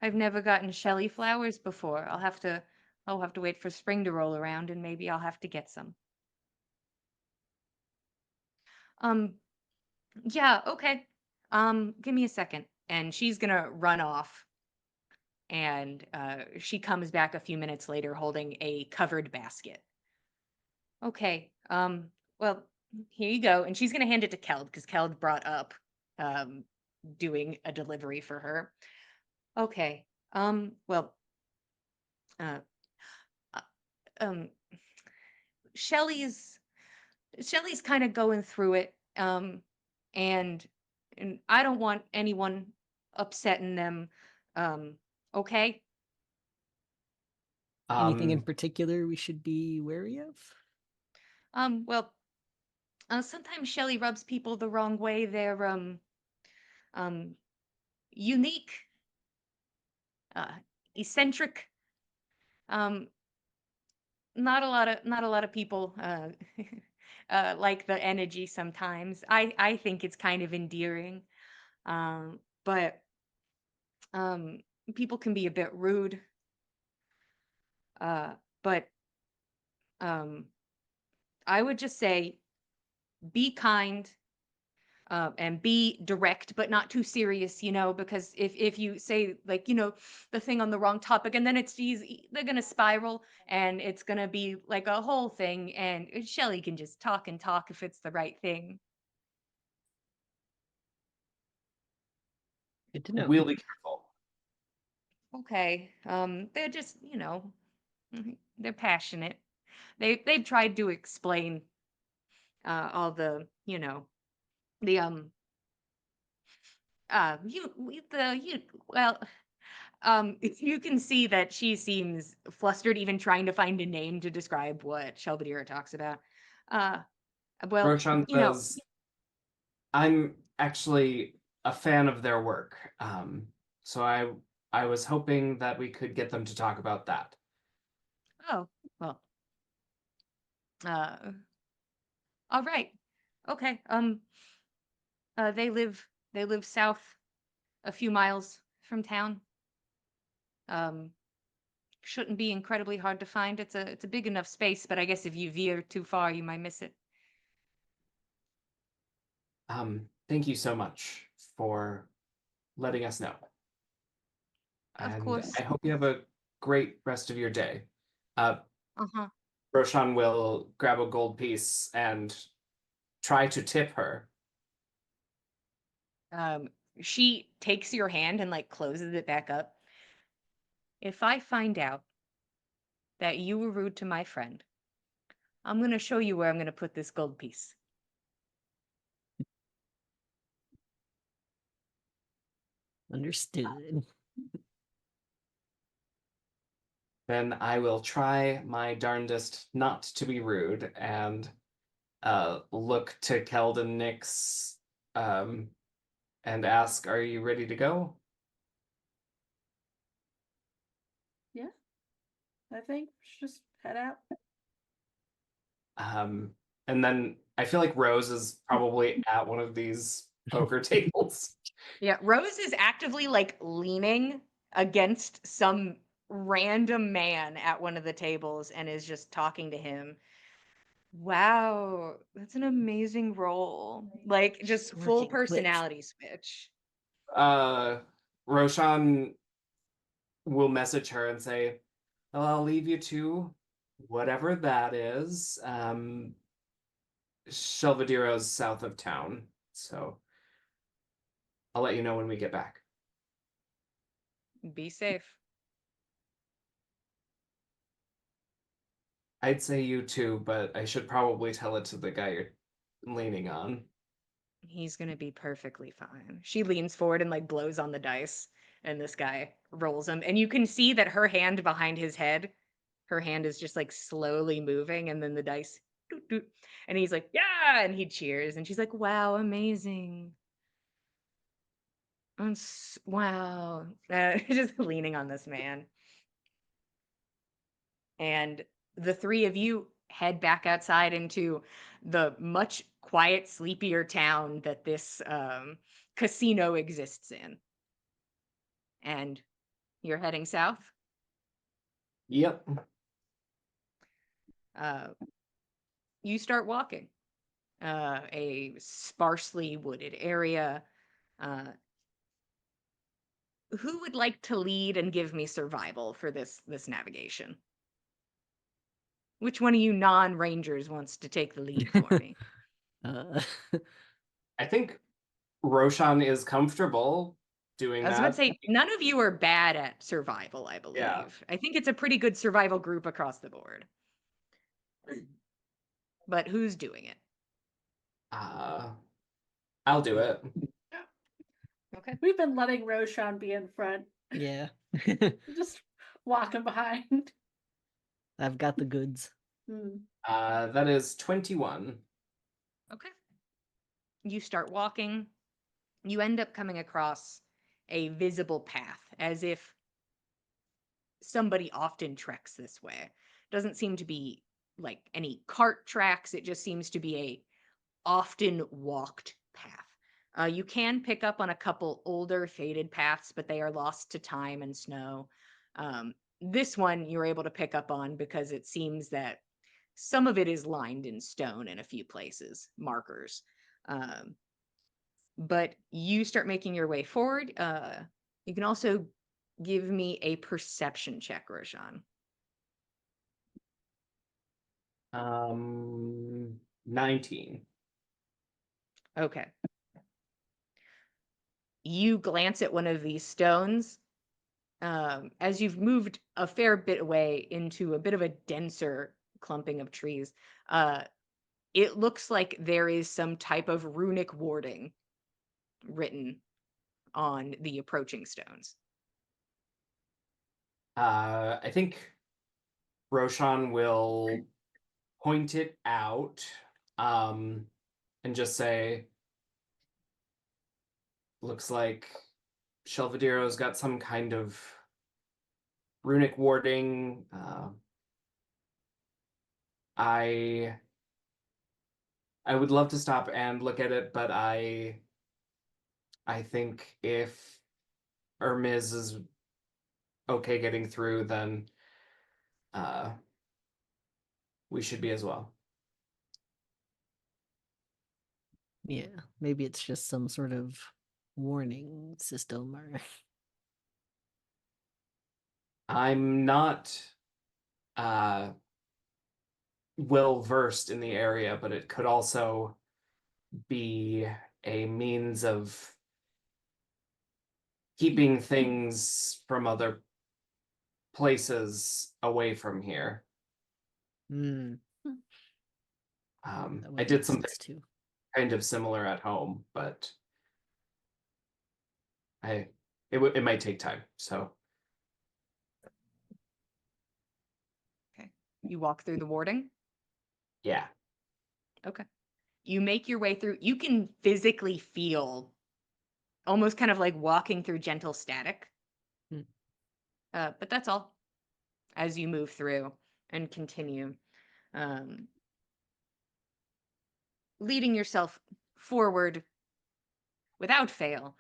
I've never gotten Shelly flowers before. I'll have to wait for spring to roll around and maybe I'll have to get some. Yeah, okay. Give me a second. And she's gonna run off. And she comes back a few minutes later holding a covered basket. Okay. Well, here you go. And she's gonna hand it to Keld because Keld brought up um doing a delivery for her. Okay. Well, uh, uh, um, Shelly's Shelly's kind of going through it. And I don't want anyone upsetting them. Um, okay. Anything in Um, particular we should be wary of? Well, sometimes Shelly rubs people the wrong way. They're um unique, uh eccentric. Um, not a lot of people like the energy sometimes. I think it's kind of endearing. But um people can be a bit rude. But um I would just say be kind, and be direct but not too serious, because if you say, like, the thing on the wrong topic, and then it's easy, they're gonna spiral and it's gonna be like a whole thing, and Shelly can just talk and talk if it's the right thing. Good to know. we'll be careful. Okay. They're just, they're passionate. They've tried to explain all the, the well, you can see that she seems flustered, even trying to find a name to describe what Shelbadira talks about. Uh, well, Roshan says, I'm actually a fan of their work. So I was hoping that we could get them to talk about that. oh, well, uh, all right, okay. They live south a few miles from town. Um, shouldn't be incredibly hard to find. It's a big enough space, but I guess if you veer too far, you might miss it. Thank you so much for letting us know. Of And course. I hope you have a great rest of your day. Uh-huh. Roshan will grab a gold piece and try to tip her. She takes your hand and like closes it back up. If I find out that you were rude to my friend, I'm going to show you where I'm going to put this gold piece. Understood. Then I will try my darndest not to be rude and look to Keldon Nix and ask, are you ready to go? Yeah. I think we should just head out. And then I feel like Rose is probably at one of these poker tables. Yeah, Rose is actively like leaning against some random man at one of the tables and is just talking to him. Wow, that's an amazing role. Like just full Working quick. personality switch. Roshan will message her and say, well, I'll leave you to whatever that is. Shelvadiro's south of town. So I'll let you know when we get back. Be safe. I'd say you too, but I should probably tell it to the guy you're leaning on. He's gonna be perfectly fine. She leans forward and like blows on the dice, and this guy rolls them. And you can see that her hand behind his head, her hand is just like slowly moving, and then the dice doot, doot. And he's like, yeah, and he cheers, and she's like, wow, amazing. Wow. Just leaning on this man. And the three of you head back outside into the much quiet, sleepier town that this casino exists in. And you're heading south. Yep. You start walking a sparsely wooded area. Who would like to lead and give me survival for this navigation? Which one of you non-rangers wants to take the lead for me? Uh, I think Roshan is comfortable doing I was about to that. say, none of you are bad at survival, I believe. Yeah. I think it's a pretty good survival group across the board. But who's doing it? I'll do it. Okay. We've been letting Roshan be in front, yeah. just walking behind. I've got the goods. That is 21. Okay. You start walking. You end up coming across a visible path, as if somebody often treks this way. Doesn't seem to be like any cart tracks. It just seems to be a often walked path. You can pick up on a couple older faded paths, but they are lost to time and snow. This one you're able to pick up on because it seems that some of it is lined in stone in a few places, markers. But you start making your way forward. You can also give me a perception check, Roshan. 19. Okay. You glance at one of these stones. As you've moved a fair bit away into a bit of a denser clumping of trees, it looks like there is some type of runic warding written on the approaching stones. I think Roshan will point it out and just say, looks like Shelvadiro's got some kind of runic warding. I would love to stop and look at it, but I think if Ermiz is okay getting through, then we should be as well. Yeah, maybe it's just some sort of warning system or I'm not well versed in the area, but it could also be a means of keeping things from other places away from here. that I would did make something sense too. kind of similar at home, but it might take time. So Okay. You walk through the warding. yeah. Okay. You make your way through. You can physically feel almost kind of like walking through gentle static. Hmm. But that's all as you move through and continue leading yourself forward without fail.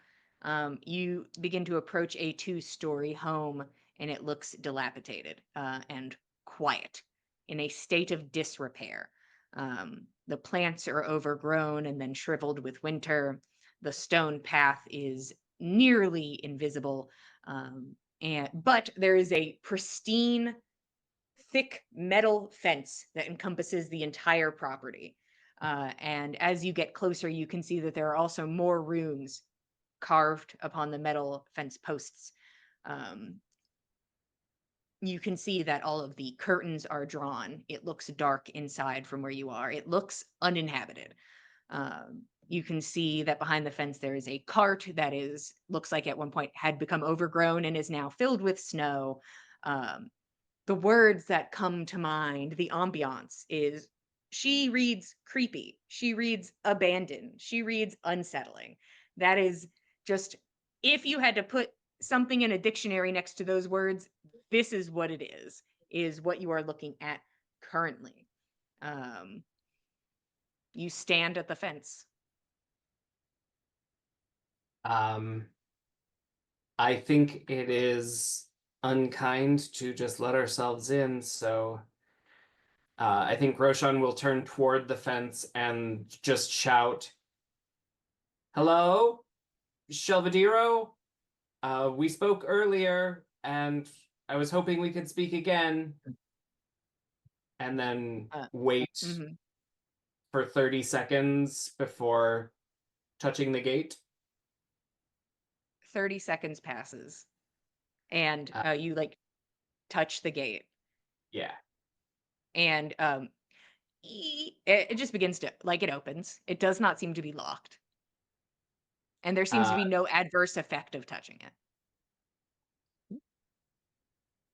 You begin to approach a 2-story home, and it looks dilapidated and quiet, in a state of disrepair. The plants are overgrown and then shriveled with winter. The stone path is nearly invisible, but there is a pristine, thick metal fence that encompasses the entire property. And as you get closer, you can see that there are also more runes carved upon the metal fence posts. You can see that all of the curtains are drawn. It looks dark inside from where you are. It looks uninhabited. You can see that behind the fence there is a cart that looks like at one point had become overgrown and is now filled with snow. The words that come to mind, the ambiance is she reads creepy. She reads abandoned. She reads unsettling. That is just, if you had to put something in a dictionary next to those words, this is what it is what you are looking at currently. You stand at the fence. I think it is unkind to just let ourselves in, so I think Roshan will turn toward the fence and just shout, "Hello, Shelvadiro? We spoke earlier, and I was hoping we could speak again." And then wait Mhm. for 30 seconds before touching the gate. 30 seconds passes, and you like touch the gate, Yeah. and it just begins to, like, it opens. It does not seem to be locked, and there seems to Uh, be no adverse effect of touching it.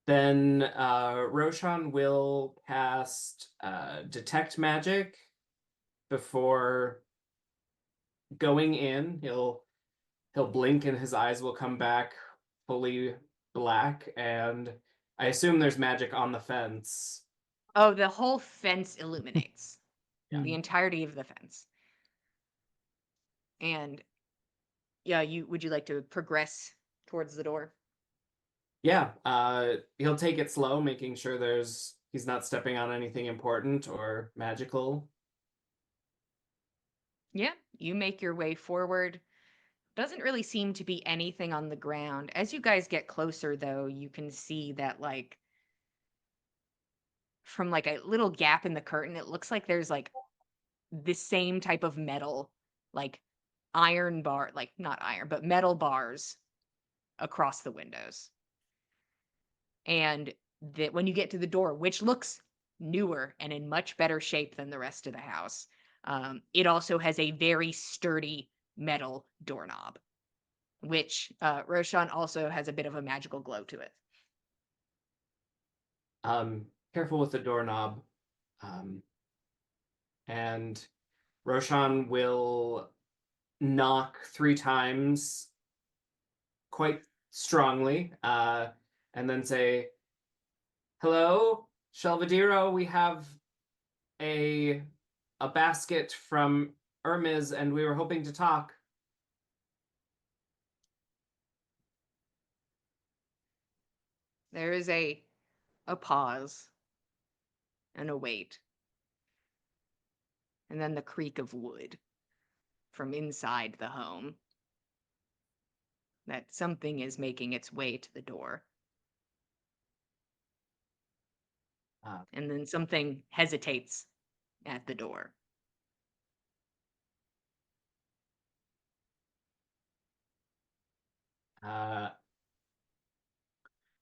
Then Roshan will cast Detect Magic before going in. He'll blink and his eyes will come back fully black, and I assume there's magic on the fence. Oh, the whole fence illuminates. Yeah. The entirety of the fence. And yeah, would you like to progress towards the door? Yeah, he'll take it slow, making sure he's not stepping on anything important or magical. Yeah, you make your way forward. Doesn't really seem to be anything on the ground. As you guys get closer, though, you can see that, like, from like a little gap in the curtain, it looks like there's like the same type of metal, like iron bar, like not iron, but metal bars across the windows. And that when you get to the door, which looks newer and in much better shape than the rest of the house, it also has a very sturdy metal doorknob, which Roshan also has a bit of a magical glow to it. Careful with the doorknob. And Roshan will knock 3 times quite strongly, and then say, "Hello, Shelvadiro, we have a basket from Hermes, and we were hoping to talk." There is a pause and a wait, and then the creak of wood from inside the home, that something is making its way to the door. And then something hesitates at the door.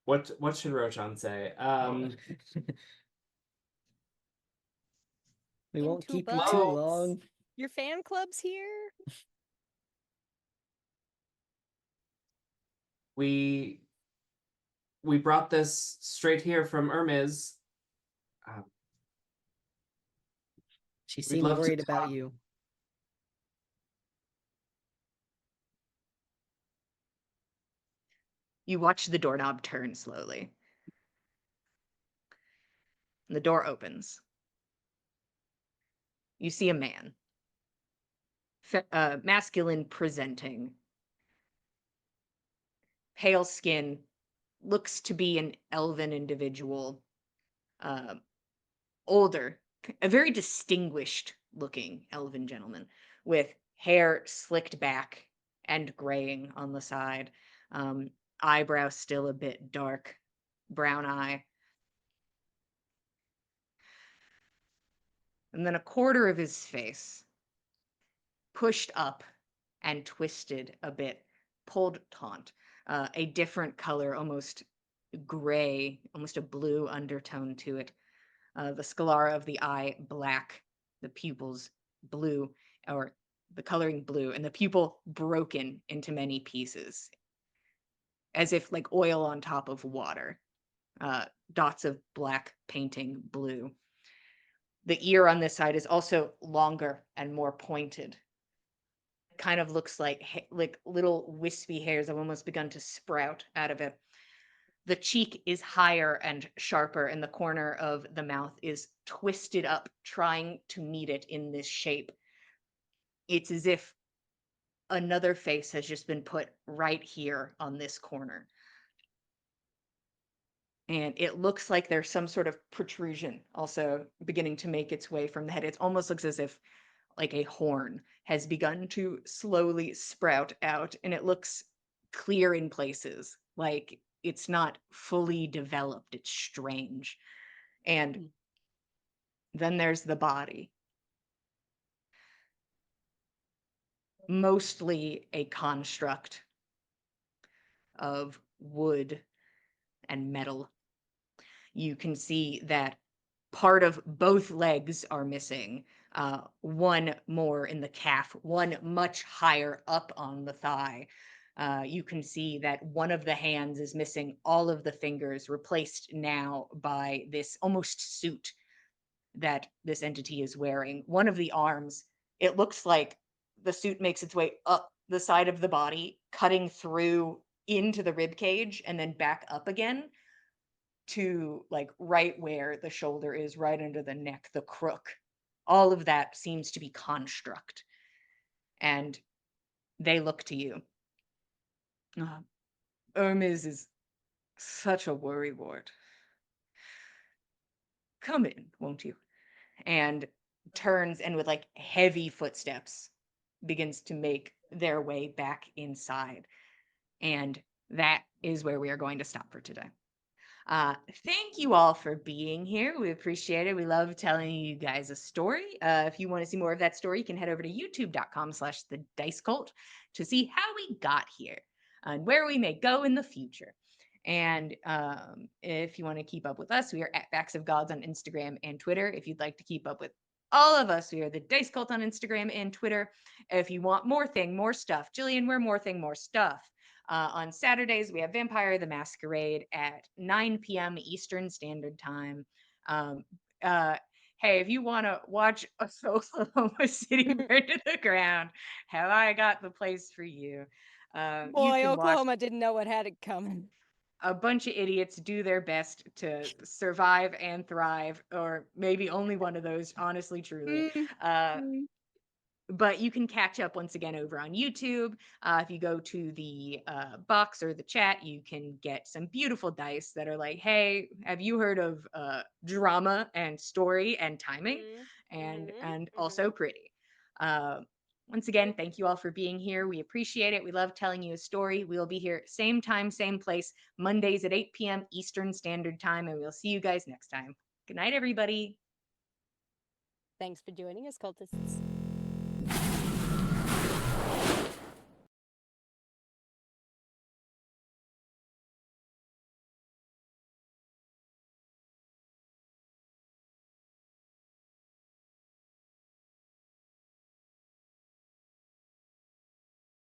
What should Roshan say? We won't Into keep you too buds. long. Your fan club's here. We brought this straight here from Hermes. She We'd seemed love to worried about talk. you. You watch the doorknob turn slowly. And the door opens. You see a man. Masculine presenting. Pale skin. Looks to be an elven individual. Older. A very distinguished looking elven gentleman with hair slicked back and graying on the side. Eyebrow still a bit dark. Brown eye. And then a quarter of his face pushed up and twisted a bit, pulled taut, a different color, almost gray, almost a blue undertone to it. The sclera of the eye black, the pupils blue, or the coloring blue, and the pupil broken into many pieces, as if like oil on top of water. Dots of black painting blue. The ear on this side is also longer and more pointed. Kind of looks like little wispy hairs have almost begun to sprout out of it. The cheek is higher and sharper, and the corner of the mouth is twisted up, trying to meet it in this shape. It's as if another face has just been put right here on this corner. And it looks like there's some sort of protrusion also beginning to make its way from the head. It almost looks as if like a horn has begun to slowly sprout out, and it looks clear in places. Like it's not fully developed. It's strange. And then there's the body. Mostly a construct of wood and metal. You can see that part of both legs are missing. One more in the calf, one much higher up on the thigh. You can see that one of the hands is missing all of the fingers, replaced now by this almost suit that this entity is wearing. One of the arms, it looks like the suit makes its way up the side of the body, cutting through into the rib cage and then back up again to like right where the shoulder is, right under the neck, the crook. All of that seems to be construct. And they look to you. Hermes is such a worrywart. Come in, won't you? And turns and with like heavy footsteps begins to make their way back inside. And that is where we are going to stop for today. Thank you all for being here. We appreciate it. We love telling you guys a story. If you want to see more of that story, you can head over to youtube.com/thedicecult to see how we got here and where we may go in the future. And if you want to keep up with us, we are at Backs of Gods on Instagram and Twitter. If you'd like to keep up with all of us, we are the Dice Cult on Instagram and Twitter. If you want more stuff, Jillian, we're more stuff. On Saturdays, we have Vampire the Masquerade at 9 p.m. Eastern Standard Time. Hey, if you want to watch a Oklahoma City burn to the ground, have I got the place for you? You Boy, can watch Oklahoma didn't know what had it coming. a bunch of idiots do their best to survive and thrive, or maybe only one of those, honestly, truly. But you can catch up once again over on YouTube. If you go to the box or the chat, you can get some beautiful dice that are like, hey, have you heard of drama and story and timing? And also pretty. Once again, thank you all for being here. We appreciate it. We love telling you a story. We will be here same time, same place, Mondays at 8 p.m. Eastern Standard Time, and we'll see you guys next time. Good night, everybody. Thanks for joining us, cultists.